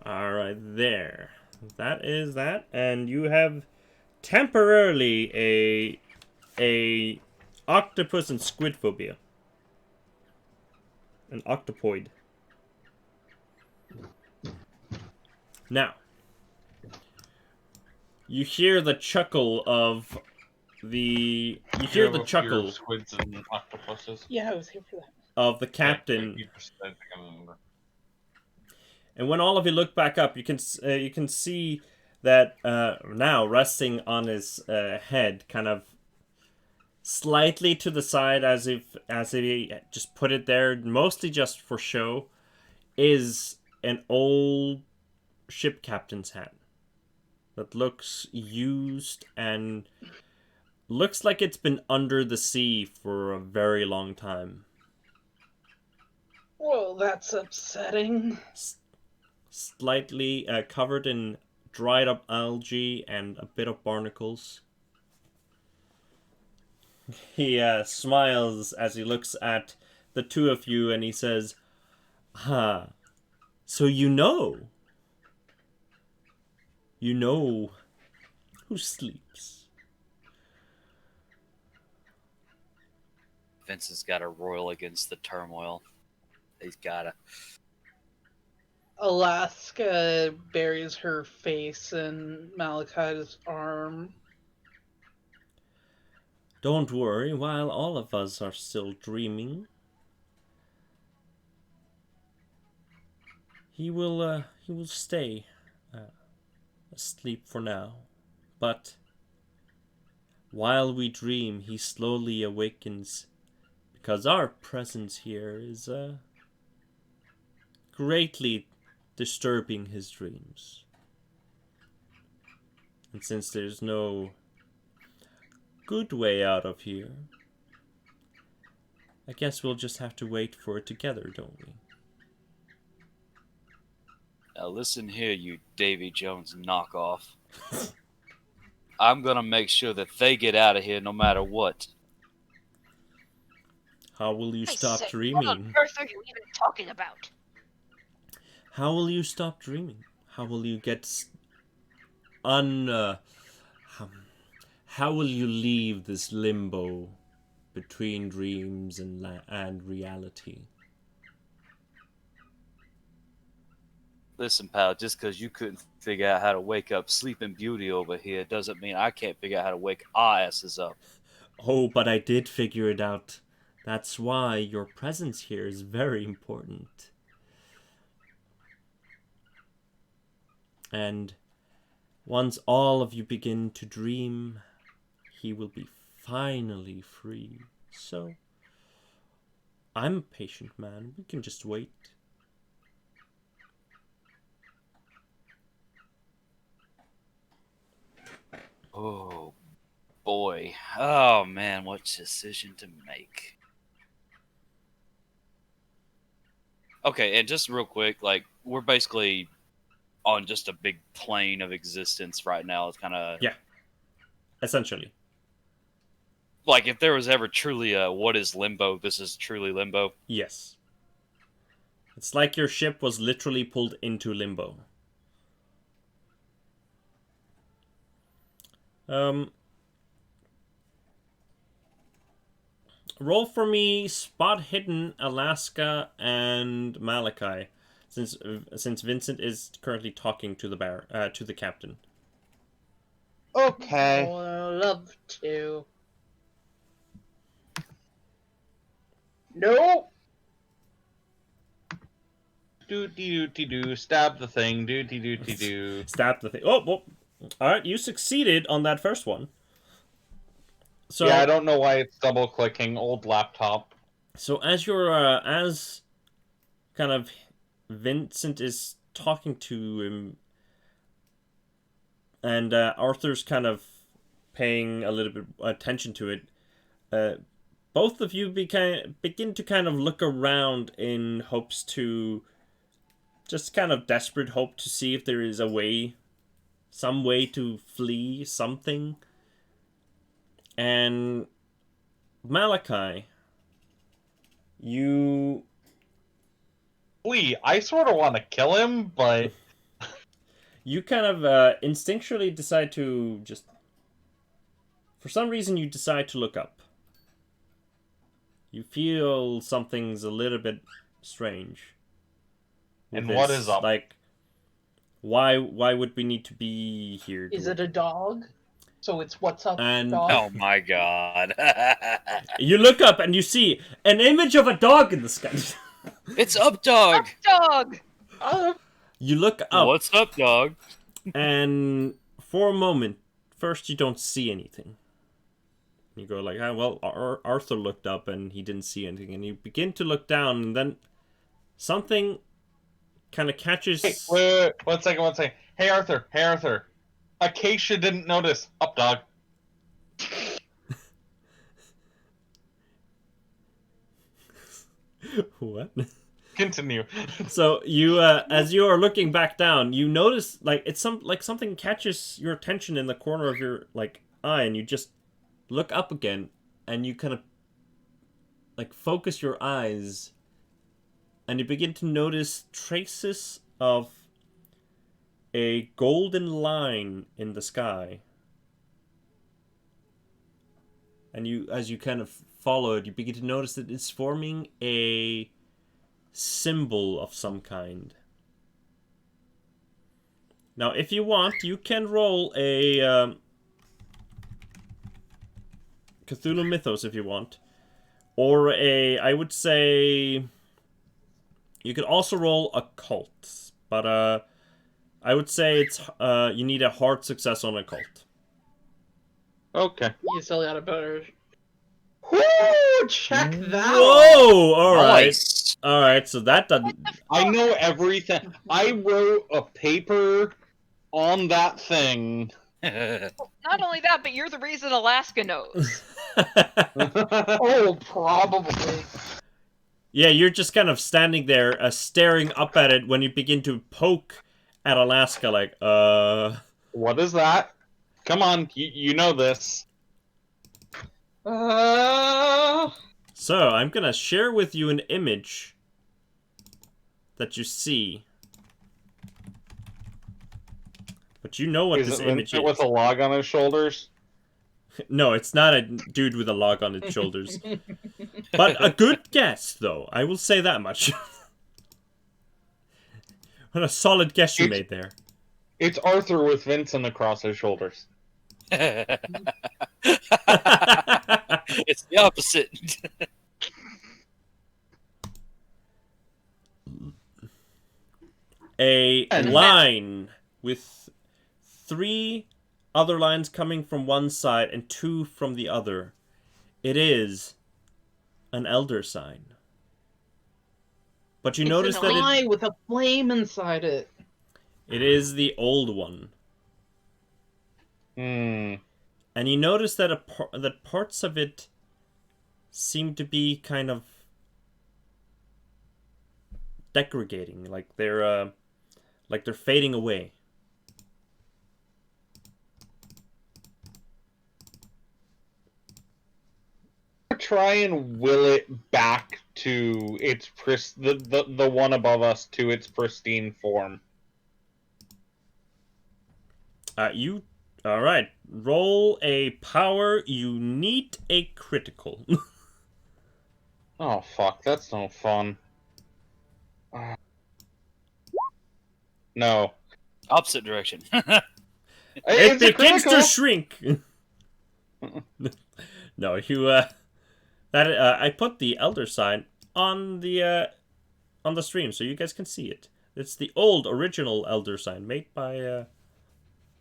Alright, there. That is that, and you have temporarily a octopus and squid phobia. An octopoid. Now, you hear the chuckle of the... You hear the chuckle Squids and octopuses. Yeah, I was here for that. of the captain. Yeah, I think I remember. And when all of you look back up, you can see that now resting on his head, kind of slightly to the side, as if he just put it there, mostly just for show, is an old ship captain's hat that looks used and looks like it's been under the sea for a very long time. Well, that's upsetting. slightly covered in dried up algae and a bit of barnacles. He smiles as he looks at the two of you and he says, "Huh, so you know who sleeps." Vincent's got to roil against the turmoil. He's gotta. Alaska buries her face in Malachi's arm. Don't worry, while all of us are still dreaming, he will stay asleep for now. But while we dream, he slowly awakens, because our presence here is greatly disturbing his dreams. And since there's no good way out of here, I guess we'll just have to wait for it together, don't we? Now listen here, you Davy Jones knockoff. I'm gonna make sure that they get out of here no matter what. How will you I stop say, dreaming? What on earth are you even talking about? How will you stop dreaming? How will you get how will you leave this limbo between dreams and reality? Listen, pal, just because you couldn't figure out how to wake up Sleeping Beauty over here doesn't mean I can't figure out how to wake our asses up. Oh, but I did figure it out. That's why your presence here is very important. And once all of you begin to dream, he will be finally free. So, I'm a patient man. We can just wait. Oh, boy. Oh, man, what decision to make. Okay, and just real quick, like, we're basically on just a big plane of existence right now. It's kind of... Yeah. Essentially. Like, if there was ever truly a what is limbo, this is truly limbo. Yes. It's like your ship was literally pulled into limbo. Roll for me spot hidden, Alaska, and Malachi, since Vincent is currently talking to the captain. Okay. Oh, I love to. Nope. Do stab the thing. Do. Stab the thing. Oh, well, all right. You succeeded on that first one. So yeah, I don't know why it's double clicking. Old laptop. So as kind of Vincent is talking to him, and Arthur's kind of paying a little bit attention to it, both of you begin to kind of look around in hopes to, just kind of desperate hope to see if there is some way to flee something. And Malachi, you... I sort of want to kill him, but... You kind of instinctually decide to just... For some reason, you decide to look up. You feel something's a little bit strange. And what is up? Like, why would we need to be here? Is it a dog? So it's what's up, And dog? Oh my god. you look up and you see an image of a dog in the sky. It's up, dog! Dog! You look up. What's up, dog? And for a moment, first you don't see anything. You go like, well, Arthur looked up and he didn't see anything. And you begin to look down, and then something kind of catches... Hey, wait, one second. Hey, Arthur. Acacia didn't notice. Up, dog. What? Continue. So you, as you are looking back down, you notice like it's something catches your attention in the corner of your eye, and you just look up again, and you kind of focus your eyes, and you begin to notice traces of a golden line in the sky. And as you kind of follow it, you begin to notice that it's forming a symbol of some kind. Now, if you want, you can roll a Cthulhu Mythos if you want. Or I would say, you could also roll Occult. But I would say you need a hard success on Occult. Okay. You still got a better. Woo! Check that. Whoa! Alright. Nice. Alright, so that doesn't... I know everything. I wrote a paper on that thing. Not only that, but you're the reason Alaska knows. Oh, probably. Yeah, you're just kind of standing there, staring up at it when you begin to poke at Alaska, What is that? Come on, you know this. So, I'm gonna share with you an image that you see. But you know what Is this it image is. with a log on his shoulders? No, it's not a dude with a log on his shoulders. But a good guess, though. I will say that much. What a solid guess you made there. It's Arthur with Vincent across his shoulders. It's the opposite. A line with 3 other lines coming from one side and 2 from the other. It is an elder sign. But you notice It's that an eye with a flame inside it. it is the old one. Hmm. And you notice that that parts of it seem to be kind of degrading, like they're fading away. Try and will it back to its the one above us to its pristine form. All right. Roll a power. You need a critical. Oh fuck, that's no fun. No. Opposite direction. It It's a begins critical. to shrink. No, I put the elder sign on the stream so you guys can see it. It's the old original elder sign made by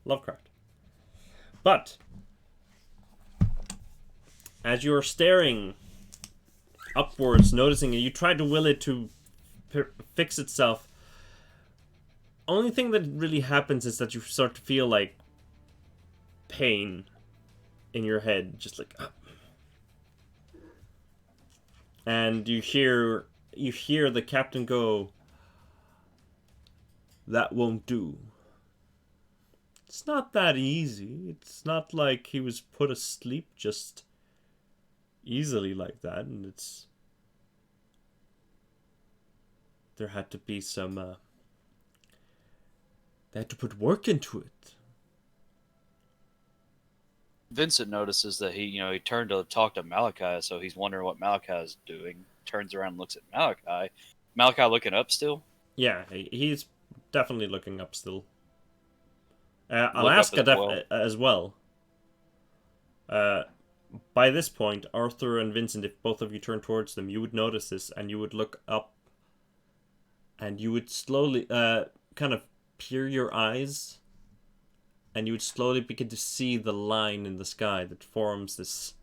Lovecraft. But as you're staring upwards, noticing it, you try to will it to fix itself. Only thing that really happens is that you start to feel like pain in your head, just like, and you hear the captain go, "That won't do. It's not that easy. It's not like he was put asleep just easily like that, and there had to be some, they had to put work into it." Vincent notices that he turned to talk to Malachi, so he's wondering what Malachi is doing. Turns around and looks at Malachi. Malachi looking up still? Yeah, he's definitely looking up still. Look Alaska up as well. By this point, Arthur and Vincent, if both of you turn towards them, you would notice this, and you would look up, and you would slowly kind of peer your eyes, and you would slowly begin to see the line in the sky that forms this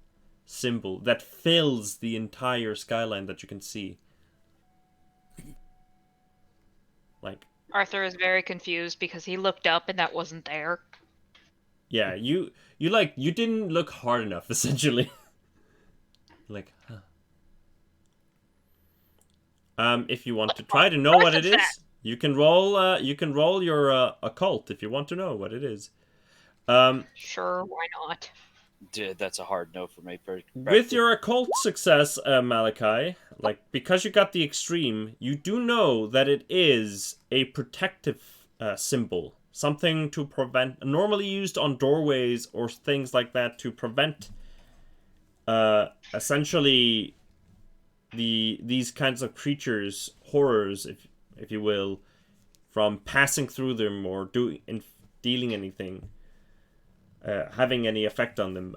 symbol that fills the entire skyline that you can see. Like, Arthur is very confused because he looked up and that wasn't there. yeah, you didn't look hard enough, essentially. Like, huh. If you want to try to know what it What's that? is, you can roll. You can roll your occult if you want to know what it is. Sure, why not? Dude, that's a hard no for me. With your occult success, Malachi, like because you got the extreme, you do know that it is a protective symbol, something to prevent, normally used on doorways or things like that to prevent, essentially, these kinds of creatures, horrors, if you will, from passing through them or dealing anything, having any effect on them.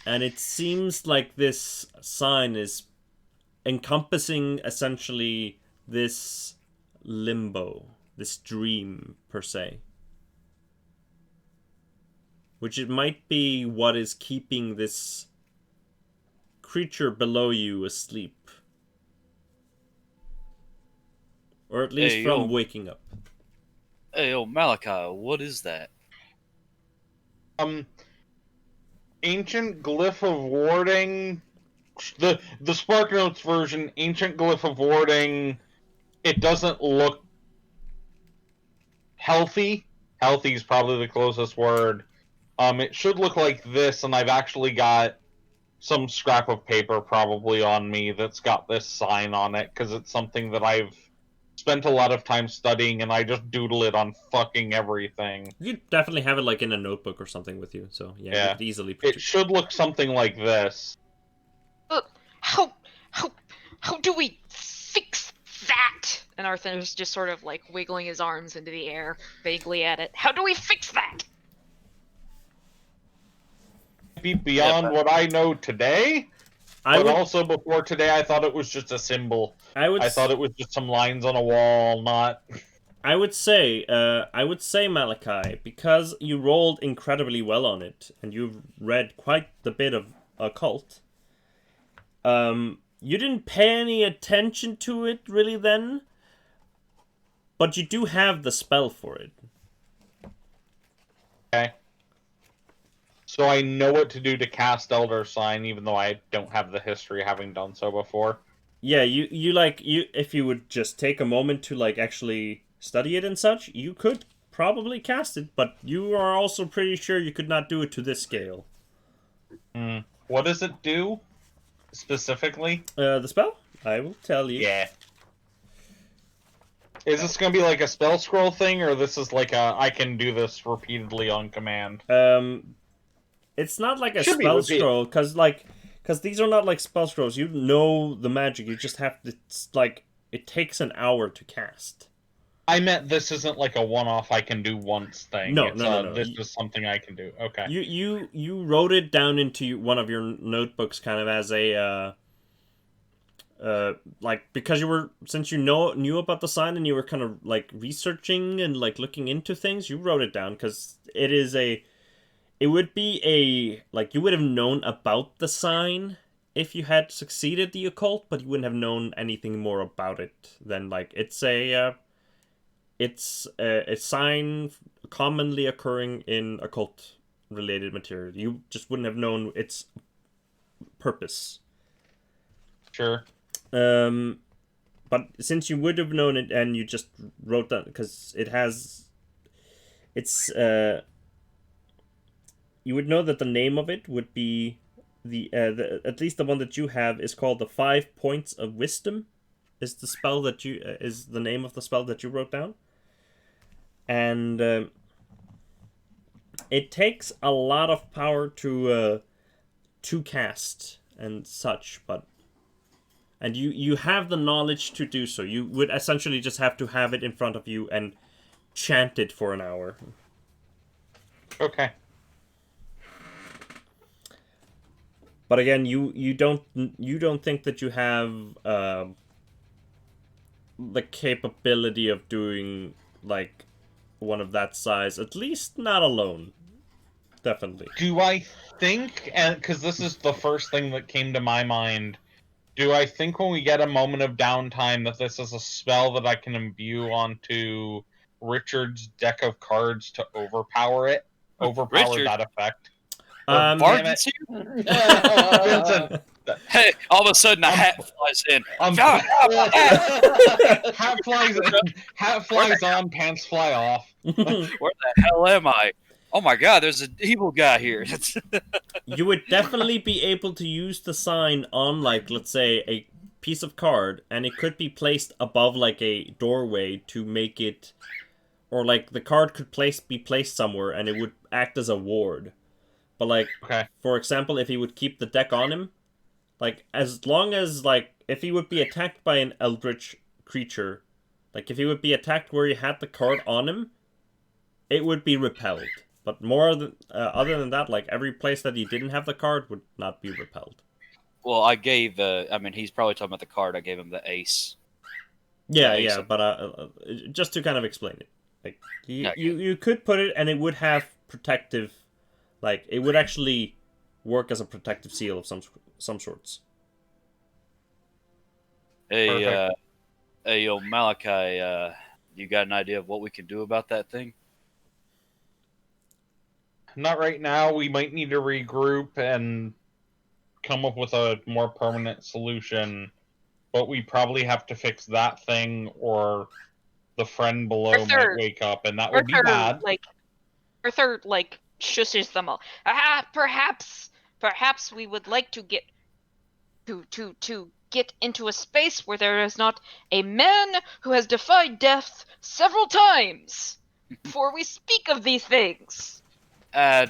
And it seems like this sign is encompassing essentially this limbo, this dream per se. Which it might be what is keeping this creature below you asleep. Or at least from waking up. Hey, Malachi, what is that? Ancient glyph of warding. The Spark Notes version, ancient glyph of warding. It doesn't look healthy. Healthy is probably the closest word. It should look like this, and I've actually got some scrap of paper probably on me that's got this sign on it, because it's something that I've spent a lot of time studying, and I just doodle it on fucking everything. You definitely have it like in a notebook or something with you, so yeah. You could easily. It should look something like this. How do we fix that? And Arthur is just sort of like wiggling his arms into the air, vaguely at it. How do we fix that? Beyond what I know today, also before today, I thought it was just a symbol. I thought it was just some lines on a wall, not. I would say, Malachi, because you rolled incredibly well on it, and you've read quite the bit of occult. You didn't pay any attention to it really then, but you do have the spell for it. Okay. So I know what to do to cast Elder Sign, even though I don't have the history of having done so before. Yeah, you if you would just take a moment to like actually study it and such, you could probably cast it, but you are also pretty sure you could not do it to this scale. What does it do specifically? The spell? I will tell you. Yeah. Is this going to be like a spell scroll thing, or this is like I can do this repeatedly on command? It's not like a spell scroll, because these are not like spell scrolls. You know the magic. You just have to, it takes an hour to cast. I meant this isn't like a one-off I can do once thing. No. This is something I can do. Okay. You wrote it down into one of your notebooks kind of as a, because since you knew about the sign and you were kind of like researching and like looking into things, you wrote it down because it would be you would have known about the sign if you had succeeded the occult, but you wouldn't have known anything more about it than it's a sign commonly occurring in occult related material. You just wouldn't have known its purpose. Sure. But since you would have known it and you just wrote that, because you would know that the name of it would be at least the one that you have is called the 5 Points of Wisdom. Is the spell that is the name of the spell that you wrote down, and it takes a lot of power to cast and such, and you have the knowledge to do so. You would essentially just have to have it in front of you and chant it for an hour. Okay. But again, you don't think that you have the capability of doing like one of that size, at least not alone. Definitely. Do I think, and because this is the first thing that came to my mind, do I think when we get a moment of downtime that this is a spell that I can imbue onto Richard's deck of cards to overpower Richard? that effect? Vincent, Hey, all of a sudden a hat flies in. Hat flies on, pants fly off. Where the hell am I? Oh my god, there's an evil guy here. You would definitely be able to use the sign on, like, let's say, a piece of card, and it could be placed above, like, a doorway to make it... Or, like, the card could be placed somewhere, and it would act as a ward. But, like, for example, if he would keep the deck on him, like, as long as, like, if he would be attacked by an eldritch creature, like, if he would be attacked where he had the card on him, it would be repelled. But other than that, like, every place that he didn't have the card would not be repelled. Well, I gave I mean, he's probably talking about the card. I gave him the ace. Yeah, but just to kind of explain it. Like, you could put it, and it would have protective... Like, it would actually work as a protective seal of some sorts. Hey, yo, Malachi, you got an idea of what we can do about that thing? Not right now. We might need to regroup and come up with a more permanent solution. But we probably have to fix that thing, or the friend below might wake up, and that would be bad. Arthur, shushes them all. Perhaps we would like to get to get into a space where there is not a man who has defied death several times before we speak of these things.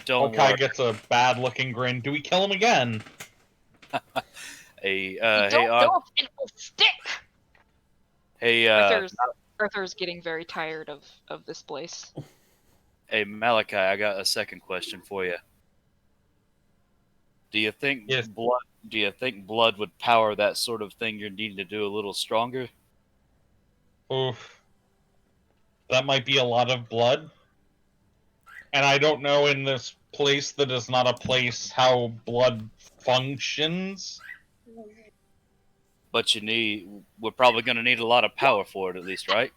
Don't worry. Gets a bad-looking grin. Do we kill him again? Hey, don't know if it will stick. Hey, Arthur's getting very tired of this place. Hey, Malachi, I got a second question for you. Do you think blood would power that sort of thing you're needing to do a little stronger? Oof. That might be a lot of blood. And I don't know in this place that is not a place how blood functions. But we're probably going to need a lot of power for it at least, right?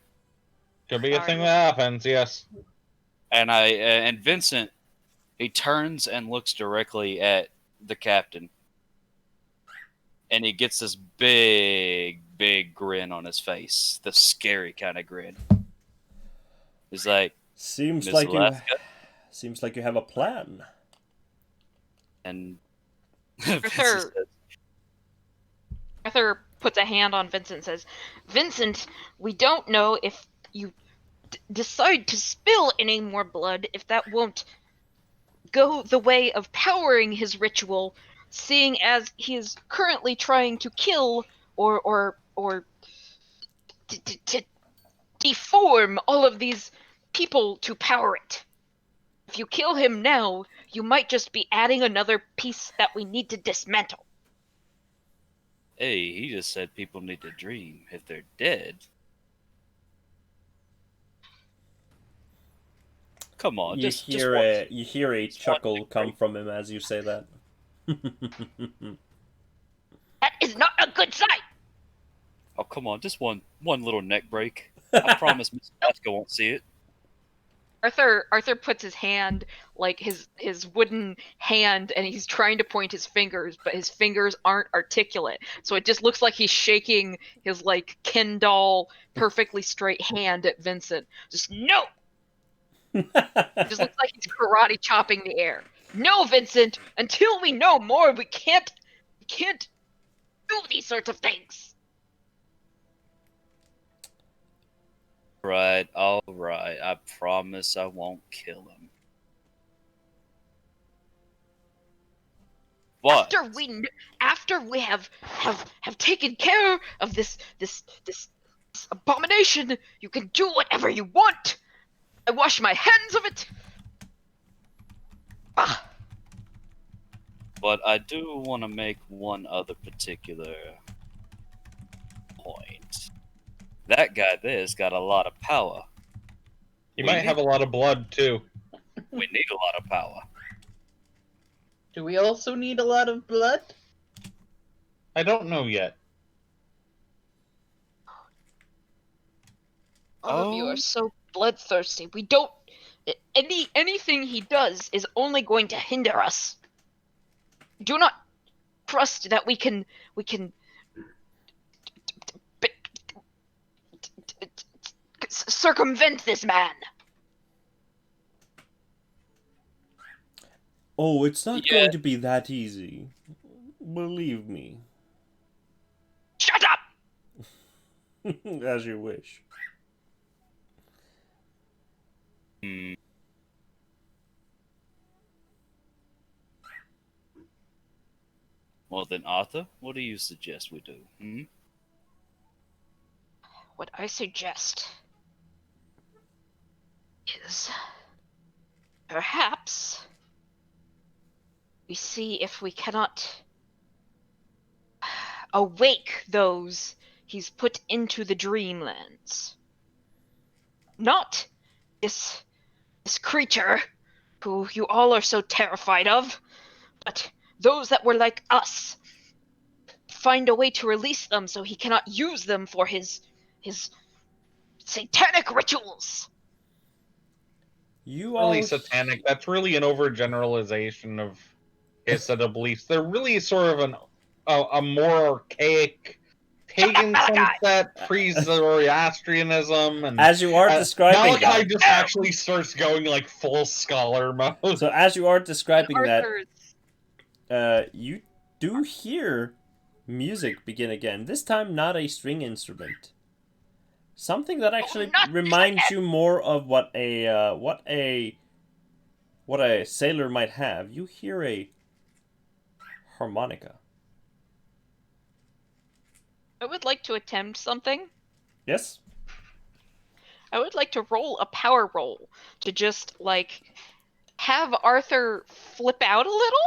Could be a thing that happens, yes. And Vincent, he turns and looks directly at the captain. And he gets this big grin on his face. The scary kind of grin. He's like, Seems like you have a plan. And Arthur puts a hand on Vincent and says, Vincent, we don't know if you decide to spill any more blood, if that won't go the way of powering his ritual, seeing as he is currently trying to kill or deform all of these people to power it. If you kill him now, you might just be adding another piece that we need to dismantle. Hey, he just said people need to dream if they're dead. Come on, you hear a chuckle come from him as you say that. That is not a good sign. Oh, come on, just one little neck break. I promise Miss Alaska won't see it. Arthur puts his hand, like his wooden hand, and he's trying to point his fingers, but his fingers aren't articulate. So it just looks like he's shaking his, like, Ken doll, perfectly straight hand at Vincent. Just, no! It just looks like he's karate chopping the air. No, Vincent! Until we know more, we can't do these sorts of things! Right, all right. I promise I won't kill him. But after we have taken care of this abomination, you can do whatever you want. I wash my hands of it. But I do want to make one other particular point. That guy there's got a lot of power. He might have a lot of blood, too. We need a lot of power. Do we also need a lot of blood? I don't know yet. All of you are so bloodthirsty. We don't... Anything he does is only going to hinder us. Do not trust that we can circumvent this man. Oh, it's not Yeah. going to be that easy. Believe me. Shut up! As you wish. Hmm. Well then, Arthur, what do you suggest we do? Hmm? What I suggest is perhaps we see if we cannot awake those he's put into the dreamlands. Not this creature who you all are so terrified of, but those that were like us. Find a way to release them so he cannot use them for his satanic rituals. You Really all... satanic. That's really an overgeneralization of his set of beliefs. They're really sort of a more archaic pagan sunset, pre-Zoroastrianism, and As you are describing Malachi that... just actually starts going like full scholar mode. So as you are describing that, Arthur's you do hear music begin again. This time not a string instrument. Something that actually not reminds you more of what a sailor might have. You hear a harmonica. I would like to attempt something. Yes? I would like to roll a power roll to just like have Arthur flip out a little.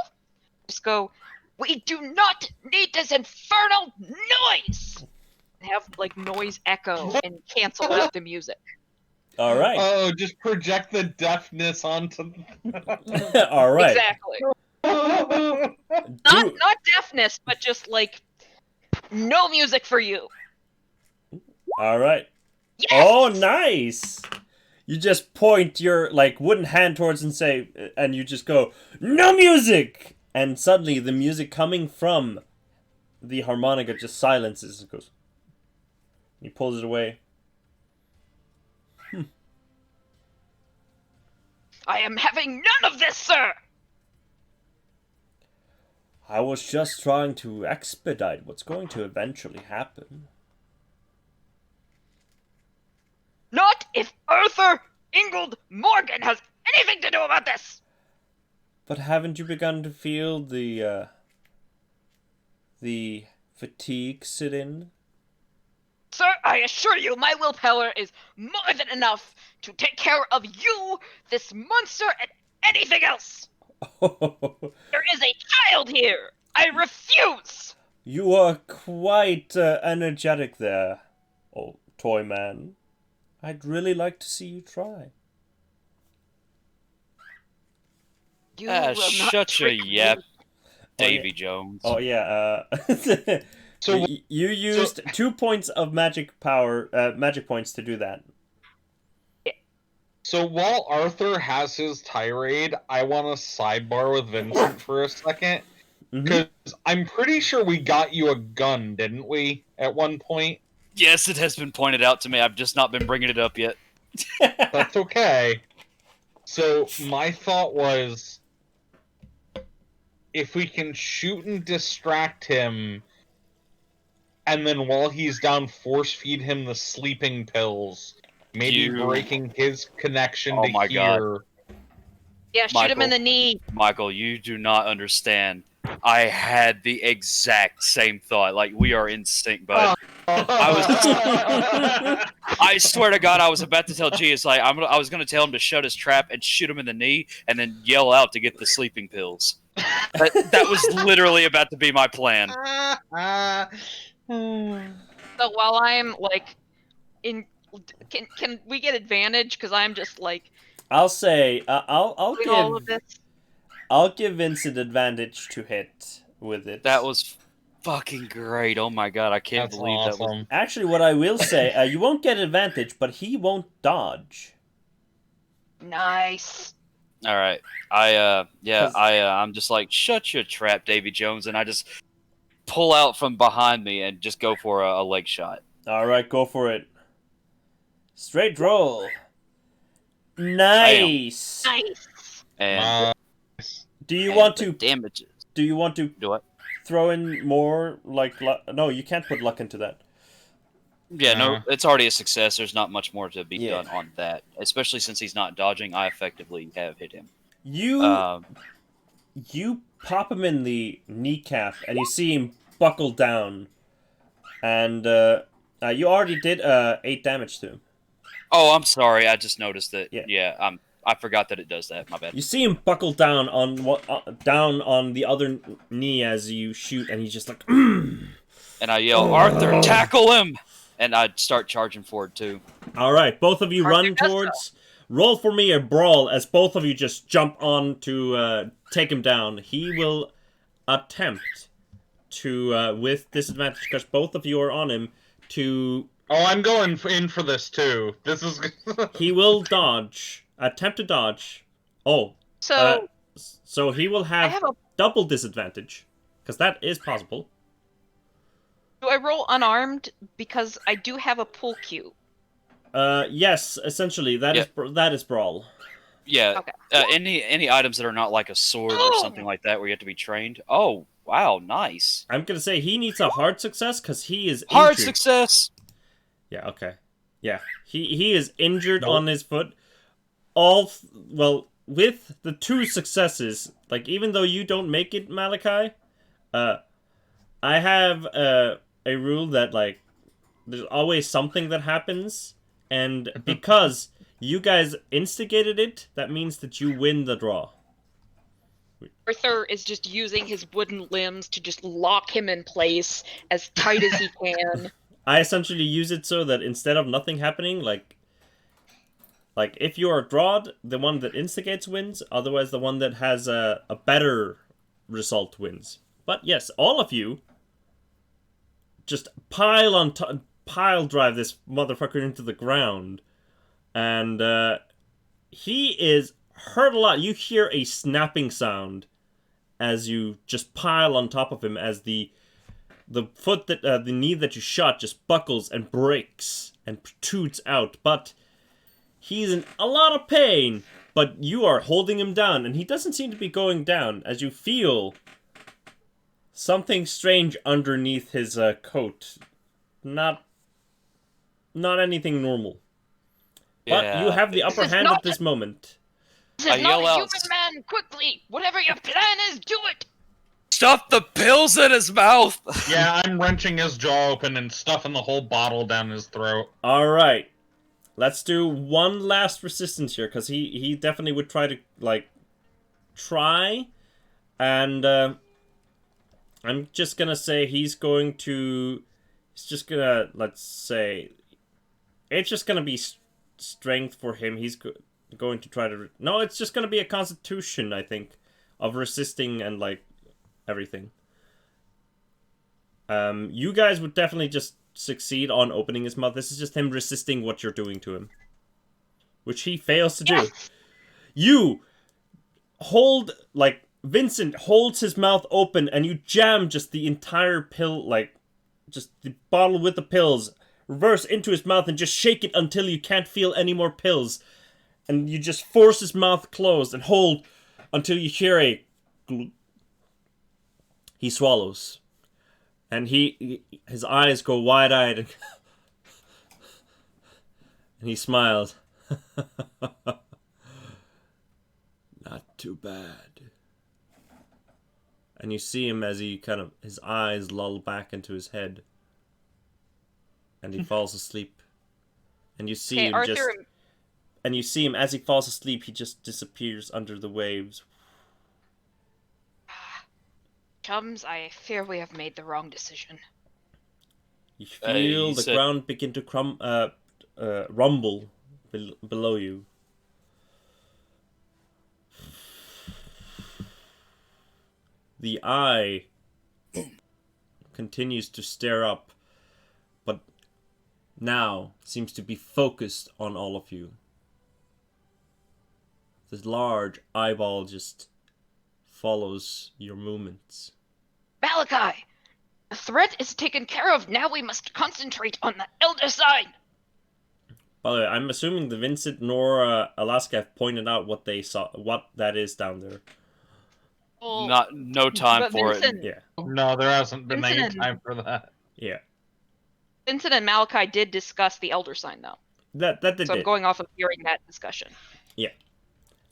Just go, we do not need this infernal noise! Have like noise echo and cancel out the music. All right. Oh, just project the deafness onto. All right. Exactly. Do- Not deafness, but just like no music for you. All right. Yes! Oh, nice. You just point your like wooden hand towards and say, and you just go, no music, and suddenly the music coming from the harmonica just silences and goes. He pulls it away. I am having none of this, sir! I was just trying to expedite what's going to eventually happen. Not if Arthur Ingold Morgan has anything to do about this! But haven't you begun to feel the fatigue sit in? Sir, I assure you my willpower is more than enough to take care of you, this monster, and anything else! There is a child here! I refuse! You are quite energetic there, old toy man. I'd really like to see you try. You will not Shut your trick me. yap, Oh, Davy yeah. Jones. Oh yeah. So you used 2 points of magic power, magic points to do that. So while Arthur has his tirade, I want to sidebar with Vincent for a second. Because I'm pretty sure we got you a gun, didn't we, at one point? Yes, it has been pointed out to me. I've just not been bringing it up yet. That's okay. So my thought was, if we can shoot and distract him, and then while he's down, force feed him the sleeping pills, maybe breaking his connection Oh to my God. hear. Yeah, shoot him in the knee. Michael, you do not understand. I had the exact same thought. Like, we are in sync, bud. I swear to God, I was about to tell G, it's like, I was going to tell him to shut his trap and shoot him in the knee and then yell out to get the sleeping pills. That was literally about to be my plan. So while I'm like in, can we get advantage? Because I'm just like I'll say I'll doing all of give this. I'll give Vincent advantage to hit with it. That was fucking great. Oh my God, I can't That's believe that was... awesome. Actually, what I will say, you won't get advantage, but he won't dodge. Nice. All right. I'm just like, shut your trap, Davy Jones, and I just pull out from behind me and just go for a leg shot. All right, go for it. Straight roll. Nice. Nice. And Do you and want the to? damages? Do you want to Do what? throw in more like luck? No, you can't put luck into that. Yeah, no, it's already a success. There's not much more to be Yeah. done on that. Especially since he's not dodging, I effectively have hit him. You pop him in the kneecap, and you see him buckle down, and you already did 8 damage to him. Oh, I'm sorry. I just noticed that. Yeah. Yeah, I forgot that it does that. My bad. You see him buckle down on down on the other knee as you shoot, and he's just like, And I yell, Arthur, tackle him! And I start charging forward too. All right, both of you Arthur run does towards. Roll for me a brawl as both of you just jump on to take him down. He will attempt to, with disadvantage, because both of you are on him, to... Oh, I'm going in for this too. This is. He will dodge. Attempt to dodge. Oh. So So he will I have have a. double disadvantage. Because that is possible. Do I roll unarmed because I do have a pull cue? Yes, essentially, that is brawl. Yeah. Okay. Any items that are not like a sword or something like that where you have to be trained. Oh, wow, nice. I'm gonna say he needs a hard success because he is Hard injured. success! Yeah, okay. Yeah, he is injured Nope. on his foot. Well, with the 2 successes, like, even though you don't make it, Malachi, I have a rule that, like, there's always something that happens, and because you guys instigated it, that means that you win the draw. Arthur is just using his wooden limbs to just lock him in place as tight as he can. I essentially use it so that instead of nothing happening, like if you are drawed, the one that instigates wins. Otherwise, the one that has a better result wins. But yes, all of you just pile drive this motherfucker into the ground, and he is hurt a lot. You hear a snapping sound as you just pile on top of him as the foot that the knee that you shot just buckles and breaks and protrudes out, but he's in a lot of pain. But you are holding him down, and he doesn't seem to be going down as you feel something strange underneath his coat. Not anything normal. But Yeah. you have the upper This is hand not at this moment. This I is not yell a out- human man! Quickly! Whatever your plan is, do it! Stuff the pills in his mouth! Yeah, I'm wrenching his jaw open and stuffing the whole bottle down his throat. Alright. Let's do one last resistance here, because he definitely would try to, like, try. And, I'm just gonna say he's just gonna, let's say, it's just gonna be strength for him. He's going to try to, no, it's just gonna be a constitution, I think, of resisting and, like, everything. You guys would definitely just succeed on opening his mouth. This is just him resisting what you're doing to him, which he fails to do. Yes. You hold, like, Vincent holds his mouth open, and you jam just the entire pill, like, just the bottle with the pills, reverse into his mouth and just shake it until you can't feel any more pills. And you just force his mouth closed and hold until you hear a glug. He swallows. And his eyes go wide-eyed and he smiles. Not too bad. And you see him as he his eyes lull back into his head. And he falls asleep. And you see him Arthur. and you see him as he falls asleep, he just disappears under the waves. Chums, I fear we have made the wrong decision. You feel the ground begin to rumble below you. The eye continues to stare up, but now seems to be focused on all of you. This large eyeball just follows your movements. Malachi! The threat is taken care of. Now we must concentrate on the Elder Sign. By the way, I'm assuming the Vincent nor Alaska have pointed out what they saw, what that is down there. Well, No time but for Vincent, it. Yeah, No, there hasn't been any Vincent and- time for that. yeah. Vincent and Malachi did discuss the Elder Sign, though. That they So I'm did. going off of hearing that discussion.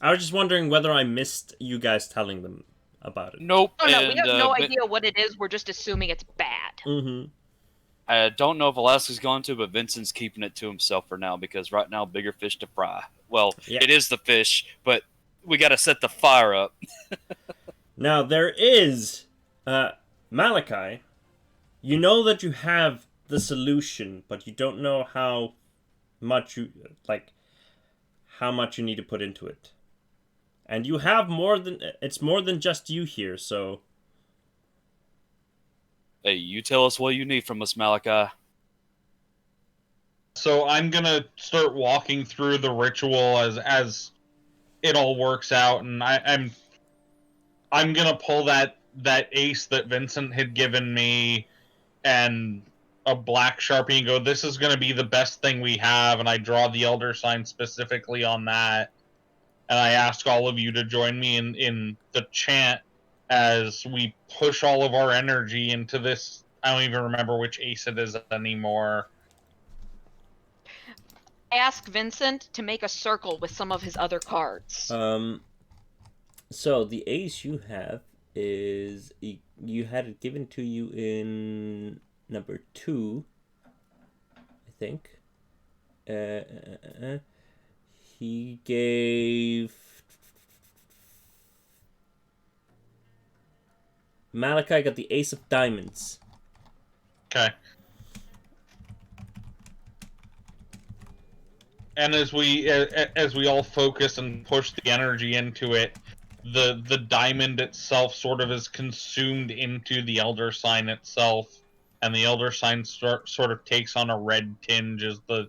I was just wondering whether I missed you guys telling them about it. Nope. Oh no, we and, have no Vin- idea what it is. We're just assuming it's bad. Mm-hmm. I don't know if Alaska's gone to, but Vincent's keeping it to himself for now because right now, bigger fish to fry. Well, Yeah. it is the fish, but we got to set the fire up. Now there is, Malachi. You know that you have the solution, but you don't know how much you need to put into it. And you have it's more than just you here, so Hey, you tell us what you need from us, Malachi. So I'm gonna start walking through the ritual as it all works out, and I'm gonna pull that ace that Vincent had given me and a black Sharpie and go, this is gonna be the best thing we have, and I draw the Elder Sign specifically on that. And I ask all of you to join me in the chant as we push all of our energy into this. I don't even remember which ace it is anymore. I asked Vincent to make a circle with some of his other cards. So the ace you have is you had it given to you in number 2, I think. He gave Malachi got the ace of diamonds. Okay. And as we all focus and push the energy into it, the diamond itself sort of is consumed into the Elder Sign itself, and the Elder Sign sort of takes on a red tinge as the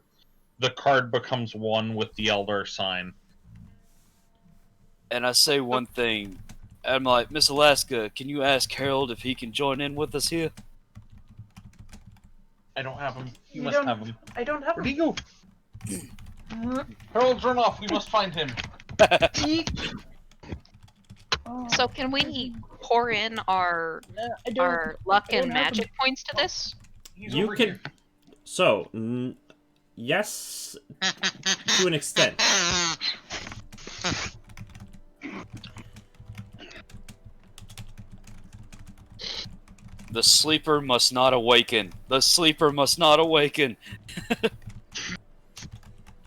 card becomes one with the Elder Sign. And I say one thing. I'm like, Miss Alaska, can you ask Harold if he can join in with us here? I don't have him. You You must don't- have him. I don't have Where'd he go? Harold's run off. We must find him. So can we pour in our luck I don't and have magic points to this? He's You over can. here. So, yes, to an extent. The sleeper must not awaken. The sleeper must not awaken.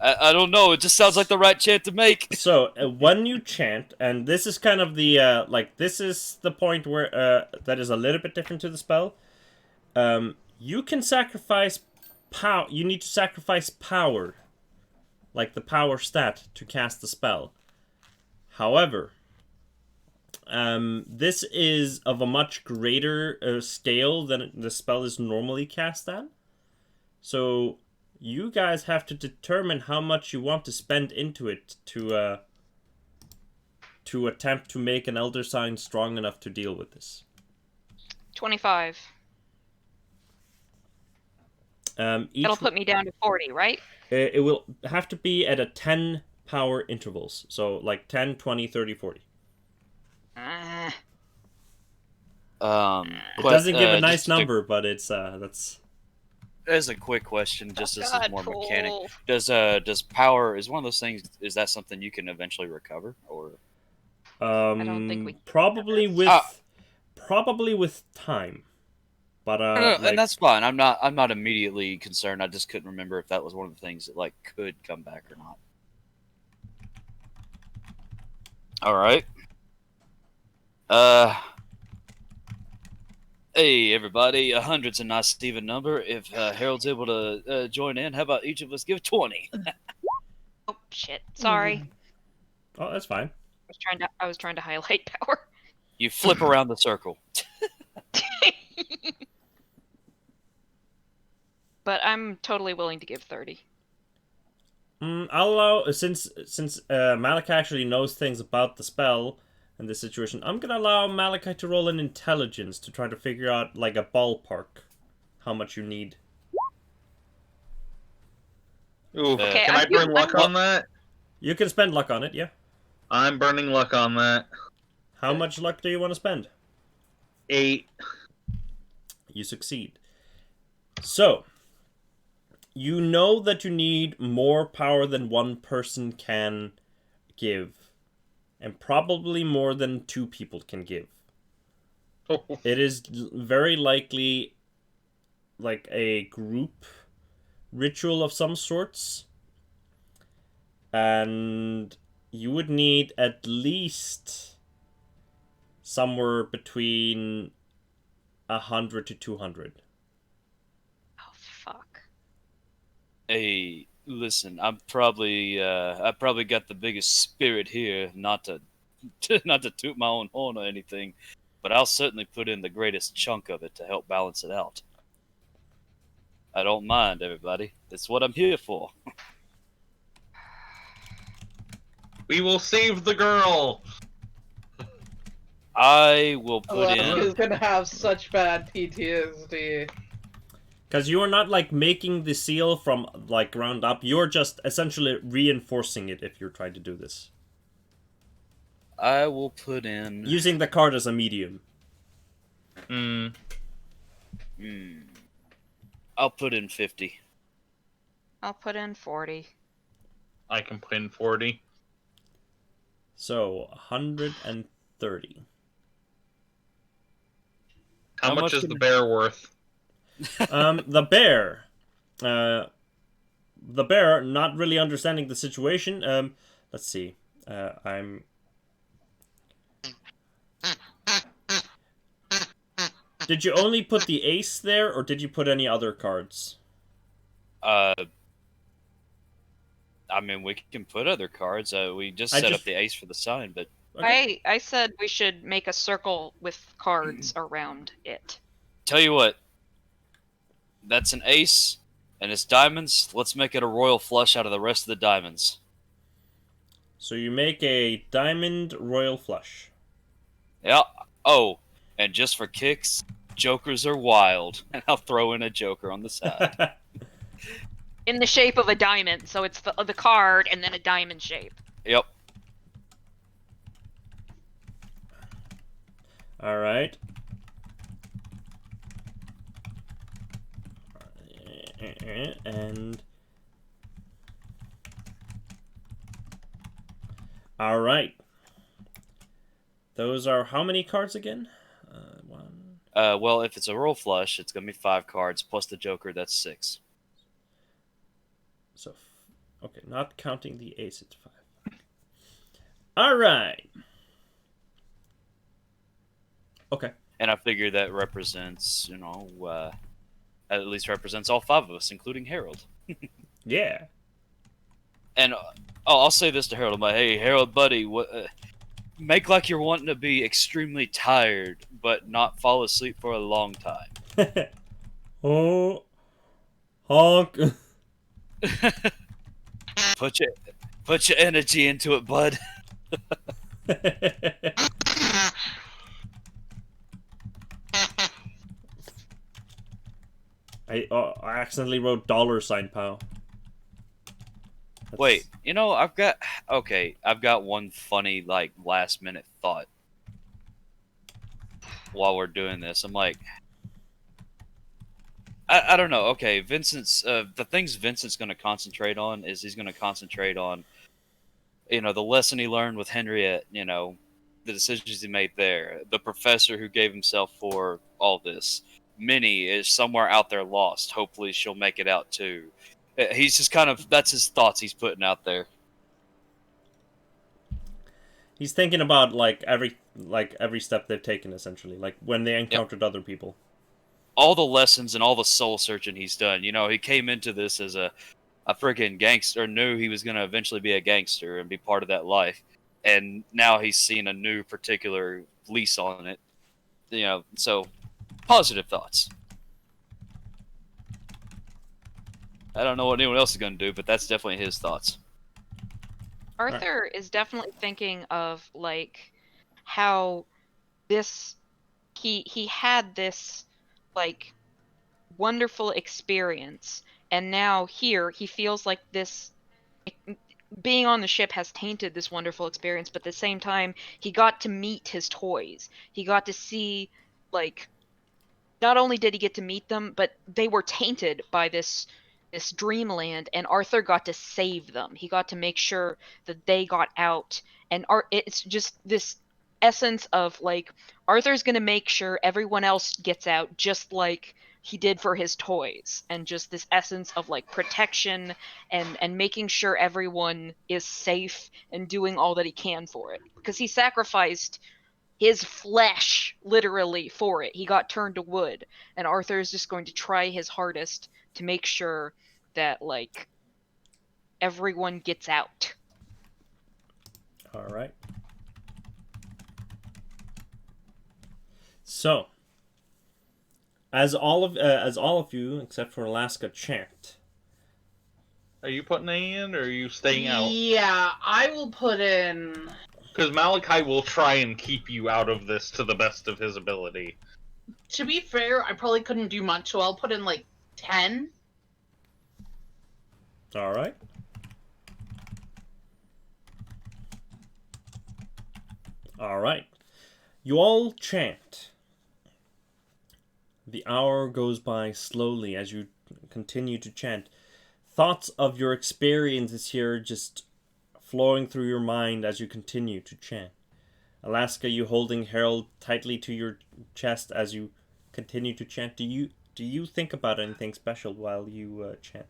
I don't know. It just sounds like the right chant to make. So, when you chant, and this is kind of the, this is the point where, that is a little bit different to the spell. You can sacrifice power. You need to sacrifice power. Like the power stat to cast the spell. However, this is of a much greater scale than the spell is normally cast at. So, you guys have to determine how much you want to spend into it to attempt to make an Elder Sign strong enough to deal with this. 25. That'll put me down to 40, right? It will have to be at a 10 power intervals. So, like 10, 20, 30, 40. It doesn't give a nice number, but it's, that's... There's a quick question, just this is more Godpool. mechanic. Does power, is one of those things, is that something you can eventually recover, or? don't think we can probably do with probably with time. But And that's fine. I'm not immediately concerned. I just couldn't remember if that was one of the things that like could come back or not. All right. Hey everybody, 100's a nice even number. If Harold's able to join in, how about each of us give 20? Oh shit! Sorry. Oh, that's fine. I was trying to highlight power. You flip around the circle. But I'm totally willing to give 30. I'll allow, since Malak actually knows things about the spell, in this situation. I'm gonna allow Malachi to roll an intelligence to try to figure out, like, a ballpark how much you need. Ooh, Okay, can I burn luck on that? You can spend luck on it, yeah. I'm burning luck on that. How much luck do you want to spend? 8. You succeed. So, you know that you need more power than one person can give. And probably more than 2 people can give. It is very likely like a group ritual of some sorts. And you would need at least somewhere between 100 to 200. Oh fuck. Hey, listen, I probably got the biggest spirit here, not to not to toot my own horn or anything, but I'll certainly put in the greatest chunk of it to help balance it out. I don't mind, everybody. That's what I'm here for. We will save the girl. I will put Alaska's in. gonna have such bad PTSD. Because you are not, like, making the seal from, like, ground up. You're just essentially reinforcing it if you're trying to do this. I will put in. Using the card as a medium. I'll put in 50. I'll put in 40. I can put in 40. So, 130. How How much much is can- the bear worth? The bear. The bear, not really understanding the situation. Let's see. Did you only put the ace there, or did you put any other cards? I mean, we can put other cards. We just set up the ace for the sign, but Okay. I said we should make a circle with cards around it. tell you what. That's an ace, and it's diamonds. Let's make it a royal flush out of the rest of the diamonds. So you make a diamond royal flush. Yeah. Oh, and just for kicks, jokers are wild, and I'll throw in a joker on the side. In the shape of a diamond, so it's the card and then a diamond shape. Yep. All right. And all right. Those are how many cards again? One. Well, if it's a roll flush, it's gonna be 5 cards plus the joker. That's 6. So, okay, not counting the ace, it's 5. All right. Okay. And I figure that represents, at least represents all 5 of us, including Harold. Yeah. And I'll say this to Harold. I'm like, hey, Harold, buddy, make like you're wanting to be extremely tired, but not fall asleep for a long time. Oh, honk. Put your energy into it, bud. I accidentally wrote $, pal. That's... Wait, I've got one funny, like, last minute thought while we're doing this. I'm like, I don't know. Okay, the things Vincent's going to concentrate on is he's going to concentrate on, the lesson he learned with Henriette, the decisions he made there, the professor who gave himself for all this. Minnie is somewhere out there lost. Hopefully she'll make it out too. He's just that's his thoughts he's putting out there. He's thinking about every step they've taken, essentially, like when they encountered other people. All the lessons and all the soul searching he's done. He came into this as a freaking gangster, knew he was going to eventually be a gangster and be part of that life. And now he's seen a new particular lease on it. So positive thoughts. I don't know what anyone else is going to do, but that's definitely his thoughts. Arthur is definitely thinking of, how this he had this like wonderful experience, and now here he feels like this being on the ship has tainted this wonderful experience, but at the same time he got to meet his toys. He got to see, like, not only did he get to meet them, but they were tainted by this dreamland, and Arthur got to save them. He got to make sure that they got out, and it's just this essence of like Arthur's going to make sure everyone else gets out just like he did for his toys, and just this essence of like protection and making sure everyone is safe and doing all that he can for it, because he sacrificed his flesh literally for it. He got turned to wood, and Arthur is just going to try his hardest to make sure that like everyone gets out. All right. So, as all of you except for Alaska chant. Are you putting in, or are you staying out? Yeah, I will put in. Because Malachi will try and keep you out of this to the best of his ability. To be fair, I probably couldn't do much, so I'll put in like 10. All right. All right. You all chant. The hour goes by slowly as you continue to chant. Thoughts of your experiences here just flowing through your mind as you continue to chant. Alaska, you holding Harold tightly to your chest as you continue to chant. Do you think about anything special while you chant?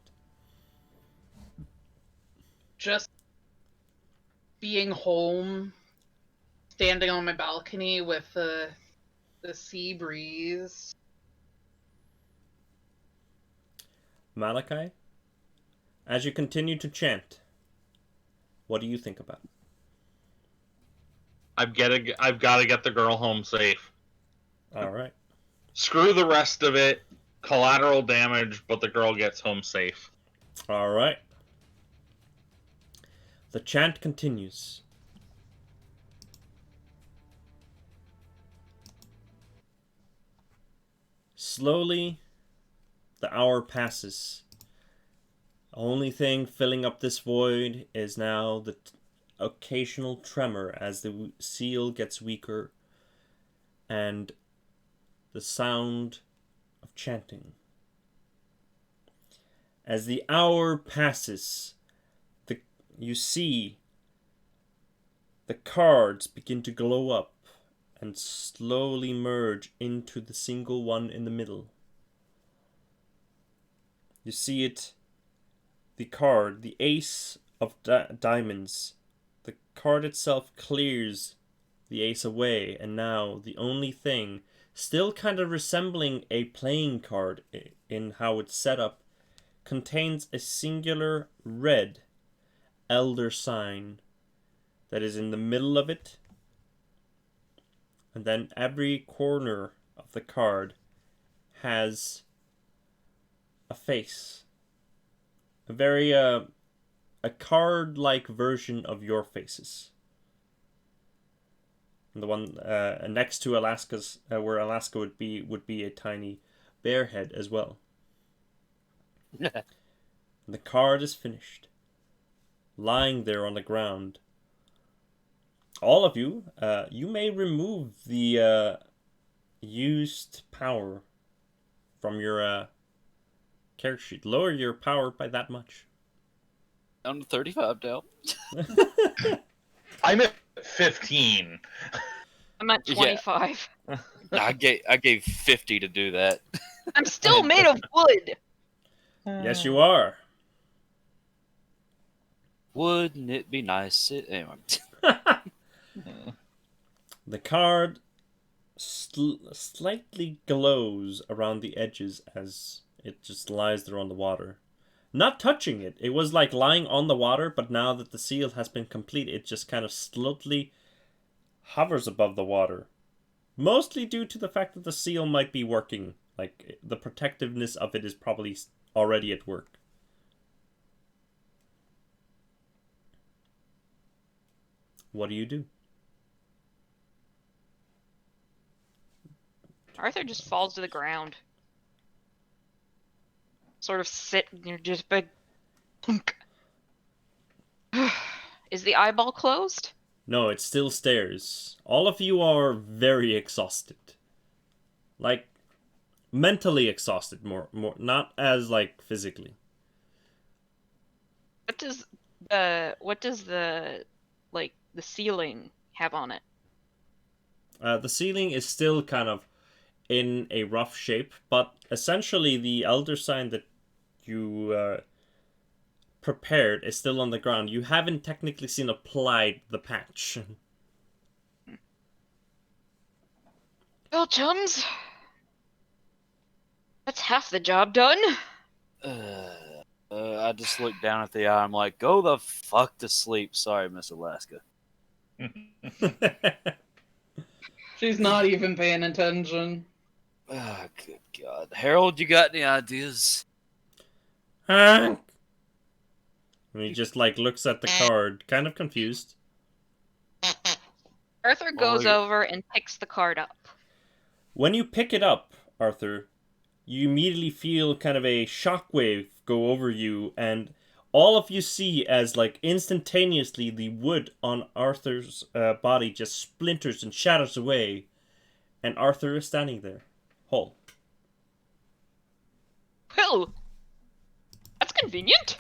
Just being home, standing on my balcony with the sea breeze. Malachi, as you continue to chant, what do you think about? I've got to get the girl home safe. All right. Screw the rest of it. Collateral damage, but the girl gets home safe. All right. The chant continues. Slowly, the hour passes. The only thing filling up this void is now the occasional tremor as the seal gets weaker and the sound of chanting. As the hour passes, you see the cards begin to glow up and slowly merge into the single one in the middle. You see it, the card, the ace of diamonds. The card itself clears the ace away, and now the only thing, still kind of resembling a playing card in how it's set up, contains a singular red elder sign that is in the middle of it, and then every corner of the card has a face, a very a card-like version of your faces. And the one next to Alaska's, where Alaska would be a tiny bear head as well. And the card is finished, lying there on the ground. All of you, you may remove the used power from your character sheet. Lower your power by that much. Down to 35 now. I'm at 15. I'm at 25. I gave 50 to do that. I'm still made of wood. Yes, you are. Wouldn't it be nice? Anyway. The card slightly glows around the edges as it just lies there on the water. Not touching it. It was like lying on the water, but now that the seal has been complete, it just kind of slowly hovers above the water. Mostly due to the fact that the seal might be working. Like, the protectiveness of it is probably already at work. What do you do? Arthur just falls to the ground. Sort of sit, just big. Plunk. Is the eyeball closed? No, it still stares. All of you are very exhausted. Like, mentally exhausted, more, not as, like, physically. What does the ceiling have on it? The ceiling is still kind of in a rough shape, but essentially the elder sign that you prepared is still on the ground. You haven't technically seen applied the patch. Well, chums, that's half the job done. I just look down at the eye. I'm like, go the fuck to sleep. Sorry, Miss Alaska. She's not even paying attention. Oh, good God. Harold, you got any ideas? Huh? And he just, like, looks at the card, kind of confused. Arthur goes over and picks the card up. When you pick it up, Arthur, you immediately feel kind of a shockwave go over you, and all of you see as, like, instantaneously the wood on Arthur's body just splinters and shatters away, and Arthur is standing there, whole. Well, that's convenient.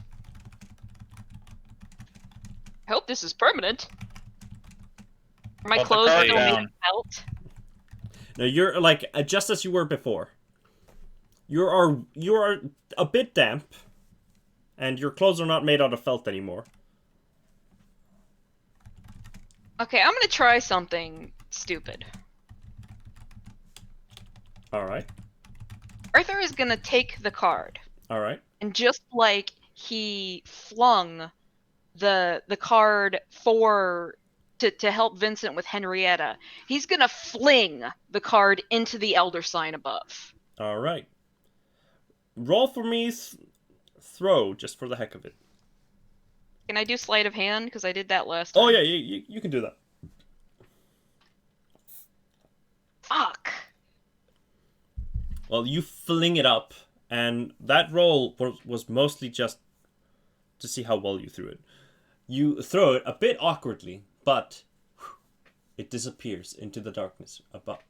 I hope this is permanent. My Put the clothes card don't need down. a belt. Now you're like just as you were before. You are a bit damp, and your clothes are not made out of felt anymore. Okay, I'm gonna try something stupid. All right, Arthur is gonna take the card, all right. and just like he flung the card to help Vincent with Henrietta, he's gonna fling the card into the elder sign above. All right. Roll for me throw, just for the heck of it. Can I do sleight of hand? Because I did that last time. Oh yeah, you can do that. Fuck. Well, you fling it up, and that roll was mostly just to see how well you threw it. You throw it a bit awkwardly, but it disappears into the darkness above.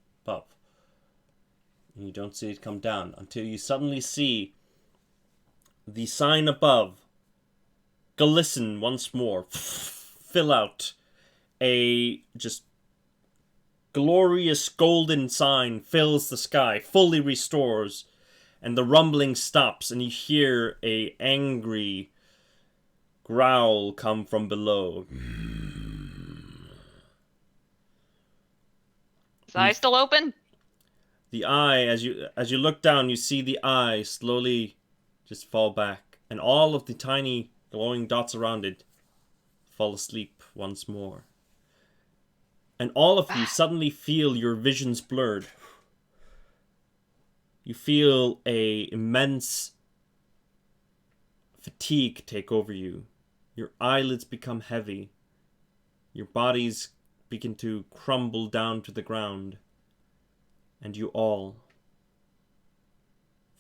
And you don't see it come down until you suddenly see the sign above glisten once more, fill out. A just glorious golden sign fills the sky, fully restores, and the rumbling stops, and you hear a angry growl come from below. Is the eye still open? The eye, as you look down, you see the eye slowly just fall back, and all of the tiny glowing dots around it fall asleep once more. And all of you suddenly feel your visions blurred. You feel a immense fatigue take over you. Your eyelids become heavy. Your bodies begin to crumble down to the ground. And you all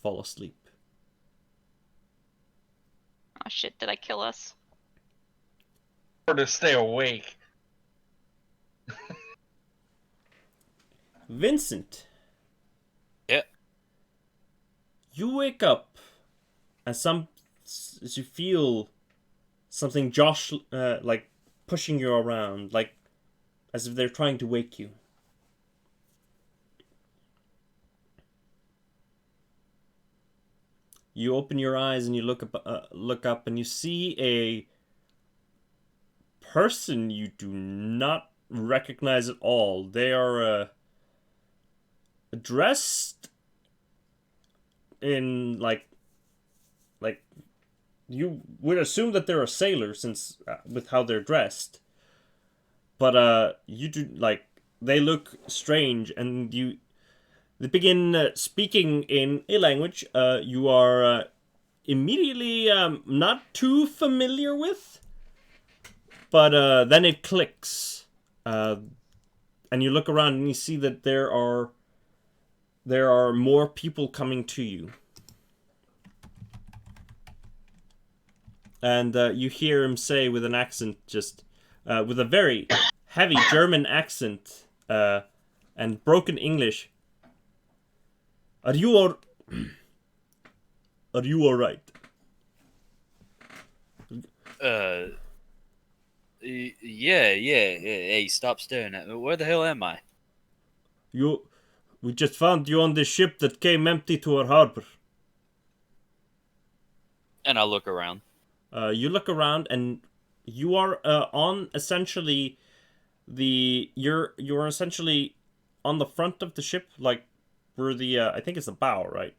fall asleep. Oh shit, did I kill us? Or to stay awake. Vincent. Yeah. You wake up as you feel something like pushing you around, like as if they're trying to wake you. You open your eyes and you look up and you see a person you do not recognize at all. They are dressed in like you would assume that they're a sailor since with how they're dressed, but you do they look strange, and they begin speaking in a language you are immediately not too familiar with, but then it clicks, and you look around and you see that there are there are more people coming to you. And you hear him say with an accent, with a very heavy German accent and broken English, Are you all right? Yeah. Hey, stop staring at me. Where the hell am I? We just found you on this ship that came empty to our harbor. And I look around. You look around and you are on essentially you're essentially on the front of the ship, like where the I think it's the bow, right?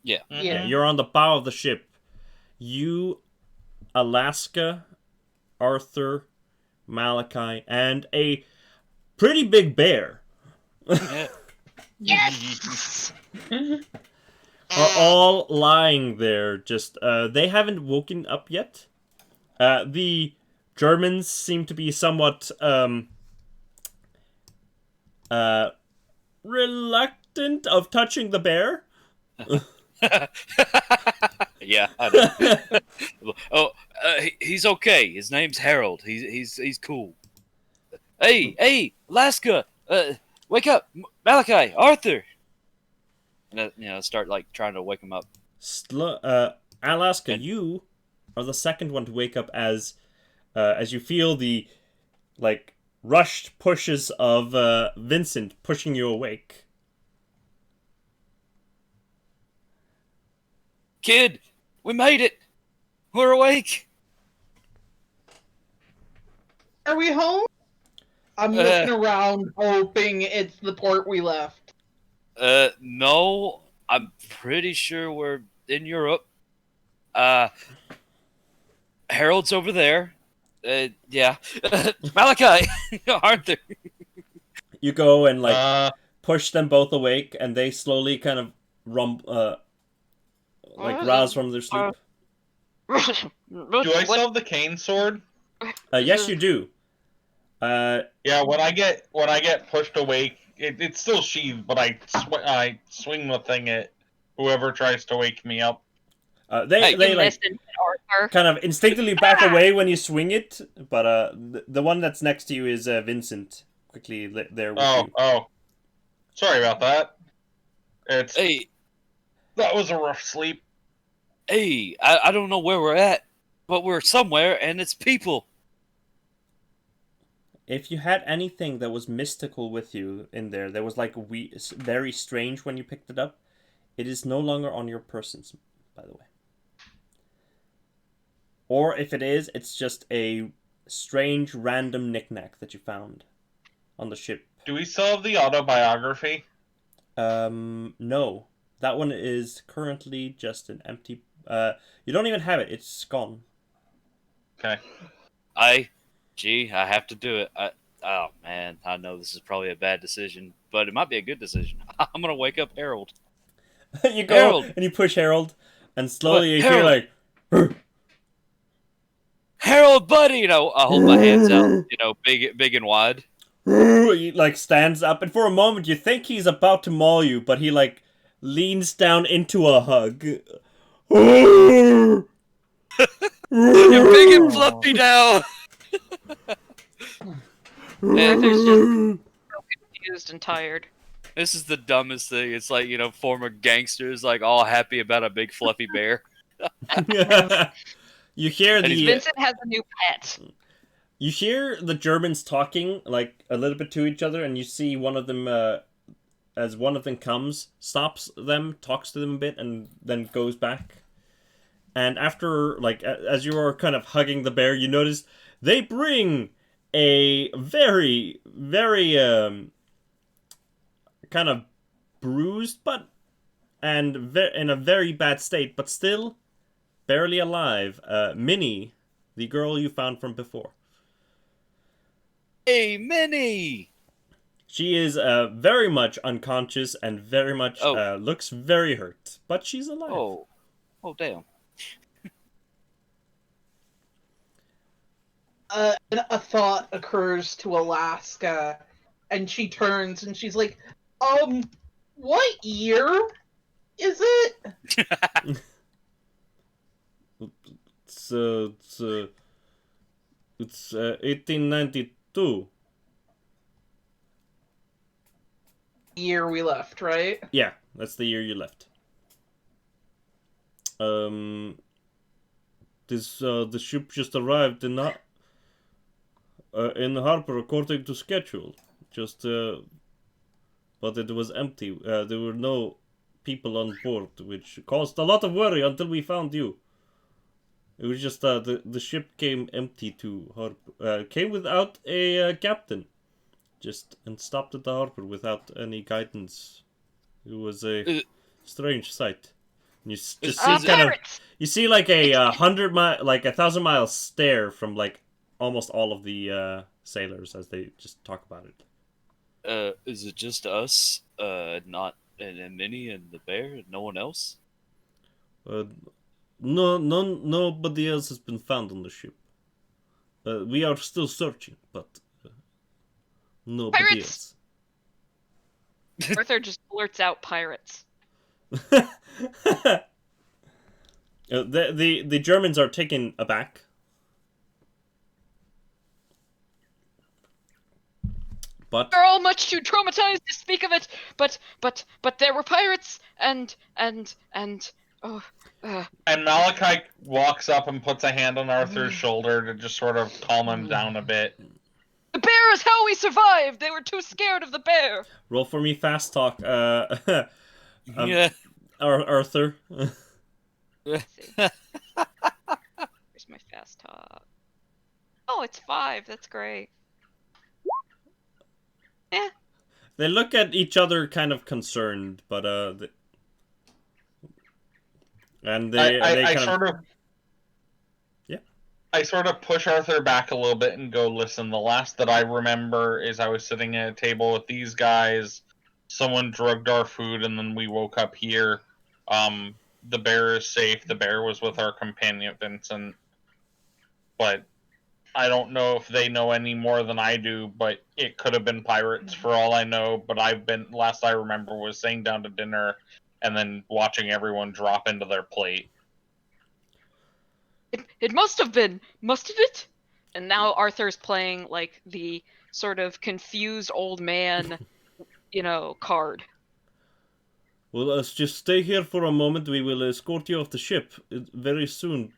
Yeah. Yeah, you're on the bow of the ship. You, Alaska, Arthur, Malachi, and a pretty big bear Yeah. Yes. are all lying there. Just they haven't woken up yet. The Germans seem to be somewhat reluctant of touching the bear. Yeah, I know. He's okay. His name's Harold. He's cool. Hey, Alaska, wake up, Malachi, Arthur. And start like trying to wake him up. Alaska, you are the second one to wake up as you feel the like rushed pushes of Vincent pushing you awake. Kid, we made it. We're awake. Are we home? I'm looking around, hoping it's the port we left. No, I'm pretty sure we're in Europe. Harold's over there. Yeah. Malachi, Arthur. You go and push them both awake, and they slowly kind of rouse from their sleep. Do I still have the cane sword? Yes, you do. Yeah, when I get pushed awake, it's still sheathed, but I swing the thing at whoever tries to wake me up. They like Arthur. kind of instinctively back away when you swing it, but the one that's next to you is Vincent. Quickly there with you. Oh, sorry about that. Hey, that was a rough sleep. Hey, I don't know where we're at, but we're somewhere, and it's people. If you had anything that was mystical with you in there, that was like very strange when you picked it up, it is no longer on your persons, by the way. Or if it is, it's just a strange random knickknack that you found on the ship. Do we still have the autobiography? No. That one is currently just an empty... you don't even have it. It's gone. Okay. I have to do it. Oh, man, I know this is probably a bad decision, but it might be a good decision. I'm going to wake up Harold. You go Harold. And you push Harold, and slowly you Harold. hear like... Harold, buddy! I hold my hands out, big and wide. He like stands up, and for a moment you think he's about to maul you, but he like leans down into a hug. You're big and fluffy now! Arthur's just so confused and tired. This is the dumbest thing. It's like, former gangsters, like, all happy about a big fluffy bear. You hear Vincent has a new pet. You hear the Germans talking like a little bit to each other, and you see one of them as one of them comes, stops them, talks to them a bit, and then goes back. And after as you are kind of hugging the bear, you notice they bring a very, very kind of bruised in a very bad state, but still barely alive, Minnie, the girl you found from before. Hey, Minnie! She is very much unconscious and very much looks very hurt, but she's alive. Oh, damn. A thought occurs to Alaska, and she turns and she's like, What year is it? It's 1892. Year we left, right? Yeah, that's the year you left. The ship just arrived in Harbour according to schedule. But it was empty. There were no people on board, which caused a lot of worry until we found you. It was just the ship came empty to Harbour. Came without a captain, and stopped at the harbour without any guidance. It was a strange sight. You just see pirates! you see like a 1,000-mile stare from like almost all of the sailors as they just talk about it. Is it just us? Not and Minnie and the bear, and no one else? Nobody else has been found on the ship. We are still searching, but nobody Pirates! else. Arthur just blurts out pirates. The Germans are taken aback. But They're all much too traumatized to speak of it. But there were pirates and oh. And Malachi walks up and puts a hand on Arthur's shoulder to just sort of calm him down a bit. The bear is how we survived. They were too scared of the bear. roll for me fast talk. Yeah. Arthur. Where's my fast talk? Oh, it's 5. That's great. Yeah. They look at each other kind of concerned, but I sort of push Arthur back a little bit and go, listen, the last that I remember is I was sitting at a table with these guys, someone drugged our food, and then we woke up here. The bear is safe. The bear was with our companion, Vincent. But I don't know if they know any more than I do, but it could have been pirates for all I know. But last I remember was sitting down to dinner and then watching everyone drop into their plate. It must have been, mustn't it? And now Arthur's playing like the sort of confused old man, card. Well, let's just stay here for a moment. We will escort you off the ship very soon.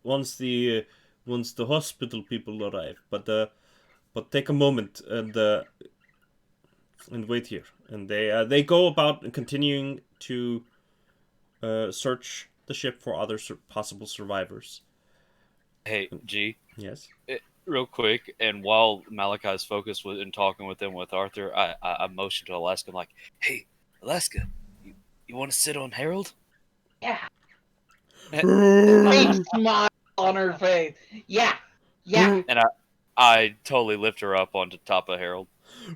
Once the hospital people arrive. But take a moment and wait here. And they go about continuing to search the ship for other possible survivors. Hey, G. Yes. Real quick, and while Malachi's focused in talking with Arthur, I motioned to Alaska. I'm like, "Hey, Alaska, you want to sit on Harold?" Yeah. Big smile on her face. Yeah. And I totally lift her up onto top of Harold.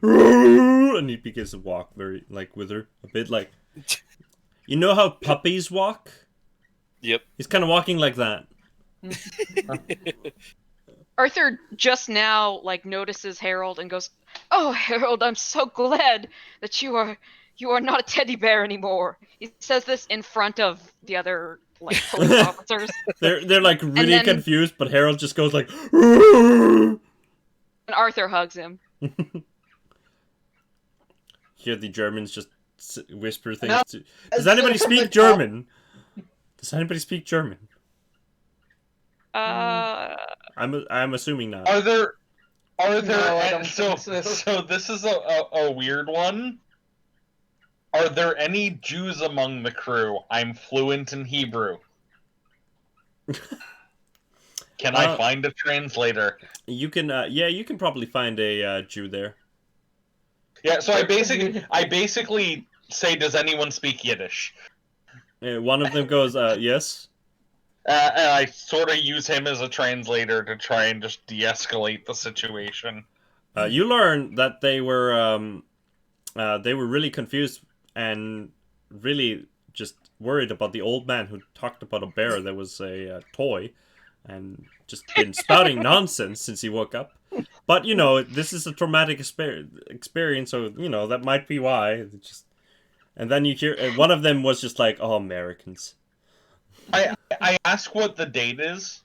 And he begins to walk very with her a bit like. You know how puppies walk? Yep. He's kind of walking like that. Arthur just now notices Harold and goes, "Oh, Harold, I'm so glad that you are not a teddy bear anymore." He says this in front of the other police officers. They're really confused, but Harold just goes like. And Arthur hugs him. Hear the Germans just whisper things. Does anybody speak German? I'm assuming not. Are there? No, I don't so think so. so this is a weird one. Are there any Jews among the crew? I'm fluent in Hebrew. Can I find a translator? You can, you can probably find a Jew there. Yeah, so I basically say, does anyone speak Yiddish? One of them goes, yes. And I sort of use him as a translator to try and just de-escalate the situation. You learn that they were really confused and really just worried about the old man who talked about a bear that was a toy and just been spouting nonsense since he woke up. But, this is a traumatic experience, so, that might be why. And then you hear one of them was just like, "Oh, Americans." I ask what the date is.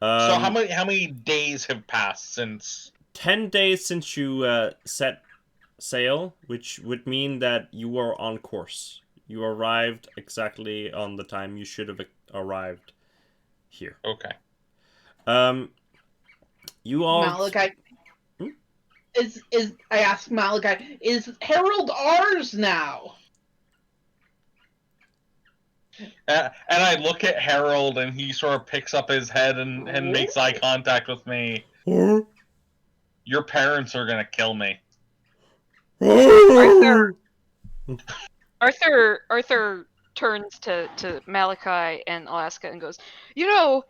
So how many days have passed since? 10 days since you set sail, which would mean that you are on course. You arrived exactly on the time you should have arrived here. Okay. You all Malachi. Is I asked Malachi, is Harold ours now? And I look at Harold, and he sort of picks up his head and makes eye contact with me. Your parents are gonna kill me. Arthur turns to Malachi and Alaska and goes, "You know,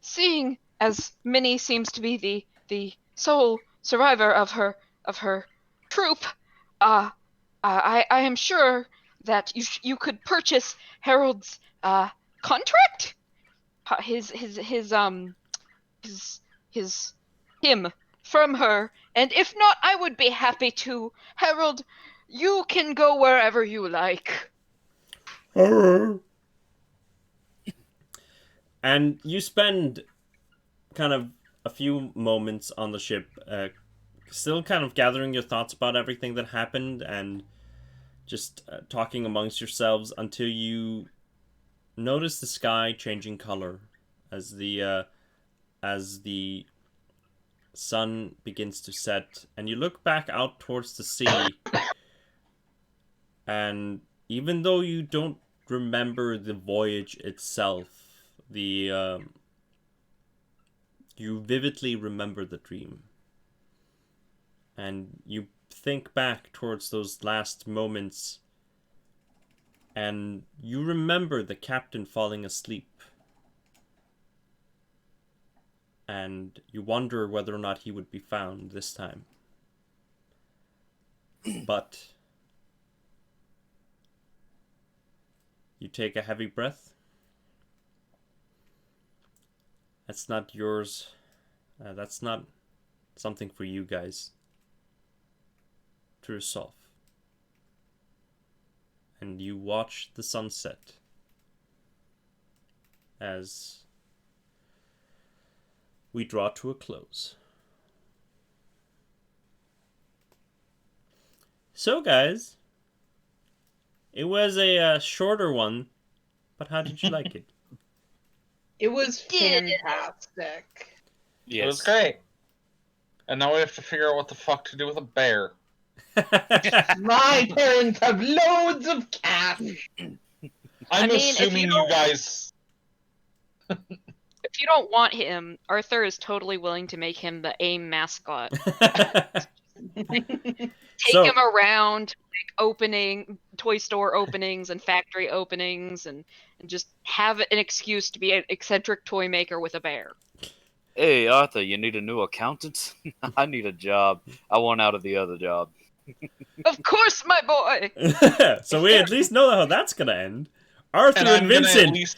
seeing as Minnie seems to be the sole survivor of her troop, I am sure that you could purchase Harold's contract, him from her, and if not, I would be happy to. Harold, you can go wherever you like." And you spend kind of a few moments on the ship, still kind of gathering your thoughts about everything that happened and just talking amongst yourselves until you notice the sky changing color as the sun begins to set, and you look back out towards the sea, and even though you don't remember the voyage itself, you vividly remember the dream, and you think back towards those last moments, and you remember the captain falling asleep, and you wonder whether or not he would be found this time. But you take a heavy breath. That's not yours. That's not something for you guys to resolve. And you watch the sunset as we draw to a close. So, guys, it was a shorter one, but how did you like it? It was fantastic. Yes. It was great. And now we have to figure out what the fuck to do with a bear. My parents have loads of cash. I'm mean, if assuming you you guys. If you don't want him, Arthur is totally willing to make him the AIM mascot. Take him around, like toy store openings and factory openings, and just have an excuse to be an eccentric toy maker with a bear. Hey, Arthur, you need a new accountant? I need a job. I want out of the other job. Of course, my boy! So we at least know how that's gonna end. Arthur and Vincent!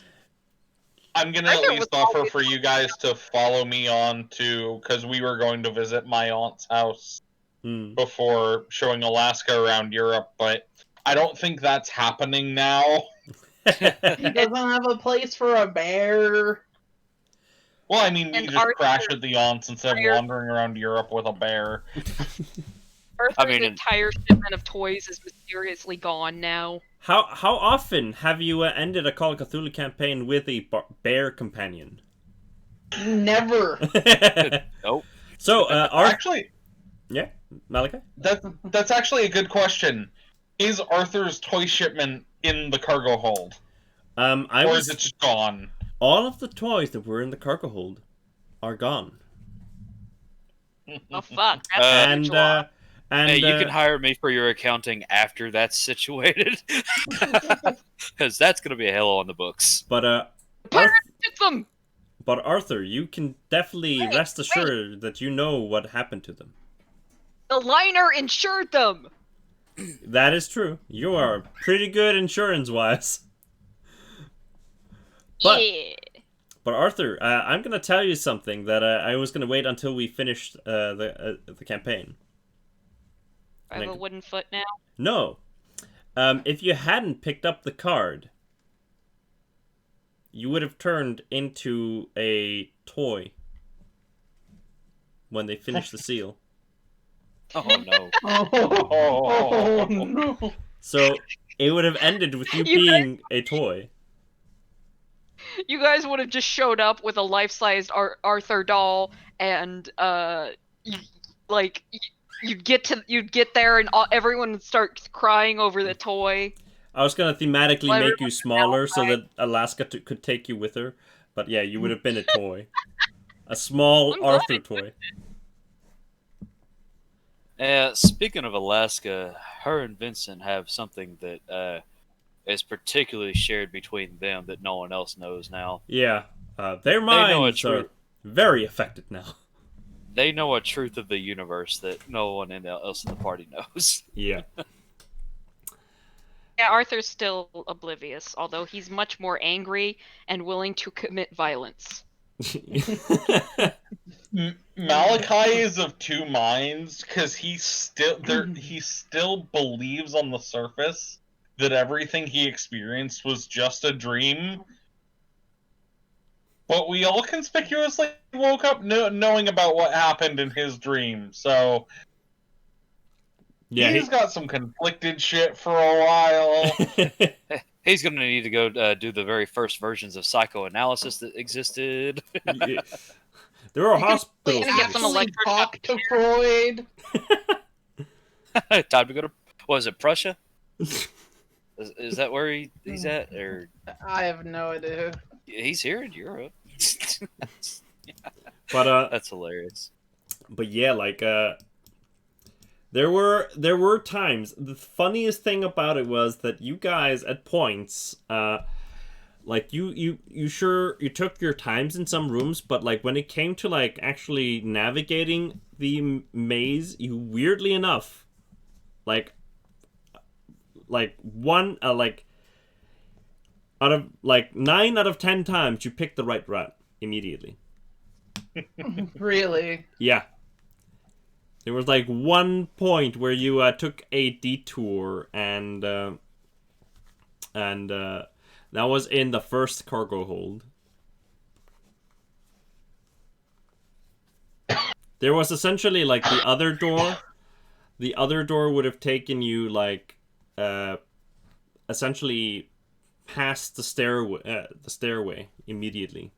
I'm gonna at least offer for you guys to follow me on to, because we were going to visit my aunt's house before showing Alaska around Europe, but I don't think that's happening now. He doesn't have a place for a bear. Well, I mean, we just Arthur, crash at the aunts instead of wandering around Europe with a bear. Arthur's entire shipment of toys is mysteriously gone now. How often have you ended a Call of Cthulhu campaign with a bear companion? Never. Nope. So, actually, yeah, Malachi? That's actually a good question. Is Arthur's toy shipment in the cargo hold? Or is it just gone? All of the toys that were in the cargo hold are gone. Oh fuck! That's hey, you can hire me for your accounting after that's situated, because that's gonna be a hell on the books. But them. But Arthur, you can definitely rest assured that you know what happened to them. The liner insured them. That is true. You are pretty good insurance-wise. But Arthur, I'm gonna tell you something that I was gonna wait until we finished the campaign. I have a wooden foot now. No, If you hadn't picked up the card, you would have turned into a toy when they finish the seal. Oh no. Oh no! So it would have ended with you You being a toy. You guys would have just showed up with a life-sized Arthur doll, and you, like you'd get there, and everyone would start crying over the toy. I was gonna thematically Well, make you smaller so outside. that Alaska could take you with her, but yeah, you would have been a toy, a small I'm glad Arthur it- toy. Speaking of Alaska, her and Vincent have something that is particularly shared between them that no one else knows now. Yeah, their know a minds are truth. very affected now. They know a truth of the universe that no one else in the party knows. Yeah. Yeah, Arthur's still oblivious, although he's much more angry and willing to commit violence. Malachi is of two minds because he still believes on the surface that everything he experienced was just a dream. But we all conspicuously woke up knowing about what happened in his dream, so Yeah, he's got some conflicted shit for a while. He's going to need to go do the very first versions of psychoanalysis that existed. yeah. There are hospitals. Gonna get some Actually electric talk to Freud. Time to go to, was it Prussia? Is that where he's at? Or I have no idea. he's here in Europe. But That's hilarious. But yeah, like there were times. The funniest thing about it was that you guys at points, like you took your times in some rooms, but like when it came to like actually navigating the maze, you weirdly enough, like one like out of like 9 out of 10 times you picked the right route immediately. Really? Yeah. There was like one point where you took a detour, and that was in the first cargo hold. There was essentially like the other door. The other door would have taken you like essentially past the stairway immediately.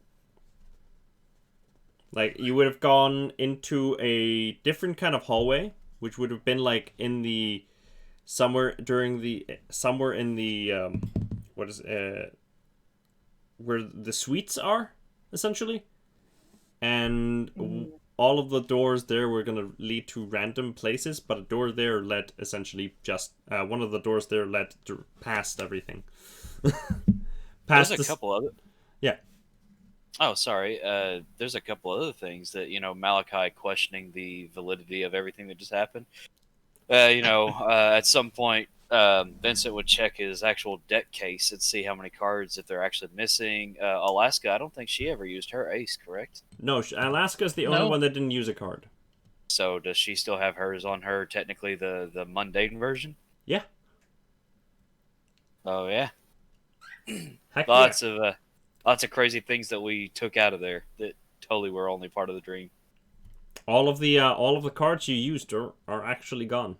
Like, you would have gone into a different kind of hallway, which would have been like in the somewhere in the where the suites are, essentially, and all of the doors there were gonna lead to random places, but a door there led essentially just one of the doors there led to past everything. There's a couple other. Yeah. Oh, sorry. There's a couple other things that, Malachi questioning the validity of everything that just happened. At some point, Vincent would check his actual deck case and see how many cards, if they're actually missing. Alaska, I don't think she ever used her ace, correct? No, Alaska's the only No. one that didn't use a card. So does she still have hers on her, technically the mundane version? Yeah. Oh, yeah. Heck Lots of crazy things that we took out of there that totally were only part of the dream. All of the cards you used are actually gone.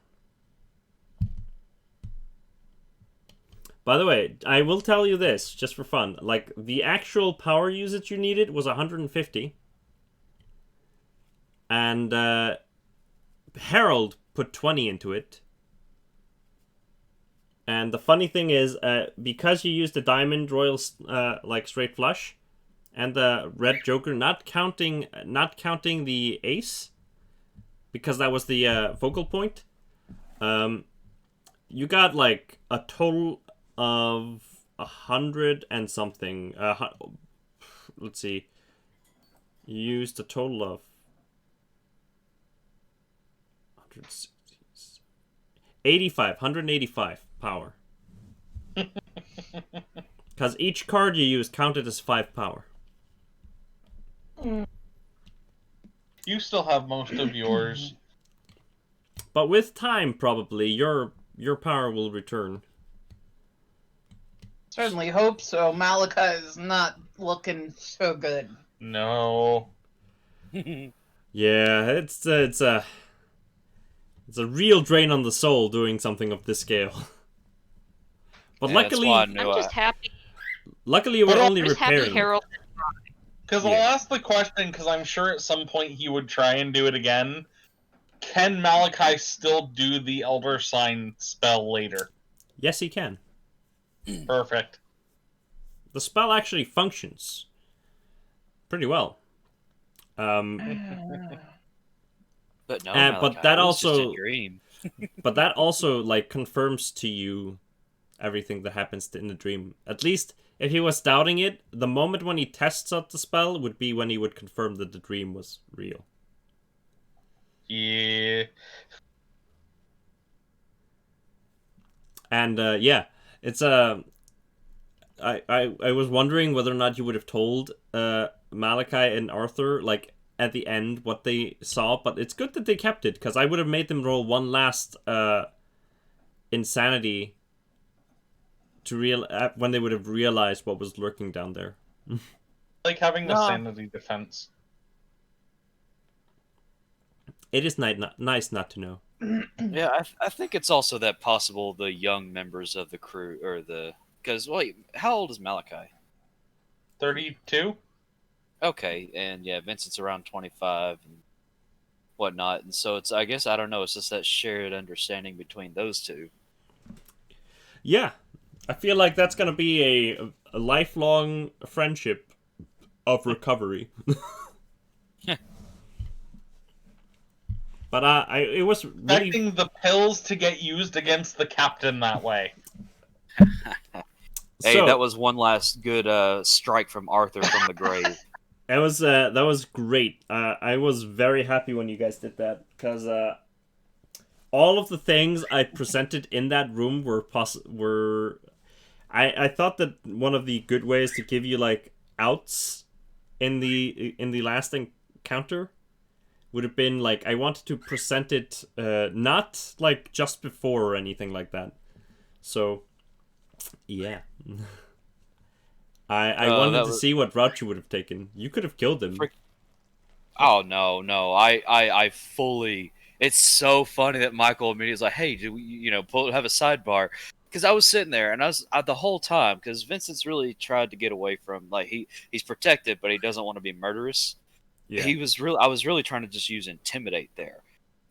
By the way, I will tell you this, just for fun. Like, the actual power usage you needed was 150. And Harold put 20 into it. And the funny thing is, because you used the diamond royal like straight flush, and the red joker, not counting the ace, because that was the focal point, you got like a total of 100 and something. Let's see. You used a total of 185 power. Because each card you use counted as 5 power. You still have most of yours. But with time, probably, your power will return. Certainly hope so. Malika is not looking so good. No. Yeah, it's a real drain on the soul doing something of this scale. But Yeah, that's why I luckily, knew I'm just happy. luckily we're But only I'm just happy repairing. Harold. Because Yeah. I'll ask the question, because I'm sure at some point he would try and do it again. Can Malachi still do the Elder Sign spell later? Yes, he can. Perfect. The spell actually functions pretty well. But no, but Malachi, that it was just also- a dream. But that also like confirms to you everything that happens in the dream. At least if he was doubting it, the moment when he tests out the spell would be when he would confirm that the dream was real. Yeah. And yeah, it's I was wondering whether or not you would have told Malachi and Arthur like at the end what they saw, but it's good that they kept it, because I would have made them roll one last insanity to when they would have realized what was lurking down there. Like having the No. sanity defense. It is nice not to know. Yeah, I think it's also that possible the young members of the crew, or because, wait, how old is Malachi? 32? Okay, and yeah, Vincent's around 25 and whatnot, and so I guess, I don't know, it's just that shared understanding between those two. Yeah, I feel like that's gonna be a lifelong friendship of recovery. But it was really Expecting the pills to get used against the captain that way. Hey, so, that was one last good strike from Arthur from the grave. that was great. I was very happy when you guys did that, because all of the things I presented in that room were I thought that one of the good ways to give you like outs in the last encounter would have been like, I wanted to present it not like just before or anything like that. So yeah. I wanted to see what route you would have taken. You could have killed him. Oh no! I fully. It's so funny that Michael immediately was like, "Hey, do we, have a sidebar?" Because I was sitting there and I was the whole time, because Vincent's really tried to get away from, like, he's protected, but he doesn't want to be murderous. Yeah. I was really trying to just use intimidate there,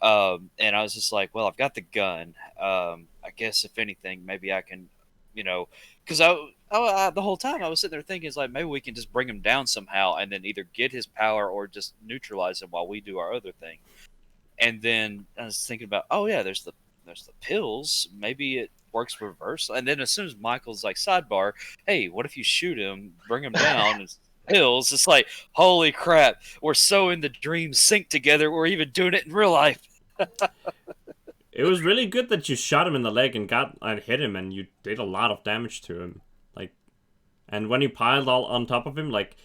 and I was just like, well, I've got the gun. I guess if anything, maybe I can, because the whole time I was sitting there thinking, it's like, maybe we can just bring him down somehow, and then either get his power or just neutralize him while we do our other thing. And then I was thinking about, oh yeah, there's the pills. Maybe it works reverse. And then as soon as Michael's like, sidebar, hey, what if you shoot him, bring him down? And pills. It's like, holy crap, we're so in the dream sync together, we're even doing it in real life. It was really good that you shot him in the leg and hit him, and you did a lot of damage to him. Like, and when you piled all on top of him, like,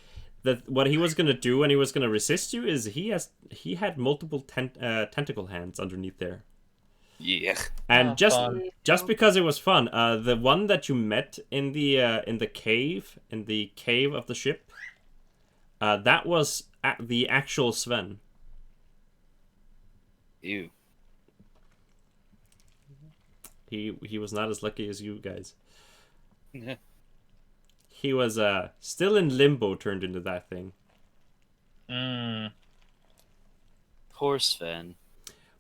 what he was gonna do when he was gonna resist you is he had multiple tentacle hands underneath there. Yeah. And fun. just because it was fun, the one that you met in the cave of the ship, that was the actual Sven. Ew. He was not as lucky as you guys. Yeah. He was still in limbo, turned into that thing. Poor Sven.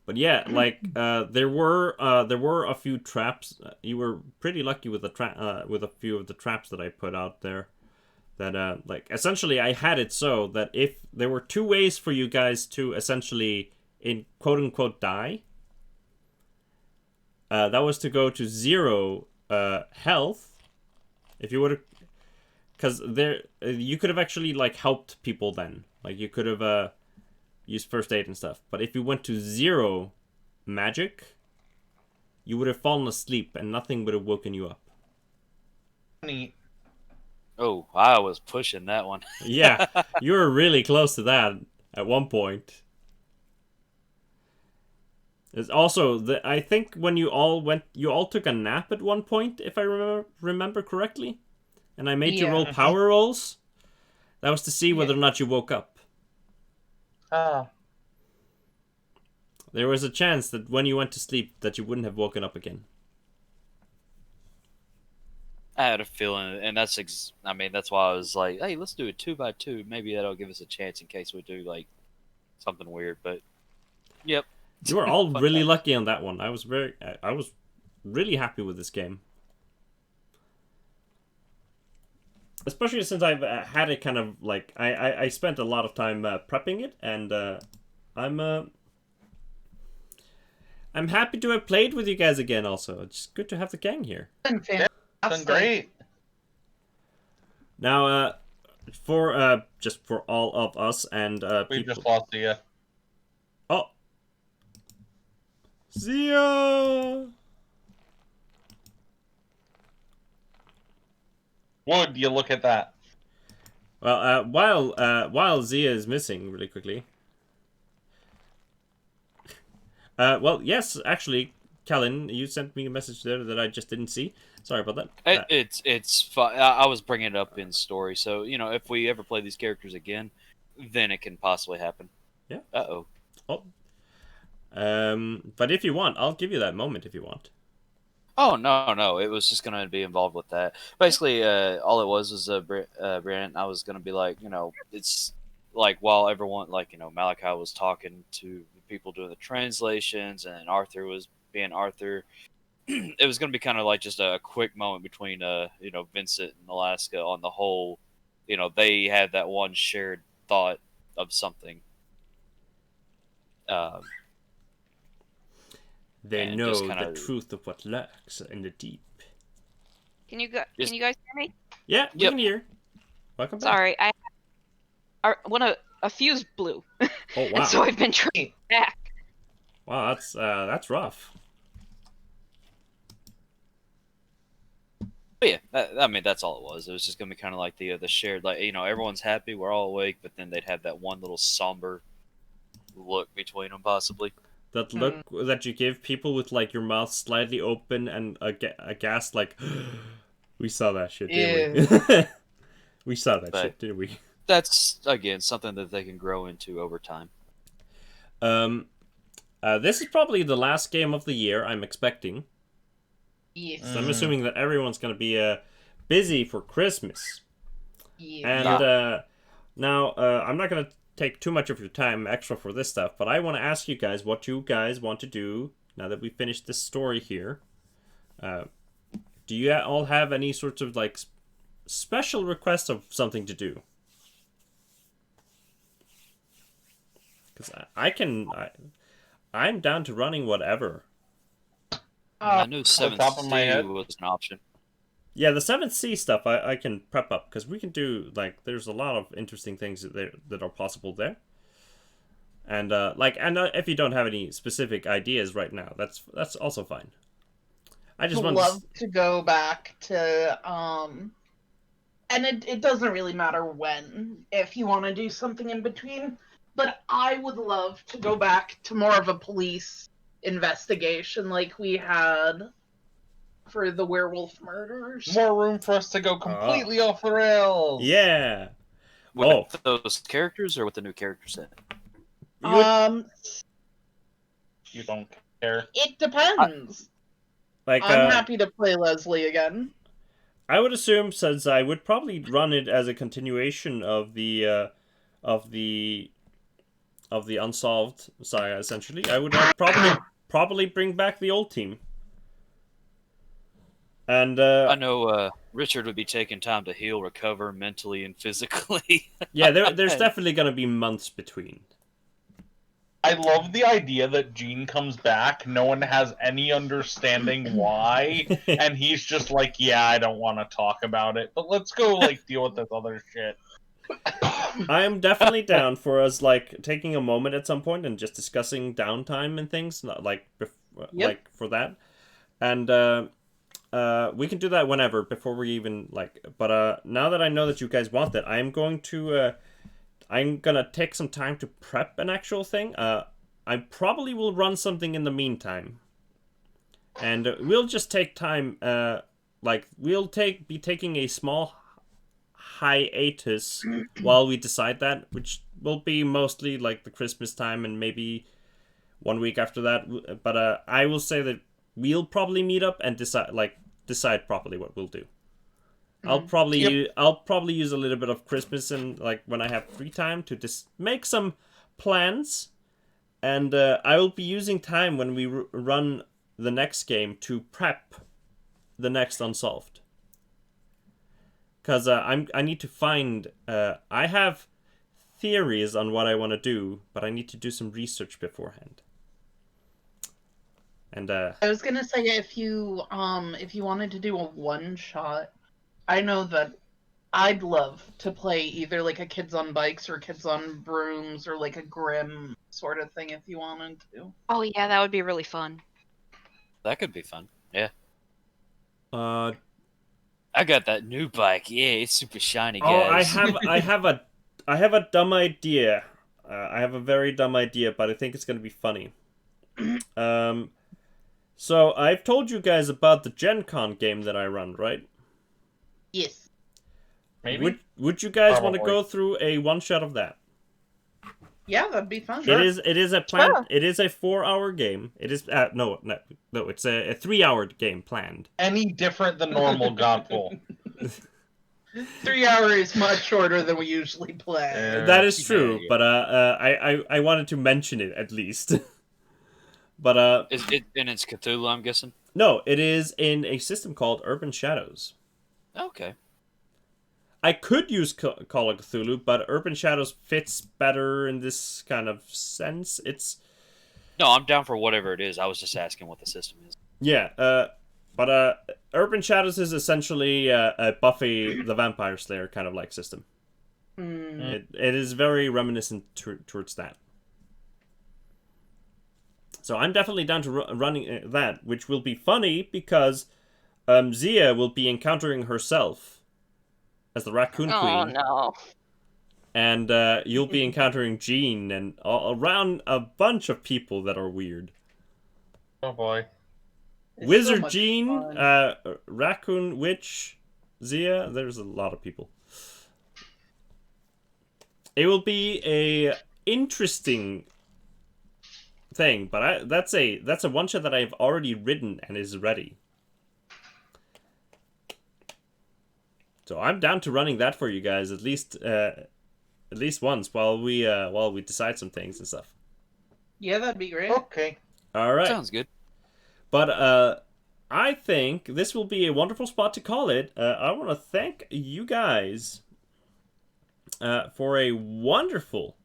But yeah, like there were a few traps. You were pretty lucky with with a few of the traps that I put out there. That like essentially I had it so that if there were two ways for you guys to essentially in quote unquote die. That was to go to 0 health. If you would have, because there you could have actually like helped people then. Like you could have used first aid and stuff. But if you went to 0 magic, you would have fallen asleep and nothing would have woken you up. Neat. Oh, I was pushing that one. Yeah, you were really close to that at one point. It's also I think when you all took a nap at one point, if I remember correctly. and I made you Yeah. roll power rolls. That was to see whether or not you woke up. Oh. There was a chance that when you went to sleep that you wouldn't have woken up again. I had a feeling, and that's that's why I was like, hey, let's do it 2x2. Maybe that'll give us a chance in case we do like something weird. But yep, You were all Fuck really that. lucky on that one. I was really happy with this game. Especially since I've had it kind of like I spent a lot of time prepping it, and I'm happy to have played with you guys again. Also, it's good to have the gang here. Been Done great. Now, for just for all of us and We people. just lost you. Oh, Zia. Would you look at that? Well, while Zia is missing, really quickly. Well, yes, actually, Callan, you sent me a message there that I just didn't see. Sorry about that. It's fun. I was bringing it up in story, so if we ever play these characters again, then it can possibly happen. Yeah. Uh-oh. Oh. But if you want, I'll give you that moment if you want. Oh no! It was just gonna be involved with that. Basically, all it was Brandon. I was gonna be like, it's like while everyone, like Malachi was talking to the people doing the translations, and Arthur was being Arthur. It was gonna be kind of like just a quick moment between Vincent and Alaska on the whole. They had that one shared thought of something. They and know just the kinda- truth of what lurks in the deep. Can you guys hear me? Yeah, we Yep. can hear. Welcome back. Sorry, a fuse blew, Oh wow! and so I've been trying back. Wow, that's rough. But yeah, that's all it was. It was just gonna be kind of like the shared, like everyone's happy, we're all awake, but then they'd have that one little somber look between them, possibly. That look that you give people with like your mouth slightly open and aghast, like we saw that shit, didn't we? We saw that But- shit, didn't we? That's again something that they can grow into over time. This is probably the last game of the year I'm expecting. Yes. So I'm assuming that everyone's gonna be busy for Christmas. Yes. And now I'm not gonna take too much of your time extra for this stuff, but I want to ask you guys what you guys want to do now that we finished this story here. Do you all have any sorts of like special requests of something to do? Because I'm down to running whatever. I knew Seventh top of my Sea head. was an option. Yeah, the 7th Sea stuff I can prep up, because we can do, like, there's a lot of interesting things that are possible there. And, if you don't have any specific ideas right now, that's also fine. I just would want love to go back to, and it doesn't really matter when, if you want to do something in between, but I would love to go back to more of a police investigation like we had for the werewolf murders. More room for us to go completely off the rails. Yeah! With those characters or with the new character set? You don't care. It depends. Like, I'm happy to play Leslie again. I would assume, since I would probably run it as a continuation of the unsolved saga, essentially, I would probably bring back the old team. And I know Richard would be taking time to heal, recover mentally and physically. yeah, there's definitely gonna be months between. I love the idea that Gene comes back, no one has any understanding why, and he's just like, yeah, I don't want to talk about it, but let's go, like, deal with this other shit. I am definitely down for us, like, taking a moment at some point and just discussing downtime and things, like for that. And we can do that whenever, before we even, like, but now that I know that you guys want that, I'm gonna take some time to prep an actual thing. I probably will run something in the meantime. And we'll just take time, we'll be taking a small hiatus while we decide that, which will be mostly like the Christmas time and maybe 1 week after that. But I will say that we'll probably meet up and decide properly what we'll do. I'll probably use a little bit of Christmas and like when I have free time to just make some plans, and I will be using time when we run the next game to prep the next Unsolved. Because I need to find I have theories on what I want to do, but I need to do some research beforehand. And I was gonna say if you wanted to do a one shot, I know that I'd love to play either like a Kids on Bikes or Kids on Brooms or like a Grim sort of thing if you wanted to. Oh yeah, that would be really fun. That could be fun. Yeah. uh I got that new bike. Yeah, it's super shiny, oh, guys. I have a dumb idea. I have a very dumb idea, but I think it's gonna be funny. So I've told you guys about the Gen Con game that I run, right? Yes. Maybe. Would you guys want to Probably. go through a one shot of that? Yeah, that'd be fun. It is a planned. Sure. It is a 4-hour game. It is no. It's a 3-hour game planned. Any different than normal Godpool. 3 hours is much shorter than we usually play. That is true, yeah. but I wanted to mention it at least. But Is it and it's Cthulhu, I'm guessing? no, it is in a system called Urban Shadows. Okay. I could use Call of Cthulhu, but Urban Shadows fits better in this kind of sense. It's No, I'm down for whatever it is. I was just asking what the system is. yeah, but Urban Shadows is essentially a Buffy the Vampire Slayer kind of like system. It is very reminiscent towards that. So I'm definitely down to running that, which will be funny because Zia will be encountering herself as the Raccoon Oh Queen. no. And you'll be encountering Jean and around a bunch of people that are weird. Oh boy. It's so Wizard much Jean, fun. Raccoon Witch, Zia. There's a lot of people. It will be a interesting thing, but that's a one shot that I've already written and is ready. So I'm down to running that for you guys at least once while we decide some things and stuff. Yeah, that'd be great. Okay. All right. Sounds good. But I think this will be a wonderful spot to call it. I want to thank you guys for a wonderful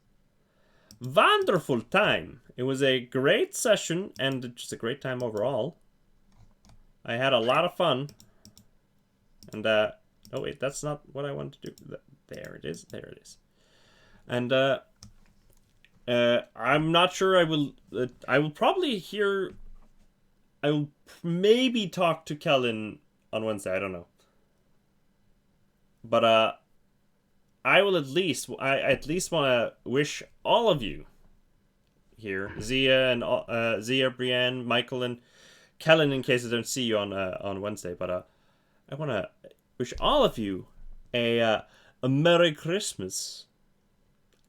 time. It was a great session and just a great time overall. I had a lot of fun. And oh wait, that's not what I wanted to do. There it is. And I'm not sure I will probably hear. I will maybe talk to Kellen on Wednesday. I don't know. But I will at least want to wish all of you here, Zia, Brienne, Michael, and Kellen, in case I don't see you on Wednesday. But I want to wish all of you a Merry Christmas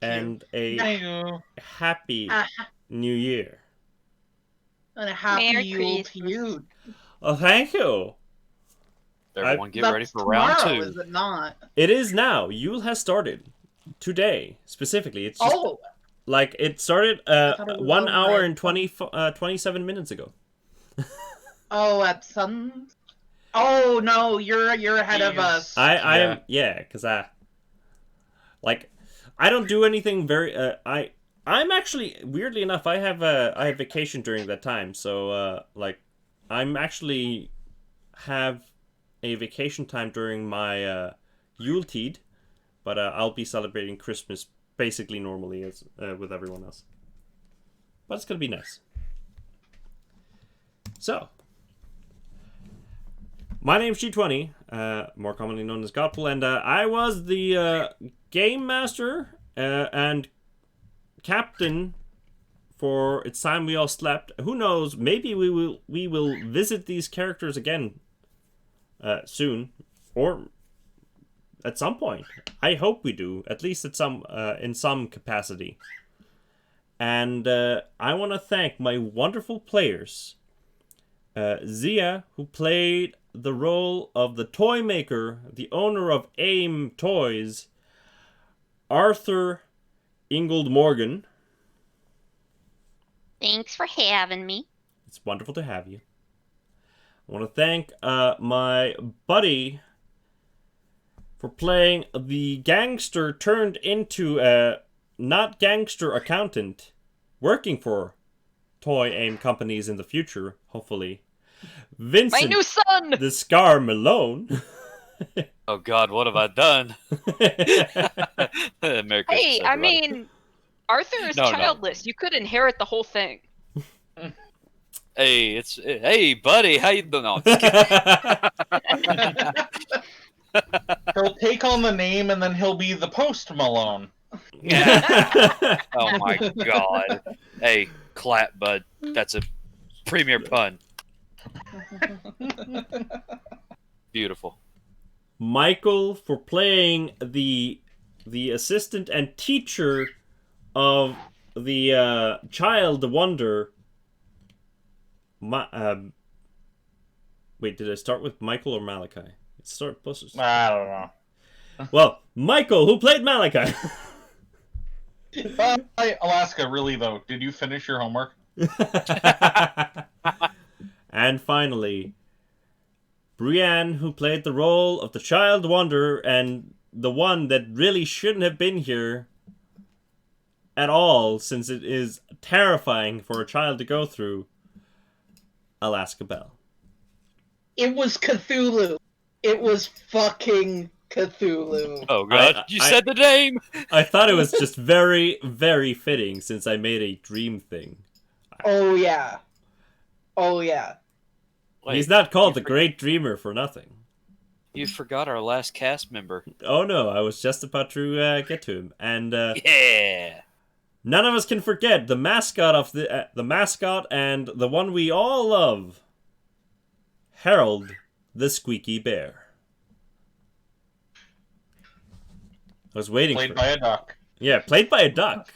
and a Happy New Year. And a happy Merry Yule to Christmas. you. Oh, thank you. Everyone get That's ready for round tomorrow, 2. Is it not? It is now. Yule has started today specifically. It's just, like it started thought it was 1 hour over. and 27 minutes ago. Oh, at sun. Oh no, you're ahead of us. I am because I don't do anything very. I'm actually weirdly enough I have vacation during that time, so I'm actually have a vacation time during my Yuletide, but I'll be celebrating Christmas basically normally as with everyone else. But it's gonna be nice. So, my name's G20, more commonly known as Godpool, and I was the game master and captain for It's Time We All Slept. Who knows? Maybe we will visit these characters again soon, or at some point. I hope we do, at least at some in some capacity. And I want to thank my wonderful players. Zia, who played the role of the toy maker, the owner of AIM Toys. Arthur Ingold Morgan. Thanks for having me. It's wonderful to have you. I want to thank my buddy for playing the gangster turned into a not gangster accountant working for toy AIM companies in the future, hopefully. Vincent, My new son! the Scar Malone. Oh God, what have I done? Merry Christmas, Hey, I everybody. mean, Arthur is No. childless. You could inherit the whole thing. Hey, buddy, how you doing? No, I'm just kidding. He'll take on the name and then he'll be the Post Malone. Oh my God. Hey, clap, bud. That's a premier pun. Beautiful. Michael for playing the assistant and teacher of the child wonder. Wait, did I start with Michael or Malachi? I don't know. Well, Michael, who played Malachi. Alaska, really though, did you finish your homework? And finally, Brienne, who played the role of the child wonder and the one that really shouldn't have been here at all, since it is terrifying for a child to go through, Alaska Bell. It was Cthulhu. It was fucking Cthulhu. Oh God, you said the name. I thought it was just very, very fitting since I made a dream thing. Oh yeah. Oh yeah. Wait, He's not called the you Great Dreamer for nothing. You forgot our last cast member. Oh no, I was just about to get to him. And Yeah. none of us can forget the mascot of the mascot and the one we all love, Harold the Squeaky Bear. I was waiting Played for by a duck. Yeah, played by a duck.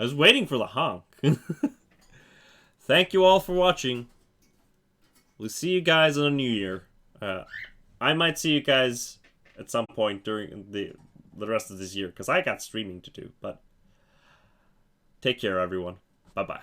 I was waiting for the honk. Thank you all for watching. We'll see you guys in the new year. I might see you guys at some point during the rest of this year, because I got streaming to do. But take care, everyone. Bye-bye.